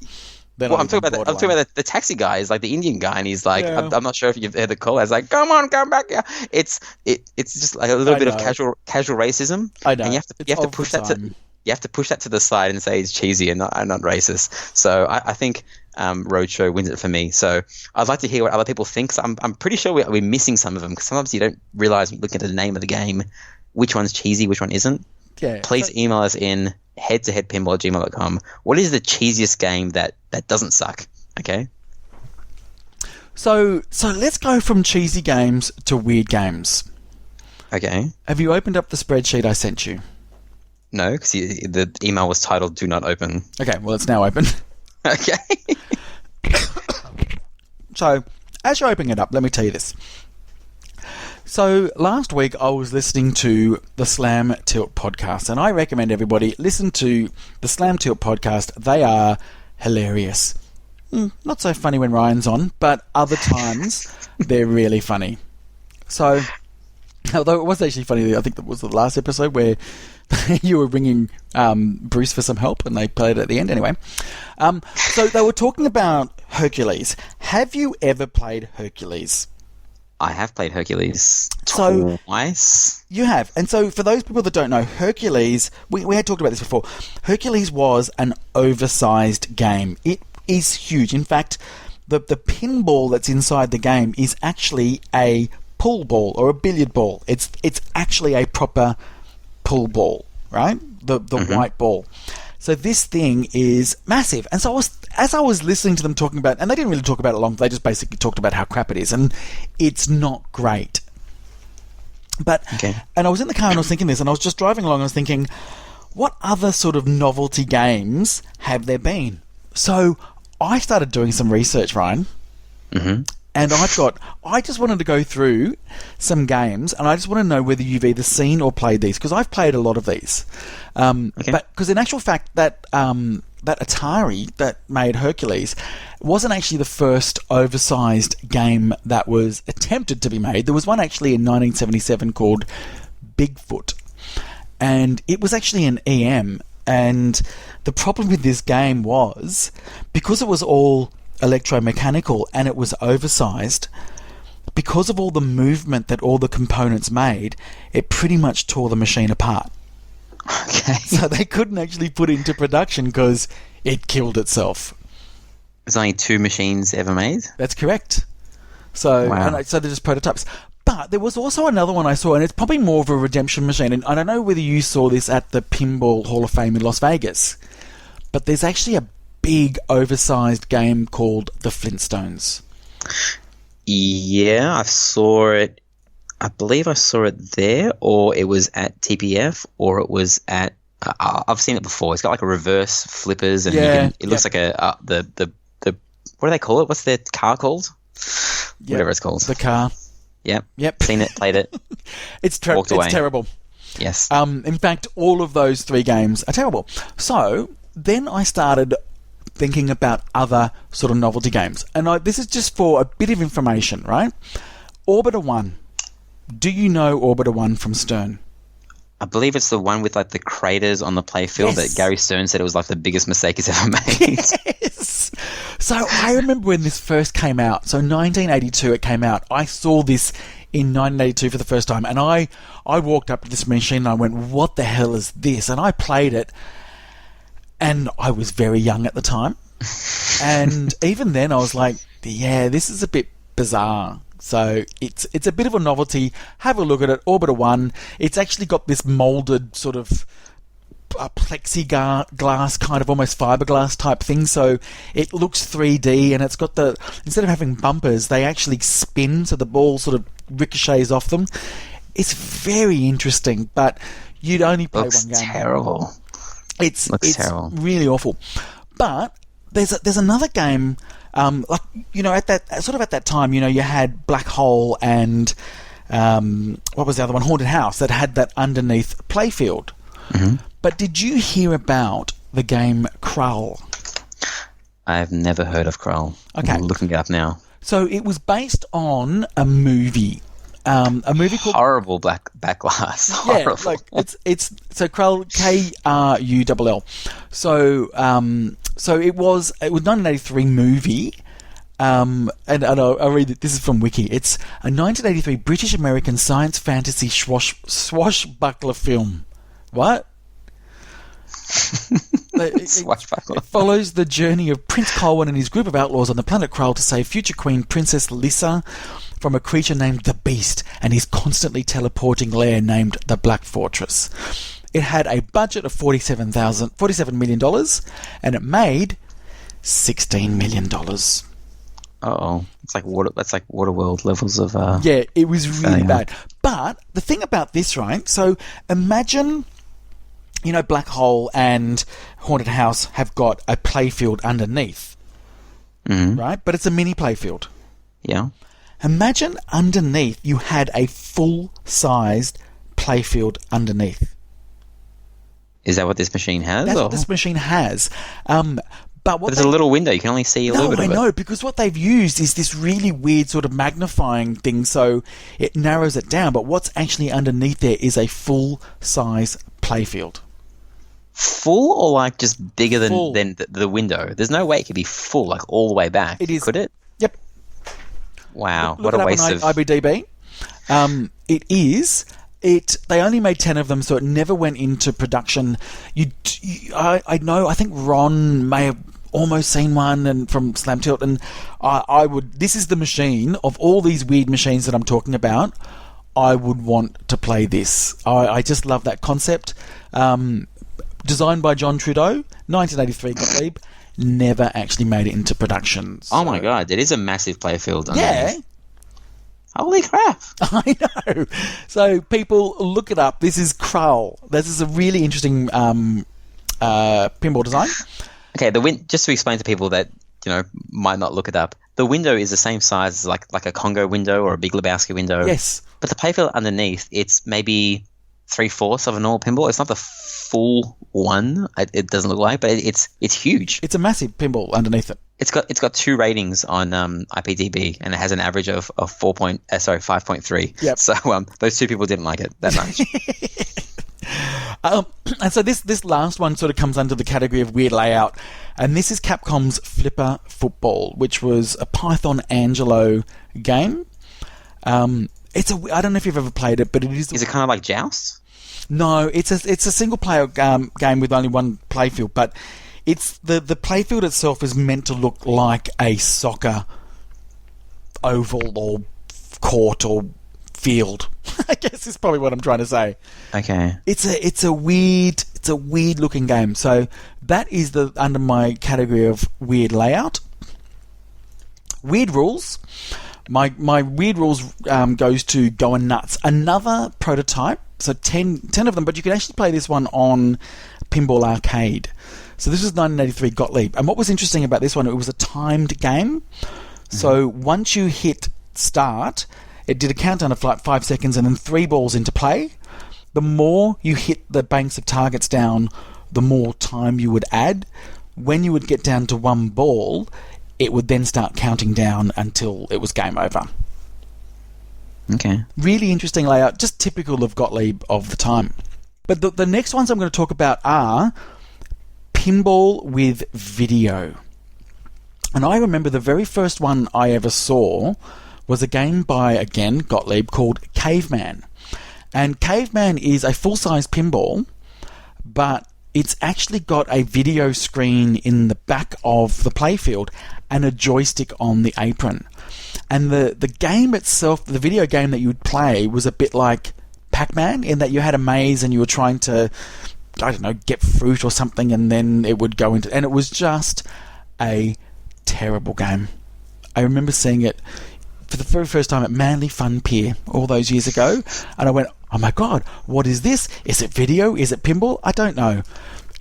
well, I'm talking about the taxi guy is like the Indian guy, and he's like,
Yeah.
I'm not sure if you've heard the call. It's like, come on, come back here. It's just like a little bit of casual racism.
I know.
And you have to push that to the side and say it's cheesy and not racist. So I think Roadshow wins it for me. So I'd like to hear what other people think. So I'm pretty sure we're missing some of them, because sometimes you don't realize when you look at the name of the game which one's cheesy, which one isn't.
Yeah.
Please email us in head2headpinball@gmail.com. What is the cheesiest game that doesn't suck? Okay.
So let's go from cheesy games to weird games.
Okay.
Have you opened up the spreadsheet I sent you?
No, because the email was titled "Do Not Open."
Okay, well, it's now open.
Okay.
So, as you're opening it up, let me tell you this. So, last week I was listening to the Slam Tilt podcast, and I recommend everybody listen to the Slam Tilt podcast. They are hilarious. Not so funny when Ryan's on, but other times they're really funny. So, although it was actually funny, I think that was the last episode where you were ringing Bruce for some help, and they played it at the end anyway. So they were talking about Hercules. Have you ever played Hercules?
I have played Hercules twice.
You have. And so for those people that don't know, Hercules, we had talked about this before. Hercules was an oversized game. It is huge. In fact, the pinball that's inside the game is actually a pool ball or a billiard ball. It's actually a proper pool ball, right? The white ball. So this thing is massive. And so as I was listening to them talking about, and they didn't really talk about it long, they just basically talked about how crap it is, and it's not great. But, and I was in the car and I was thinking this, and I was just driving along and I was thinking, what other sort of novelty games have there been? So I started doing some research, Ryan.
Mm-hmm.
And I just wanted to go through some games, and I just want to know whether you've either seen or played these, because I've played a lot of these. But because in actual fact, that Atari that made Hercules wasn't actually the first oversized game that was attempted to be made. There was one actually in 1977 called Bigfoot, and it was actually an EM. And the problem with this game was, because it was all electromechanical and it was oversized, because of all the movement that all the components made, it pretty much tore the machine apart.
Okay.
So they couldn't actually put it into production because it killed itself.
There's only 2 machines ever made?
That's correct. So,
wow.
So they're just prototypes. But there was also another one I saw, and it's probably more of a redemption machine. And I don't know whether you saw this at the Pinball Hall of Fame in Las Vegas, but there's actually a big oversized game called The Flintstones.
Yeah, I saw it. I believe I saw it there, or it was at TPF, or it was at. I've seen it before. It's got like a reverse flippers, and it looks like a the what do they call it? What's their car called? Yep. Whatever it's called.
The car.
Yep. Seen it, played it.
It's terrible.
Yes.
In fact, all of those 3 games are terrible. So then I started thinking about other sort of novelty games. And this is just for a bit of information, right? Orbiter 1. Do you know Orbiter 1 from Stern?
I believe it's the one with like the craters on the playfield that Gary Stern said it was like the biggest mistake he's ever made.
Yes! So I remember when this first came out. So 1982 it came out. I saw this in 1982 for the first time. And I walked up to this machine and I went, what the hell is this? And I played it. And I was very young at the time. And even then I was like, yeah, this is a bit bizarre. So it's a bit of a novelty. Have a look at it. Orbiter 1. It's actually got this molded sort of plexiglass kind of almost fiberglass type thing. So it looks 3D, and it's got instead of having bumpers, they actually spin, so the ball sort of ricochets off them. It's very interesting, but you'd only play one game.
Terrible.
It's
terrible.
Really awful. But there's another game Like, at that time, you had Black Hole and what was the other one? Haunted House, that had that underneath playfield.
Mm-hmm.
But did you hear about the game Krull?
I've never heard of Krull.
Okay.
I'm looking it up now.
So it was based on a movie. A movie called
Horrible back glass. Horrible.
Yeah, like it's so Krull, Krull. So it was 1983 movie. And I'll read it. This is from Wiki. It's a 1983 British American science fantasy swashbuckler film. What?
Swashbuckler.
It follows the journey of Prince Colwyn and his group of outlaws on the planet Krull to save future Queen Princess Lissa from a creature named the Beast and his constantly teleporting lair named the Black Fortress. It had a budget of $47 million, and it made $16 million.
Uh-oh. That's like Waterworld levels of...
Yeah, it was really
failure.
bad. But the thing about this, right, so imagine, Black Hole and Haunted House have got a playfield underneath, right? But it's a mini playfield.
Yeah.
Imagine underneath you had a full-sized playfield underneath.
Is that what this machine has?
That's what this machine has. But
there's a little window. You can only see a little bit of it.
No, I know, because what they've used is this really weird sort of magnifying thing, so it narrows it down. But what's actually underneath there is a full-size playfield.
Full or like just bigger
Full.
than the window? There's no way it could be full, like all the way back.
It is.
Could it?
Yep.
Wow,
Look
what a
it up
waste
on
of...
IBDB. It is. They only made 10 of them, so it never went into production. I know. I think Ron may have almost seen one, and from Slam Tilt, and I would. This is the machine of all these weird machines that I'm talking about. I would want to play this. I just love that concept. Designed by John Trudeau, 1983 Gottlieb. Never actually made it into production. So.
Oh my god, it is a massive playfield.
Yeah.
Holy crap.
I know. So people, look it up. This is Krull. This is a really interesting pinball design.
Okay, just to explain to people that might not look it up, the window is the same size as like a Congo window or a Big Lebowski window.
Yes.
But the playfield underneath, it's maybe 3/4 of a normal pinball. It's not the full one. It doesn't look like, but it's huge.
It's a massive pinball underneath it.
It's got 2 ratings on IPDB, and it has an average of 5.3.
Yep.
So those 2 people didn't like it that much.
And so this last one sort of comes under the category of weird layout, and this is Capcom's Flipper Football, which was a Python Angelo game. I don't know if you've ever played it, but it is.
Is it kind of like Joust?
No, it's a single player game with only one playfield, but it's the playfield itself is meant to look like a soccer oval or court or field. I guess is probably what I'm trying to say.
Okay.
It's a weird looking game. So that is under my category of weird layout. Weird rules. My weird rules goes to Going Nuts. Another prototype. So 10 of them, but you can actually play this one on Pinball Arcade. So this was 1983 Gottlieb. And what was interesting about this one, it was a timed game. So once you hit start, it did a countdown of like 5 seconds and then 3 balls into play. The more you hit the banks of targets down, the more time you would add. When you would get down to 1 ball, it would then start counting down until it was game over.
Okay.
Really interesting layout, just typical of Gottlieb of the time. But the next ones I'm going to talk about are pinball with video. And I remember the very first one I ever saw was a game by, again, Gottlieb, called Caveman. And Caveman is a full-size pinball, but it's actually got a video screen in the back of the playfield and a joystick on the apron. And the game itself, the video game that you would play, was a bit like Pac-Man, in that you had a maze and you were trying to, I don't know, get fruit or something, and then it would go into... And it was just a terrible game. I remember seeing it for the very first time at Manly Fun Pier all those years ago, and I went, oh my god, what is this? Is it video? Is it pinball? I don't know.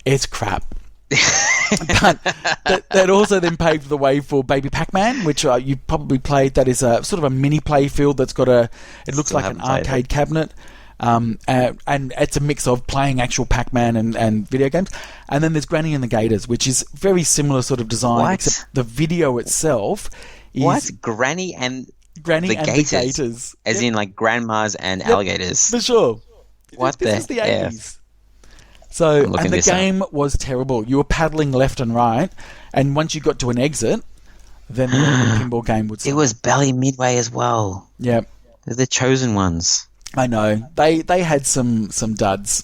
It's crap. But that also then paved the way for Baby Pac-Man, which you probably played. That is a sort of a mini play field that's got it looks
Still
like an
haven't played
arcade cabinet. And it's a mix of playing actual Pac-Man and video games. And then there's Granny and the Gators, which is very similar sort of design,
What?
except the video itself is
What? Granny and
Granny
the
and
Gators?
the Gators.
As
Yep,
in like grandmas and alligators.
for sure.
What
This
the
is the
F?
80s. So,
I'm looking
and the
this up.
game was terrible. You were paddling left and right, and once you got to an exit, then the pinball game would
It
start.
was Belly Midway as well.
Yeah,
They're the chosen ones.
I know. They had some duds.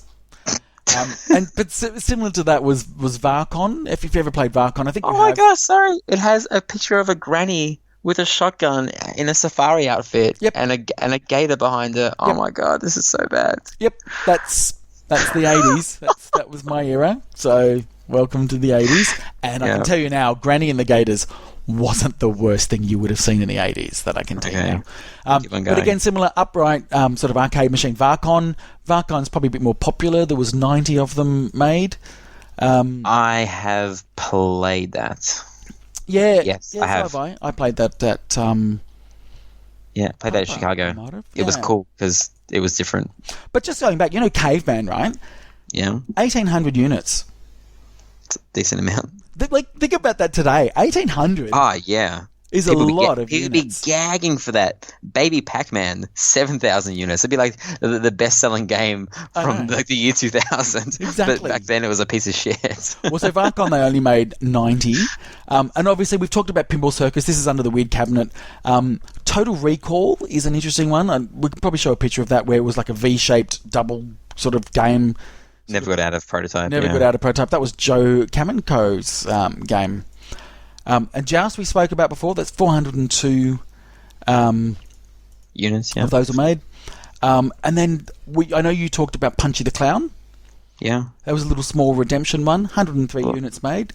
But similar to that was Varcon. If you've ever played Varcon, I think.
Oh
you
my
have.
god, sorry. It has a picture of a granny with a shotgun in a safari outfit
Yep.
and a gator behind her. Oh
Yep.
my god, this is so bad.
Yep, that's the 80s. That was my era. So welcome to the 80s. And I
Yeah.
can tell you now, Granny and the Gators wasn't the worst thing you would have seen in the 80s. That I can tell you
Okay.
now.
Keep on
But
going.
again, similar upright sort of arcade machine. Varcon's probably a bit more popular. There was 90 of them made.
I have played that.
Yeah,
Yes,
yeah,
I have.
So have I played that.
Yeah, played that in
I
Chicago.
might have.
It was
Yeah.
cool because it was different.
But just going back, Caveman, right?
Yeah,
1,800 units.
it's a decent amount.
Think about that today. 1,800
Oh, yeah.
is
People
a
be
lot of
people
units.
be gagging for that. Baby Pac-Man, 7,000 units. It'd be like the best-selling game
I
from
know.
like the year 2000.
Exactly.
But back then it was a piece of shit.
Well, so Varcon, they only made 90. And obviously, we've talked about Pinball Circus. This is under the weird cabinet. Total Recall is an interesting one. We could probably show a picture of that where it was like a V-shaped double sort of game.
Never got out of prototype.
Never got out of prototype. That was Joe Kamenko's game. And Joust we spoke about before. That's 402
Units, yeah.
of those were made. And then I know you talked about Punchy the Clown.
Yeah.
That was a little small redemption one. 103
Cool.
units made.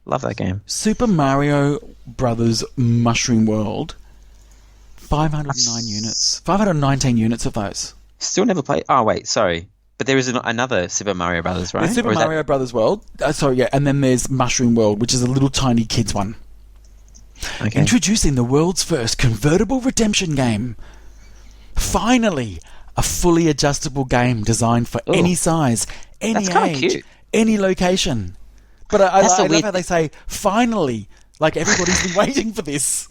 Love that game.
Super Mario Brothers Mushroom World. 509 units. 519 units of those.
Still never played. Oh, wait, sorry. But there is another Super Mario Brothers, right?
There's Super
Or is that-
Mario Brothers World. Sorry, yeah. And then there's Mushroom World, which is a little tiny kids one.
Okay.
Introducing the world's first convertible redemption game. Finally, a fully adjustable game designed for
Ooh.
any size, any
That's kinda
age,
cute.
any location. But I
That's the
love
weird
how they say, finally. Like, everybody's been waiting for this.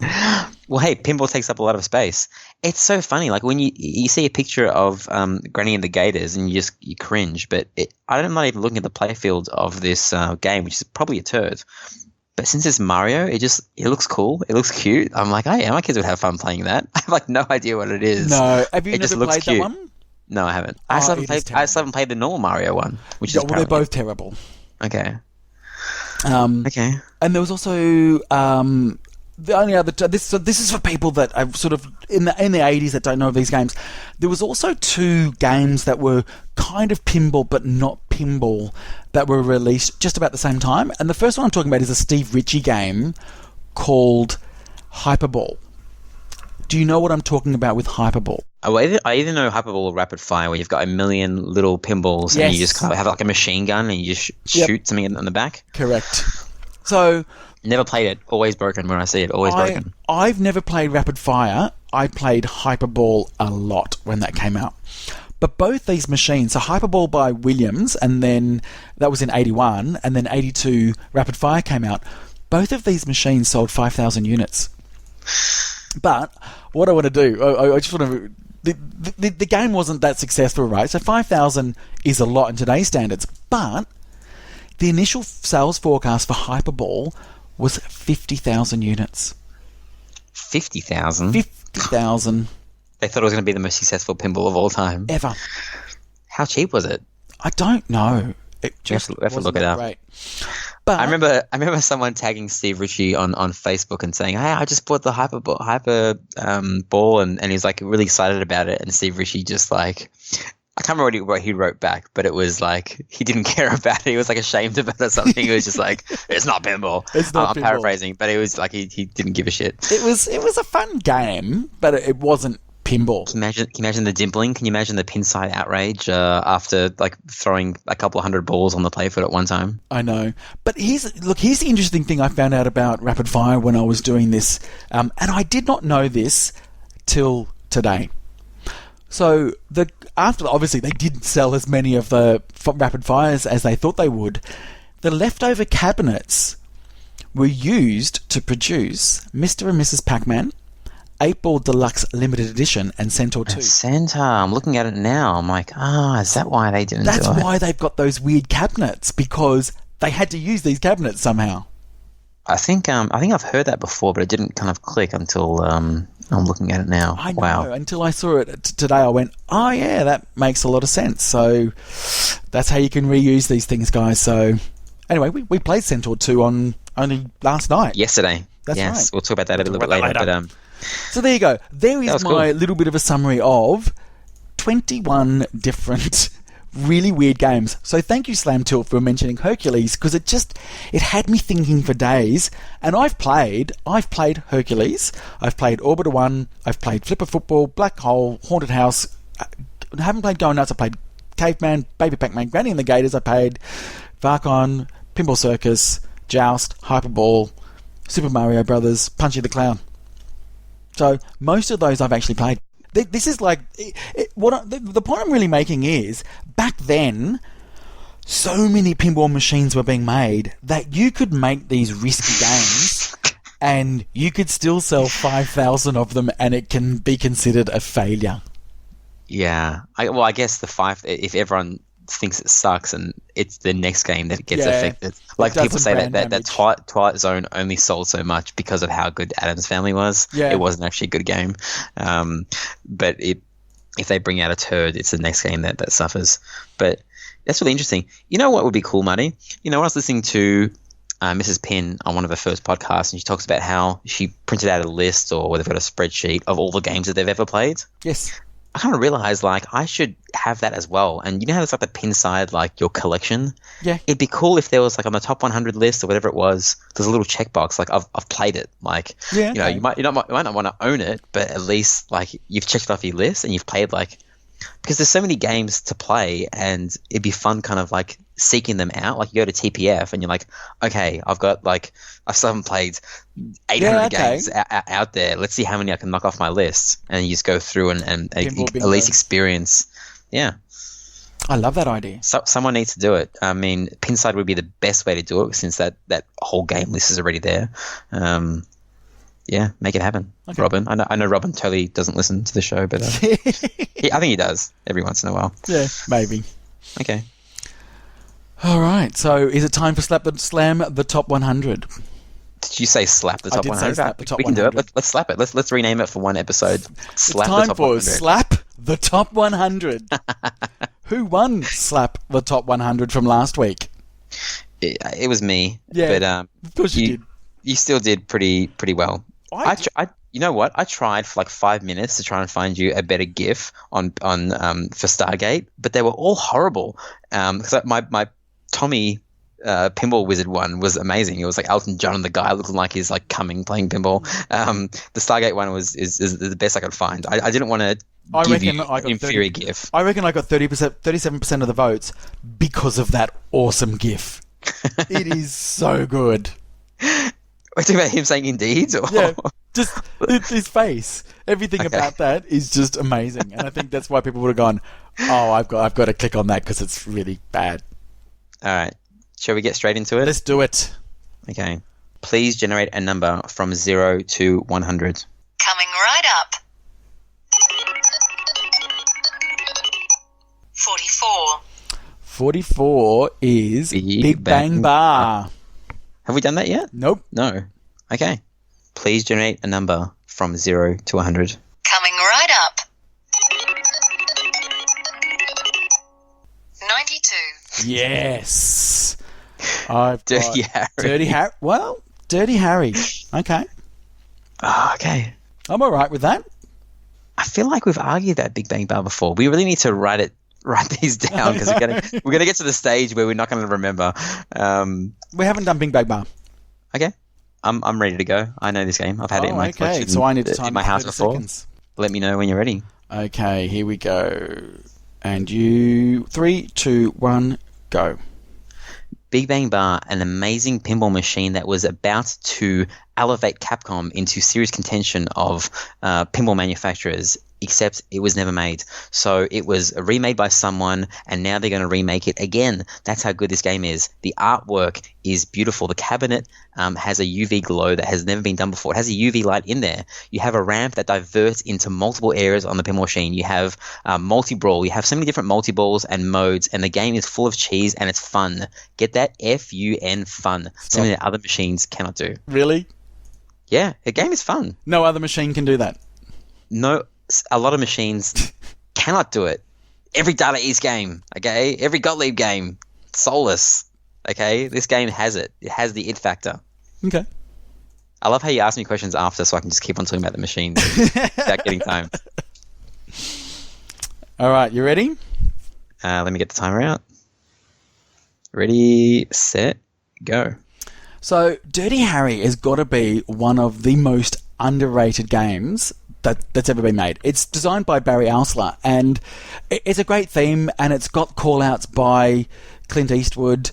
Well, hey, pinball takes up a lot of space. It's so funny. Like when you see a picture of Granny and the Gators, and you cringe. But I'm not even looking at the playfield of this game, which is probably a turd. But since it's Mario, it looks cool. It looks cute. I'm like, oh yeah, my kids would have fun playing that. I have like no idea what it is.
No. Have you
It just
never
looks
played
cute.
that one?
No, I haven't.
Oh,
I still
it is
haven't played the normal Mario one, which
Yeah,
is
well, they're
apparently-
both terrible.
okay.
Okay. And there was also the only other this is for people that are sort of in the 80s that don't know of these games. There was also two games that were kind of pinball but not pinball that were released just about the same time. And the first one I'm talking about is a Steve Ritchie game called Hyperball. Do you know what I'm talking about with Hyperball?
Oh, I either know Hyperball or Rapid Fire, where you've got a million little pinballs and you
Yes.
just kind of have like a machine gun and you just
Yep.
shoot something in the back.
Correct. So
Never played it. Always broken when I see it. Always broken.
I've never played Rapid Fire. I played Hyperball a lot when that came out. But both these machines, so Hyperball by Williams, and then that was in 81, and then 82 Rapid Fire came out. Both of these machines sold 5,000 units. But what I want to do, I just want to... The game wasn't that successful, right? So 5,000 is a lot in today's standards. But the initial sales forecast for Hyperball was 50,000 units.
50,000?
50,000
They thought it was going to be the most successful pinball of all time.
ever.
How cheap was it?
I don't know. It
We have
just
to look
wasn't
it
that
up.
great. But
I remember someone tagging Steve Ritchie on Facebook and saying, "Hey, I just bought the hyper ball," and he's like really excited about it. And Steve Ritchie just like, I can't remember what he wrote back, but it was like he didn't care about it. He was like ashamed about it or something. He was just like, "It's not pinball."
It's not
I'm
pinball.
paraphrasing, but it was like he didn't give a shit.
it was a fun game, but it wasn't pinball.
Can you imagine the dimpling? Can you imagine the pinside outrage after like throwing a couple of hundred balls on the playfield at one time?
I know. But here's the interesting thing I found out about Rapid Fire when I was doing this, and I did not know this till today. So after obviously they didn't sell as many of the Rapid Fires as they thought they would, the leftover cabinets were used to produce Mr. and Mrs. Pac-Man, 8-Ball Deluxe Limited Edition, and Centaur 2.
Centaur. I'm looking at it now. I'm like, is that why they didn't do it?
That's why they've got those weird cabinets, because they had to use these cabinets somehow.
I think I've heard that before, but it didn't kind of click until I'm looking at it now.
I know.
Wow.
Until I saw it today, I went, oh yeah, that makes a lot of sense. So that's how you can reuse these things, guys. So anyway, we played Centaur 2 on only last night.
Yesterday.
That's
yes,
right.
We'll talk about that a little bit later. But,
so there you go. There is my
cool.
little bit of a summary of 21 different really weird games. So thank you, Slam Tilt, for mentioning Hercules, because it had me thinking for days. And I've played Hercules, I've played Orbiter 1, I've played Flipper Football, Black Hole, Haunted House. I haven't played Go Nuts. I played Caveman, Baby Pac-Man, Granny and the Gators. I played Varcon, Pinball Circus, Joust, Hyperball, Super Mario Brothers, Punchy the Clown. So most of those I've actually played. This is like the point I'm really making is back then, so many pinball machines were being made that you could make these risky games, and you could still sell 5,000 of them, and it can be considered a failure.
Yeah. I guess if everyone thinks it sucks and it's the next game that gets affected. Like people say that Twilight Zone only sold so much because of how good Addams Family was. Yeah. It wasn't actually a good game. But if they bring out a turd, it's the next game that suffers. But that's really interesting. You know what would be cool, Marty? You know, I was listening to Mrs. Pin on one of her first podcasts, and she talks about how she printed out a list, or they've got a spreadsheet of all the games that they've ever played.
Yes.
I kind of realized, like, I should have that as well. And you know how there's like the pin side, like your collection?
Yeah.
It'd be cool if there was like on the top 100 list or whatever it was, there's a little checkbox like I've played it. Like, you know, you might not want to own it, but at least like you've checked it off your list and you've played like, because there's so many games to play, and it'd be fun kind of like seeking them out. Like you go to TPF and you're like, okay, I still haven't played 800 games out there. Let's see how many I can knock off my list. And you just go through and at least experience. Yeah.
I love that idea.
So, someone needs to do it. I mean, Pinside would be the best way to do it, since that whole game list is already there. Yeah, make it happen, okay. Robin. I know Robin totally doesn't listen to the show, but I think he does every once in a while.
Yeah, maybe.
Okay.
All right. So, is it time for Slam the Top 100?
Did you say slap the top 100?
I did say slap the top 100.
We can do it. Let's slap it. Let's rename it for one episode. Slap
it's time
the top
for
100.
Slap the Top 100. Who won Slap the Top 100 from last week?
It was me.
Yeah,
but,
of course you did.
You still did pretty well. You know what? I tried for like 5 minutes to try and find you a better GIF on for Stargate, but they were all horrible. Because my Tommy Pinball Wizard one was amazing. It was like Elton John and the guy looking like he's like playing pinball. The Stargate one is the best I could find. I didn't want to give you an inferior GIF.
I reckon I got 37% of the votes because of that awesome GIF. It is so good.
We're talking about him saying indeed? Or?
Yeah, just his face. Everything about that is just amazing. And I think that's why people would have gone, oh, I've got to click on that because it's really bad.
All right. Shall we get straight into it?
Let's do it.
Okay. Please generate a number from 0 to 100.
Coming right up. 44.
44 is Big Bang Bar.
Have we done that yet?
Nope.
No. Okay. Please generate a number from 0 to 100.
Coming right up. 92.
Yes. I've
Dirty
got
Harry.
Dirty Harry. Okay.
Oh, okay.
I'm all right with that.
I feel like we've argued that Big Bang Bar before. We really need to write these down, because we're gonna get to the stage where we're not going to remember.
We haven't done Big Bang Bar.
Okay. I'm ready to go. I know this game. I've had it in my collection.
So I need to time
in my house
30
before.
seconds.
Let me know when you're ready.
Okay, here we go. And you... 3, 2, 1, go.
Big Bang Bar, an amazing pinball machine that was about to elevate Capcom into serious contention of pinball manufacturers, except it was never made. So it was remade by someone, and now they're going to remake it again. That's how good this game is. The artwork is beautiful. The cabinet has a UV glow that has never been done before. It has a UV light in there. You have a ramp that diverts into multiple areas on the pinball machine. You have multi-brawl. You have so many different multi-balls and modes, and the game is full of cheese, and it's fun. Get that F-U-N, fun. Something that other machines cannot do.
Really?
Yeah, the game is fun.
No other machine can do that?
No, a lot of machines cannot do it. Every Data East game, okay? Every Gottlieb game, soulless, okay? This game has it. It has the it factor.
Okay.
I love how you ask me questions after so I can just keep on talking about the machines without getting time.
All right, you ready?
Let me get the timer out. Ready, set, go.
So, Dirty Harry has got to be one of the most underrated games that's ever been made. It's designed by Barry Alsler, and it's a great theme, and it's got call-outs by Clint Eastwood.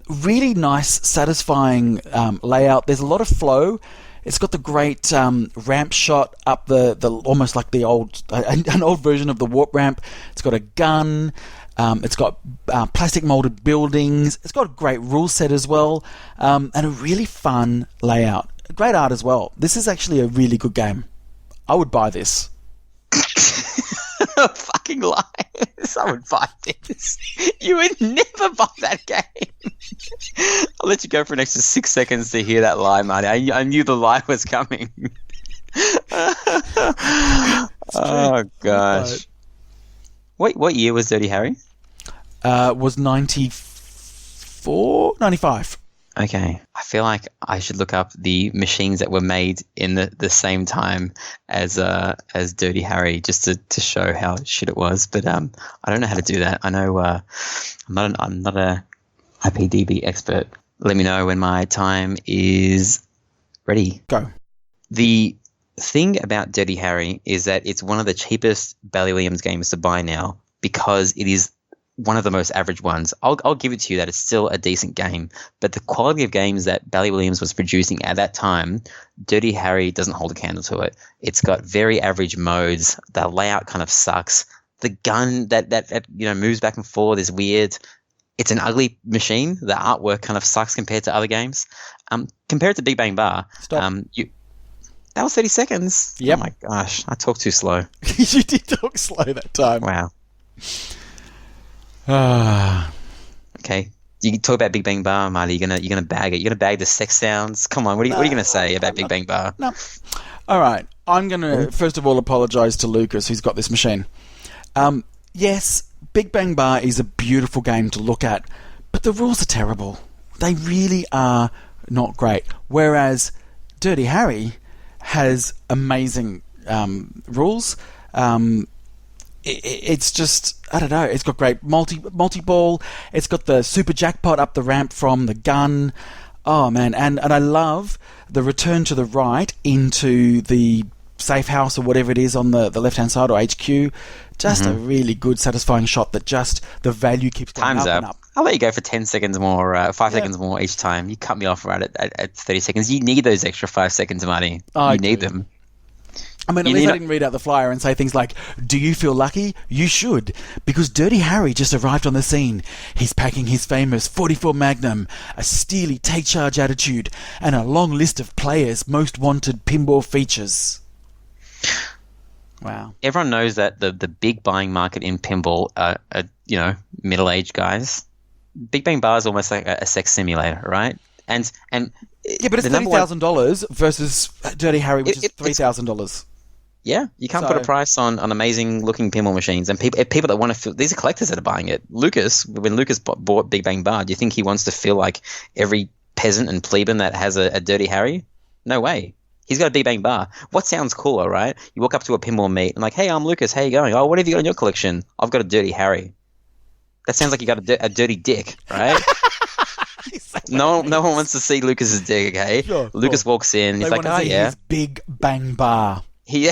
Really nice, satisfying layout. There's a lot of flow. It's got the great ramp shot up the almost like the old an old version of the warp ramp. It's got a gun. It's got plastic molded buildings. It's got a great rule set as well, and a really fun layout. Great art as well. This is actually a really good game. I would buy this.
Fucking lies. I would buy this. You would never buy that game. I'll let you go for an extra 6 seconds to hear that lie, Marty. I knew the lie was coming. Oh, gosh. What year was Dirty Harry?
Was 94? 95.
Okay. I feel like I should look up the machines that were made in the same time as Dirty Harry just to show how shit it was. But I don't know how to do that. I know I'm not a IPDB expert. Let me know when my time is ready.
Go.
The thing about Dirty Harry is that it's one of the cheapest Bally Williams games to buy now because it is one of the most average ones. I'll give it to you that it's still a decent game, but the quality of games that Bally Williams was producing at that time, Dirty Harry doesn't hold a candle to it. It's got very average modes. The layout kind of sucks. The gun that moves back and forth is weird. It's an ugly machine. The artwork kind of sucks compared to other games. Compared to Big Bang Bar,
Stop.
That was 30 seconds.
Yep.
Oh my gosh, I talked too slow.
You did talk slow that time.
Wow.
Ah.
Okay. You can talk about Big Bang Bar, Marty. You're gonna bag it. You're gonna bag the sex sounds. Come on, what are you gonna say about Big Bang Bar?
No. All right. I'm gonna first of all apologise to Lucas, who's got this machine. Yes, Big Bang Bar is a beautiful game to look at, but the rules are terrible. They really are not great. Whereas Dirty Harry has amazing rules. It's just, I don't know, it's got great multi-ball. It's got the super jackpot up the ramp from the gun. Oh, man. And I love the return to the right into the safe house or whatever it is on the left-hand side, or HQ. Just a really good, satisfying shot that just the value keeps going
Time's
up
up.
and up.
I'll let you go for 10 seconds more, 5 seconds more each time. You cut me off right at 30 seconds. You need those extra 5 seconds, Marty. You need them.
I mean, at least I didn't read out the flyer and say things like, do you feel lucky? You should, because Dirty Harry just arrived on the scene. He's packing his famous 44 Magnum, a steely take-charge attitude, and a long list of players' most wanted pinball features. Wow.
Everyone knows that the big buying market in pinball are middle-aged guys. Big Bang Bar is almost like a sex simulator, right? And
yeah, but it's $30,000 versus Dirty Harry, which is $3,000.
Yeah, you can't put a price on amazing-looking pinball machines. And people that want to feel... These are collectors that are buying it. When Lucas bought Big Bang Bar, do you think he wants to feel like every peasant and plebeian that has a Dirty Harry? No way. He's got a Big Bang Bar. What sounds cooler, right? You walk up to a pinball meet and like, hey, I'm Lucas. How you going? Oh, what have you got in your collection? I've got a Dirty Harry. That sounds like you got a dirty dick, right? No one wants to see Lucas's dick, okay?
Sure,
Lucas walks in. He's like, oh, yeah.
His Big Bang Bar.
Yeah.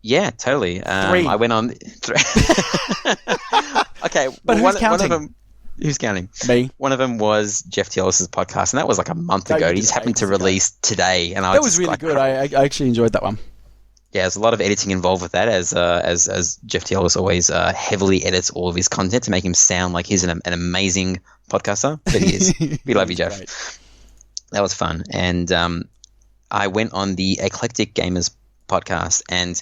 Yeah, totally.
3.
I went on. Okay,
But who's
one
counting?
of them. Who's counting?
Me.
One of them was Jeff Teolis's podcast, and that was like a month
Oh,
ago.
you
He
did
just
it
happened to
ages ago.
release today, and I
That
was
was
just
really
like,
good. I actually enjoyed that one.
yeah, there's a lot of editing involved with that, as Jeff Teolis always heavily edits all of his content to make him sound like he's an amazing podcaster. But he is. We love you, Jeff.
Great.
That was fun, and I went on the Eclectic Gamers podcast, and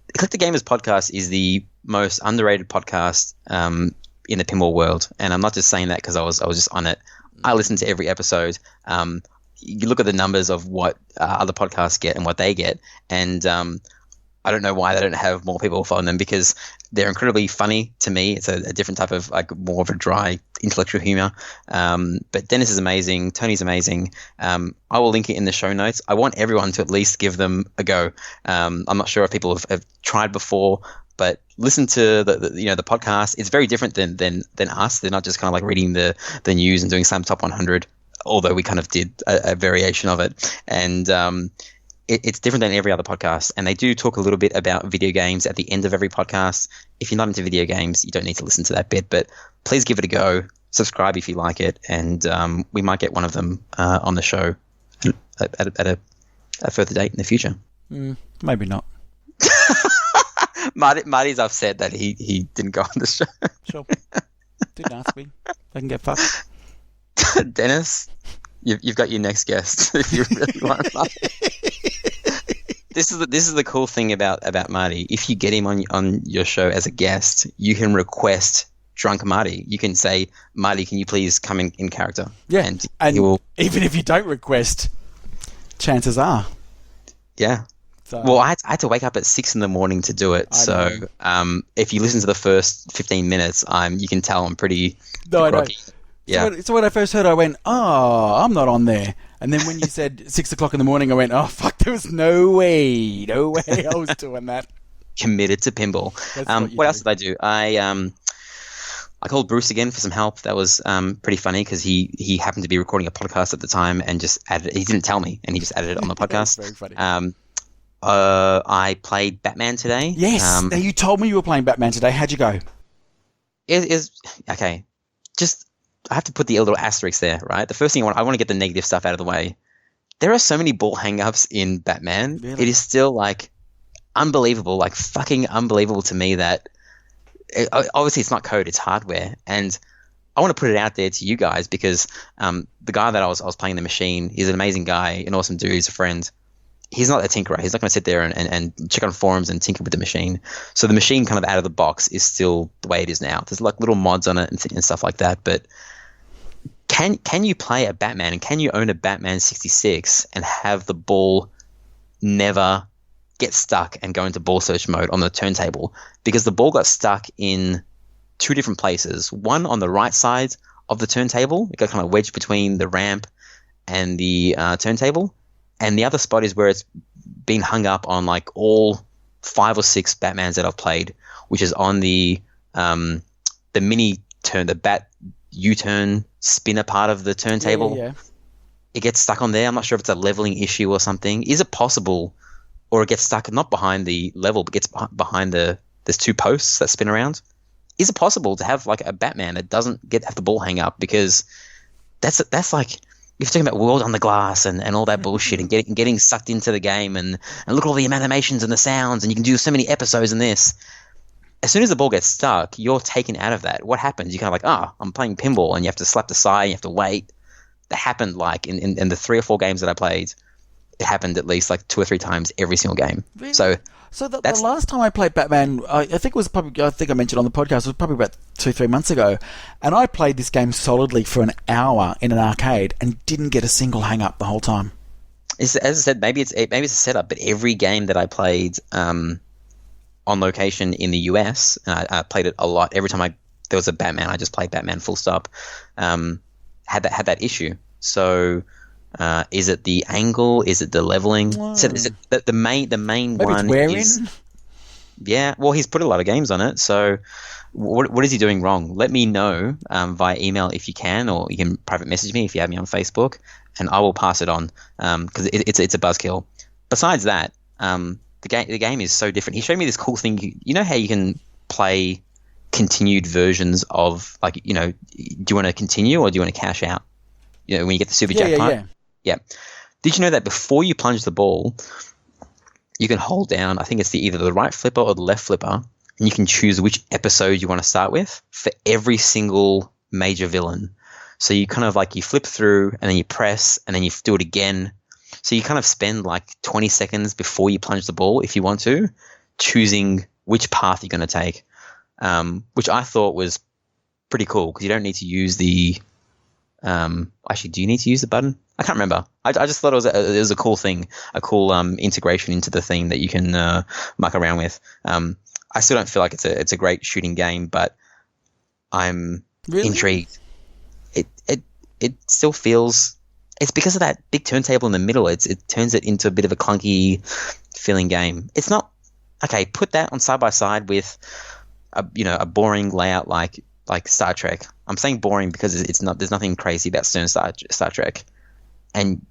Eclectic Gamers podcast is the most underrated podcast in the pinball world, and I'm not just saying that because I was just on it. I listen to every episode. You look at the numbers of what other podcasts get and what they get, and I don't know why they don't have more people following them, because they're incredibly funny to me. It's a different type of, like, more of a dry intellectual humor. But Dennis is amazing. Tony's amazing. I will link it in the show notes. I want everyone to at least give them a go. I'm not sure if people have tried before, but listen to the podcast. It's very different than us. They're not just kind of like reading the news and doing Slam Top 100, although we kind of did a variation of it. And it's different than every other podcast. And they do talk a little bit about video games at the end of every podcast. If you're not into video games, you don't need to listen to that bit. But please give it a go. Subscribe if you like it. And we might get one of them on the show at a further date in the future.
Maybe not.
Marty's upset that he didn't go on the show.
Sure. Didn't ask me. They can get fucked.
Dennis, you've got your next guest if you really want. This is the cool thing about Marty. If you get him on your show as a guest, you can request Drunk Marty. You can say, Marty, can you please come in character?
Yeah,
and he will.
Even if you don't request, chances are.
Yeah.
So,
Well, I had to wake up at 6 a.m. to do it. So if you listen to the first 15 minutes, you can tell I'm pretty groggy. Yeah.
So when I first heard, I went, "Oh, I'm not on there." And then when you said 6 o'clock in the morning, I went, "Oh fuck, there was no way I was doing that."
Committed to pinball. What else did I do? I called Bruce again for some help. That was pretty funny because he happened to be recording a podcast at the time and just added it. He didn't tell me, and he just added it on the podcast.
Very funny.
I played Batman today.
Yes. Now you told me you were playing Batman today. How'd you go?
Okay. Just I have to put the little asterisk there, right? The first thing I want to get the negative stuff out of the way. There are so many ball hang-ups in Batman.
Really?
It is still like unbelievable, like fucking unbelievable to me that obviously it's not code, it's hardware. And I want to put it out there to you guys because the guy that I was playing the machine, he's an amazing guy, an awesome dude, he's a friend. He's not a tinkerer. He's not going to sit there and check on forums and tinker with the machine. So the machine kind of out of the box is still the way it is now. There's like little mods on it and stuff like that. But can you play a Batman and can you own a Batman 66 and have the ball never get stuck and go into ball search mode on the turntable? Because the ball got stuck in two different places. One on the right side of the turntable. It got kind of wedged between the ramp and the turntable. And the other spot is where it's been hung up on like all 5 or 6 Batmans that I've played, which is on the mini turn, the bat U-turn spinner part of the turntable.
Yeah.
It gets stuck on there. I'm not sure if it's a leveling issue or something. Is it possible, or it gets stuck not behind the level, but gets behind there's 2 posts that spin around? Is it possible to have like a Batman that doesn't have the ball hang up? Because that's like, if you're talking about World on the Glass and all that bullshit and getting sucked into the game and look at all the animations and the sounds and you can do so many episodes in this. As soon as the ball gets stuck, you're taken out of that. What happens? You're kind of like, I'm playing pinball, and you have to slap the side, you have to wait. That happened like in the 3 or 4 games that I played. It happened at least like 2 or 3 times every single game.
Really?
So
the last time I played Batman, I think it was probably, I think I mentioned on the podcast, it was probably about 2-3 months ago, and I played this game solidly for an hour in an arcade and didn't get a single hang up the whole time.
As I said, maybe it's a setup, but every game that I played on location in the US, I played it a lot. Every time there was a Batman, I just played Batman full stop. Had that issue. So. Is it the angle? Is it the leveling? So is it the main
Maybe
one?
It's wearing?
Yeah. Well, he's put a lot of games on it. So what is he doing wrong? Let me know via email if you can, or you can private message me if you have me on Facebook, and I will pass it on because it's a buzzkill. Besides that, the the game is so different. He showed me this cool thing. You know how you can play continued versions of, like, you know, do you want to continue or do you want to cash out? You know, when you get the super jackpot. Yeah. Did you know that before you plunge the ball, you can hold down, I think it's either the right flipper or the left flipper, and you can choose which episode you want to start with for every single major villain. So you kind of like, you flip through and then you press and then you do it again. So you kind of spend like 20 seconds before you plunge the ball, if you want to, choosing which path you're going to take, which I thought was pretty cool because you don't need to use the actually, do you need to use the button? I can't remember. I just thought it was a cool thing, a cool integration into the thing that you can muck around with. I still don't feel like it's a great shooting game, but I'm intrigued. It still feels, it's because of that big turntable in the middle. It turns it into a bit of a clunky feeling game. It's not okay. Put that on side by side with a boring layout like Star Trek. I'm saying boring because it's not. There's nothing crazy about Stern Star Trek, and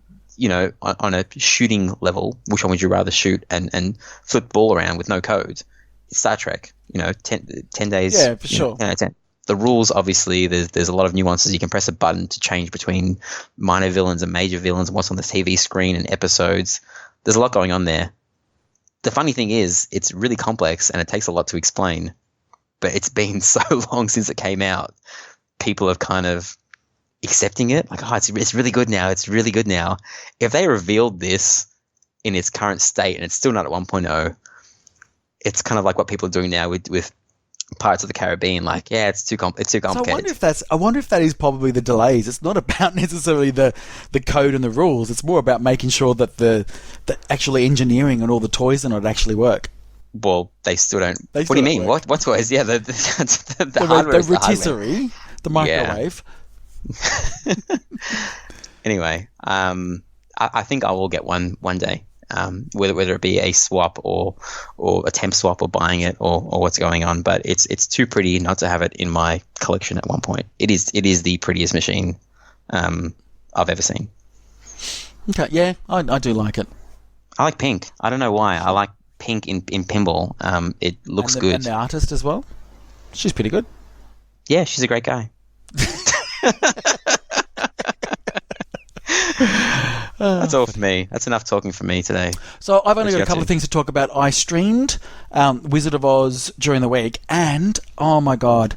on a shooting level, which one would you rather shoot and flip the ball around with no code? It's Star Trek. 10 days.
Yeah, for sure.
10. The rules, obviously, there's a lot of nuances. You can press a button to change between minor villains and major villains, what's on the TV screen and episodes. There's a lot going on there. The funny thing is, it's really complex and it takes a lot to explain. But it's been so long since it came out. People have kind of accepting it. Like, oh, it's really good now. It's really good now. If they revealed this in its current state and it's still not at 1.0, it's kind of like what people are doing now with Pirates of the Caribbean. Like, yeah, it's too complicated.
So I wonder if that is probably the delays. It's not about necessarily the code and the rules. It's more about making sure that the actually engineering and all the toys and it actually work.
Well, they still don't. What do you mean? What toys? Yeah, the hardware.
The rotisserie, the microwave.
Yeah. Anyway, I think I will get one day. Whether it be a swap or a temp swap or buying it or what's going on, but it's too pretty not to have it in my collection at one point. It is the prettiest machine I've ever seen.
Okay, yeah, I do like it.
I like pink. I don't know why. I like pink in pinball. It looks good.
And the artist as well. She's pretty good.
Yeah, she's a great guy. That's all for me. That's enough talking for me today.
So I've only got a couple of things to talk about. I streamed Wizard of Oz during the week, and oh my god,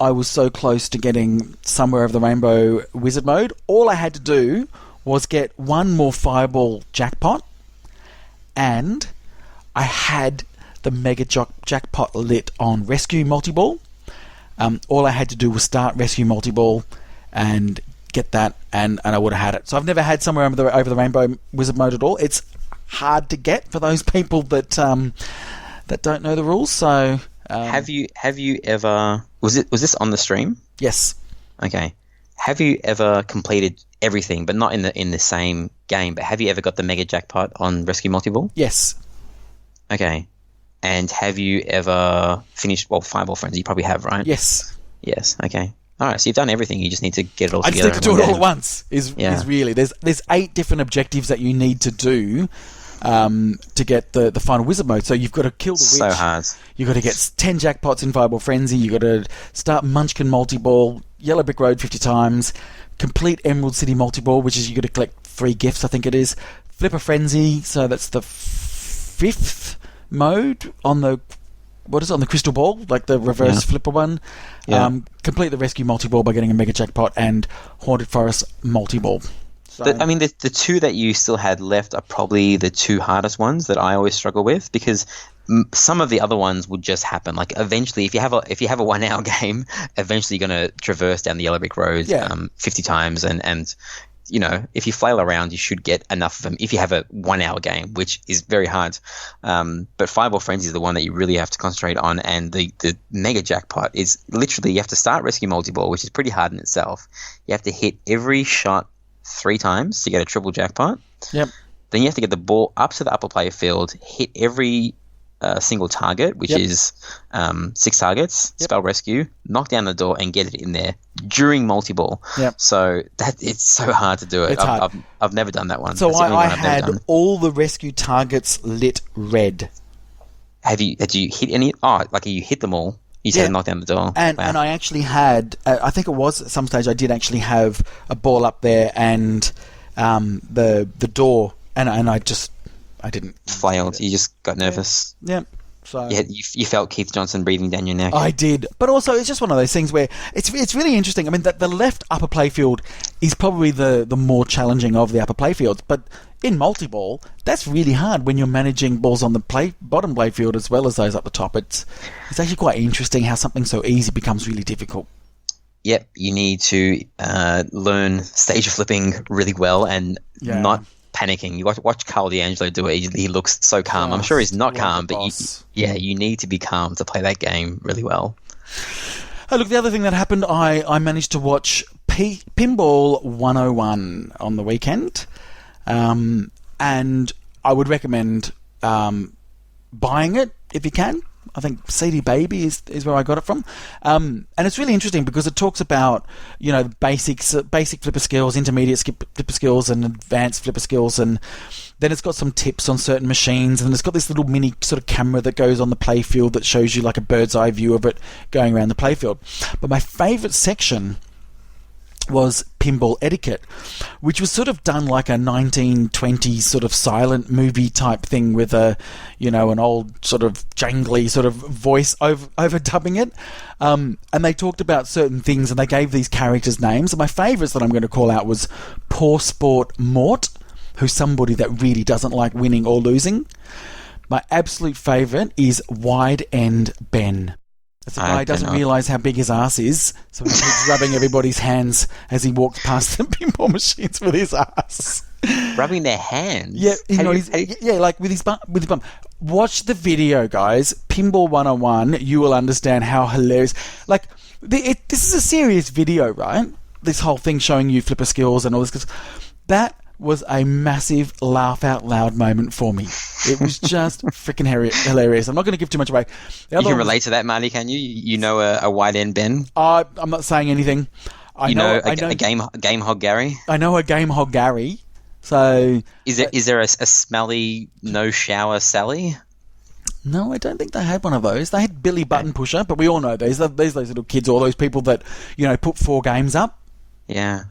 I was so close to getting Somewhere Over the Rainbow Wizard mode. All I had to do was get one more Fireball jackpot, and I had the Mega Jackpot lit on Rescue Multiball. All I had to do was start Rescue Multiball and get that, and I would have had it. So I've never had Somewhere Over the Rainbow Wizard mode at all. It's hard to get for those people that don't know the rules. So
have you ever was this on the stream?
Yes.
Okay. Have you ever completed everything, but not in the same game? But have you ever got the Mega Jackpot on Rescue Multiball?
Yes.
Okay. And have you ever finished Fireball Frenzy? You probably have, right?
Yes.
Yes. Okay. All right, so you've done everything. You just need to get it all together.
I just need to do it all at once. Is really there's 8 different objectives that you need to do to get the final wizard mode. So you've got to kill the witch.
So hard.
You've got to get 10 jackpots in Fireball Frenzy. You've got to start Munchkin Multiball, Yellow Brick Road 50 times, complete Emerald City Multiball, which is you've got to collect 3 gifts, I think it is. Flipper Frenzy, so that's the 5th mode on the Crystal Ball, like the reverse flipper one.
Yeah.
Complete the Rescue Multiball by getting a Mega Jackpot and Haunted Forest Multiball. So,
the 2 that you still had left are probably the 2 hardest ones that I always struggle with, because some of the other ones would just happen. Like eventually, if you have a 1 hour game, eventually you're going to traverse down the Yellow Brick Road 50 times, and if you flail around, you should get enough of them if you have a 1 hour game, which is very hard. But Fireball Frenzy is the one that you really have to concentrate on, and the Mega Jackpot is literally you have to start Rescue Multiball, which is pretty hard in itself. You have to hit every shot 3 times to get a triple jackpot.
Yep.
Then you have to get the ball up to the upper player field, hit every a single target, which
Yep.
is 6 targets,
Yep.
spell rescue, knock down the door, and get it in there during multi-ball.
Yep.
So it's so hard to do it.
It's hard.
I've never done that one.
So
That's the only
I
one I've never
had
done.
all the rescue targets lit red.
Had you hit any? Oh, like you hit them all. You just had to knock down the door.
And
Wow.
and I actually had, I think it was at some stage, I did actually have a ball up there and the door, and I didn't
Flailed. You just got nervous.
Yeah. So
You felt Keith Johnson breathing down your neck.
I did, but also it's just one of those things where it's really interesting. I mean, the left upper playfield is probably the more challenging of the upper playfields, but in multi-ball, that's really hard when you're managing balls on the bottom playfield as well as those up the top. It's actually quite interesting how something so easy becomes really difficult.
Yep, you need to learn stage flipping really well and not panicking. You watch Carl D'Angelo do it. He looks so calm. I'm sure he's not calm, but you need to be calm to play that game really well.
Oh, look, the other thing that happened, I managed to watch Pinball 101 on the weekend, and I would recommend buying it if you can. I think CD Baby is where I got it from, and it's really interesting because it talks about basic flipper skills, intermediate flipper skills, and advanced flipper skills, and then it's got some tips on certain machines, and it's got this little mini sort of camera that goes on the playfield that shows you like a bird's eye view of it going around the playfield. But my favourite section was pinball etiquette, which was sort of done like a 1920s sort of silent movie type thing with an old sort of jangly sort of voice overdubbing it. And they talked about certain things and they gave these characters names. And my favourites that I'm going to call out was Poor Sport Mort, who's somebody that really doesn't like winning or losing. My absolute favourite is Wide End Ben. It's a guy who doesn't realise how big his ass is, so he keeps rubbing everybody's hands as he walks past the pinball machines with his ass.
Rubbing their hands?
Yeah, like with his bum. Watch the video, guys. Pinball 101, you will understand how hilarious. Like, this is a serious video, right? This whole thing showing you flipper skills and all this. That was a massive laugh out loud moment for me. It was just freaking hilarious. I'm not going to give too much away.
You can relate to that, Marty, can you? You know a wide end Ben?
I'm not saying anything. I know
a game hog Gary?
I know a game hog Gary. So
is there a smelly no shower Sally?
No, I don't think they had one of those. They had Billy Button Pusher, but we all know those those little kids, all those people that put 4 games up.
Yeah,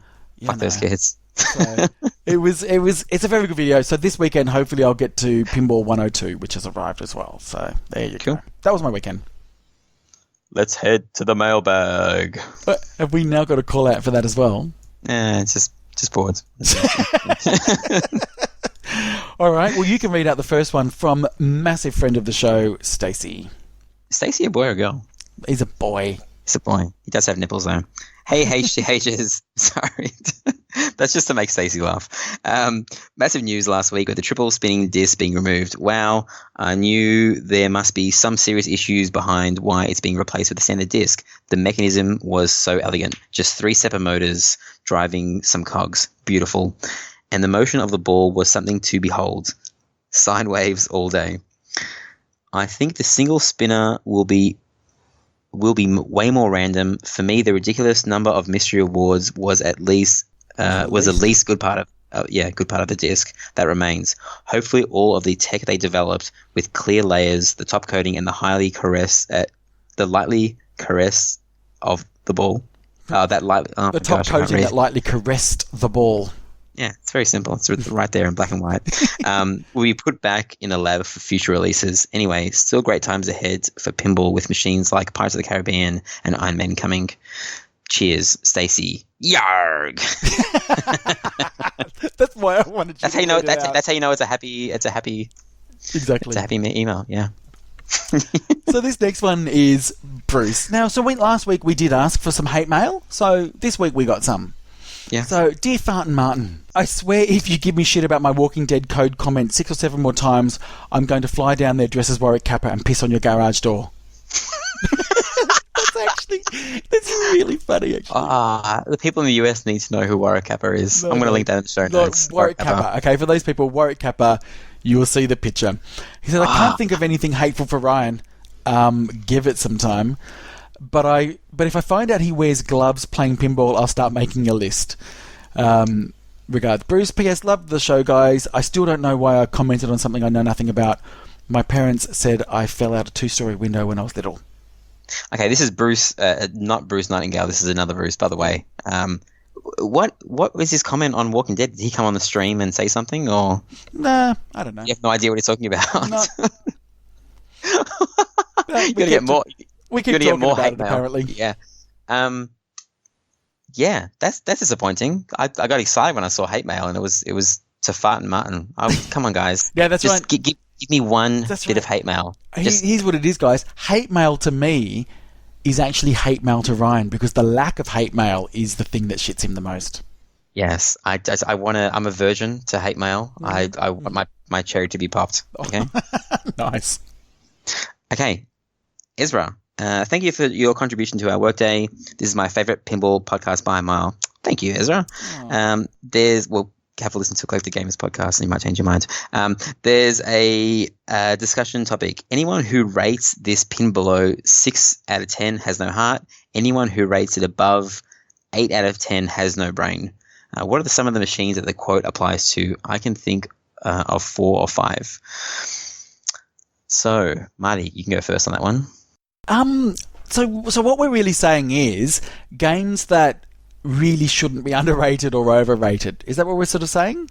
fuck those kids.
So it's a very good video. So this weekend, hopefully, I'll get to Pinball 102, which has arrived as well. So there you go. That was my weekend.
Let's head to the mailbag.
But have we now got a call out for that as well?
Yeah, it's just boards.
All right. Well, you can read out the first one from massive friend of the show, Stacey.
Stacey, a boy or a girl?
He's a boy.
He's a boy. He does have nipples though. Hey, HTHs. Sorry. That's just to make Stacey laugh. Massive news last week with the triple spinning disc being removed. Wow. I knew there must be some serious issues behind why it's being replaced with the standard disc. The mechanism was so elegant. Just 3 separate motors driving some cogs. Beautiful. And the motion of the ball was something to behold. Sine waves all day. I think the single spinner will be way more random. For me, the ridiculous number of mystery awards was at least good part of the disc that remains. Hopefully, all of the tech they developed with clear layers, the top coating, and the lightly caress of the ball.
The top coating that lightly caressed the ball.
Yeah, it's very simple. It's right there in black and white. Will be put back in a lab for future releases. Anyway, still great times ahead for pinball with machines like Pirates of the Caribbean and Iron Man coming. Cheers, Stacey. Yarg.
That's why I wanted you.
That's how you know. That's how you know it's a happy.
Exactly.
It's a happy email. Yeah.
So this next one is Bruce. Now, last week we did ask for some hate mail. So this week we got some.
Yeah.
So, dear Fartin Martin, I swear if you give me shit about my Walking Dead code comment 6 or 7 more times, I'm going to fly down there dressed as Warwick Capper and piss on your garage door. That's really funny, actually.
The people in the US need to know who Warwick Capper is. I'm going to link that in the show notes.
Warwick Capper. Okay, for those people, Warwick Capper, you will see the picture. He said, I can't think of anything hateful for Ryan. Give it some time. But if I find out he wears gloves playing pinball, I'll start making a list. Regards, Bruce. P.S. Love the show, guys. I still don't know why I commented on something I know nothing about. My parents said I fell out a 2-story window when I was little.
Okay, this is Bruce, not Bruce Nightingale. This is another Bruce, by the way. What was his comment on Walking Dead? Did he come on the stream and say something, or?
Nah, I don't know.
You have no idea what he's talking about.
No.
You gotta get more.
We keep talking about it, apparently.
Yeah. Yeah, that's disappointing. I got excited when I saw hate mail, and it was to fart and mutton. Come on, guys.
Yeah, that's
just
right.
Give me one bit of hate mail.
Here's what it is, guys. Hate mail to me is actually hate mail to Ryan, because the lack of hate mail is the thing that shits him the most.
Yes, I'm a virgin to hate mail. I want my cherry to be popped. Okay.
Nice. Okay,
Ezra. Thank you for your contribution to our workday. This is my favorite pinball podcast by a mile. Thank you, Ezra. Have a listen to Collector Gamers podcast and you might change your mind. There's a discussion topic. Anyone who rates this pin below 6 out of 10 has no heart. Anyone who rates it above 8 out of 10 has no brain. What are some of the machines that the quote applies to? I can think of 4 or 5. So, Marty, you can go first on that one.
So what we're really saying is games that really shouldn't be underrated or overrated. Is that what we're sort of saying?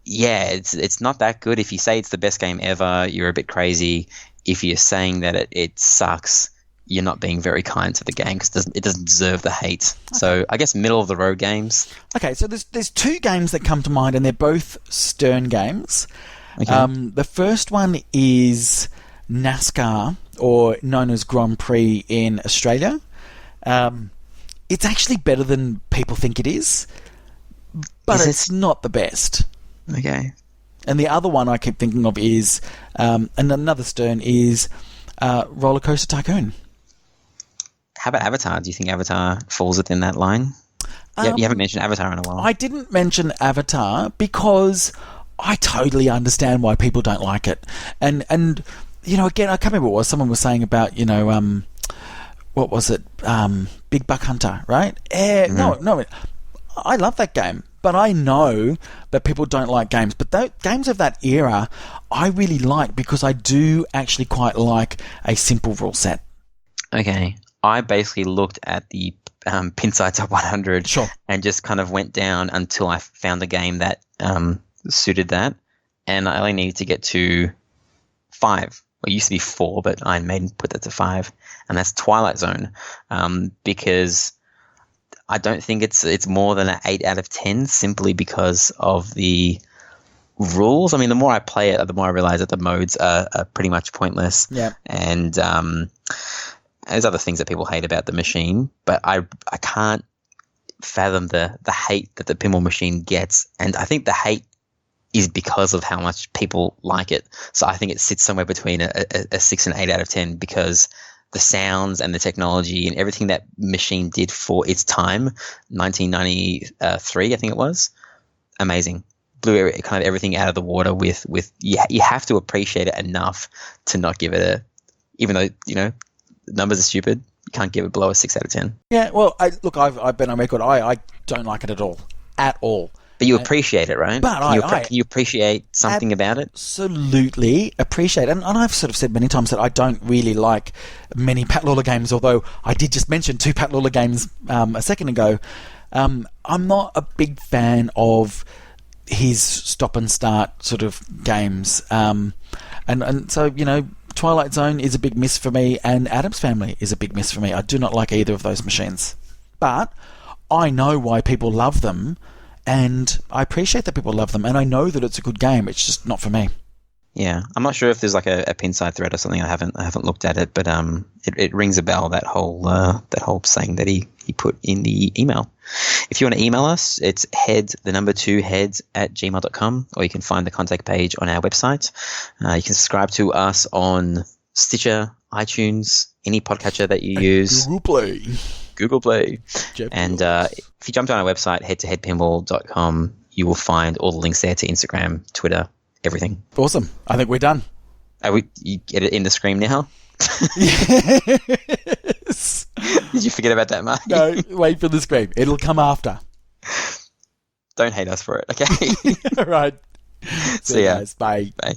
Yeah, it's not that good. If you say it's the best game ever, you're a bit crazy. If you're saying that it sucks, you're not being very kind to the game because it doesn't deserve the hate. Okay. So I guess middle of the road games.
Okay, so there's 2 games that come to mind, and they're both Stern games. Okay. The first one is NASCAR, or known as Grand Prix in Australia. It's actually better than people think it is, but it's not the best.
Okay.
And the other one I keep thinking of is, and another Stern is Roller Coaster Tycoon.
How about Avatar? Do you think Avatar falls within that line? You haven't mentioned Avatar in a while.
I didn't mention Avatar because I totally understand why people don't like it. And you know, again, I can't remember what it was. Someone was saying about, you know, what was it? Big Buck Hunter, right? No, I love that game, but I know that people don't like games. But games of that era, I really like because I do actually quite like a simple rule set.
Okay. I basically looked at the Pinside Top 100 and just kind of went down until I found a game that suited that. And I only needed to get to 5. Well, it used to be 4, but Iron Maiden put that to 5, and that's Twilight Zone, because I don't think it's more than an 8 out of 10 simply because of the rules. I mean, the more I play it, the more I realize that the modes are pretty much pointless.
Yeah.
And there's other things that people hate about the machine, but I can't fathom the hate that the pinball machine gets, and I think the hate is because of how much people like it. So I think it sits somewhere between a 6 and 8 out of 10 because the sounds and the technology and everything that machine did for its time, 1993, I think it was, amazing. Blew kind of everything out of the water with you have to appreciate it enough to not give it even though, you know, the numbers are stupid, you can't give it below a 6 out of 10.
Yeah, well, I've been on record, I don't like it at all. At all.
But you appreciate it, right?
But
can you appreciate something about it?
Absolutely appreciate it. And I've sort of said many times that I don't really like many Pat Lawler games, although I did just mention 2 Pat Lawler games a second ago. I'm not a big fan of his stop and start sort of games. And so, you know, Twilight Zone is a big miss for me, and Addams Family is a big miss for me. I do not like either of those machines. But I know why people love them, and I appreciate that people love them, and I know that it's a good game. It's just not for me.
Yeah, I'm not sure if there's like a Pinside thread or something. I haven't looked at it, but it rings a bell, that whole saying that he put in the email. If you want to email us, it's heads@gmail.com, or you can find the contact page on our website. You can subscribe to us on Stitcher, iTunes, any podcatcher that you use. Google Play. And if you jump to our website, head2headpinball.com, you will find all the links there to Instagram, Twitter, everything.
Awesome. I think we're done.
You get it in the screen now?
Yes.
Did you forget about that, Mark?
No, wait for the scream. It'll come after.
Don't hate us for it, okay?
All right.
See ya.
Guys. Bye.
Bye.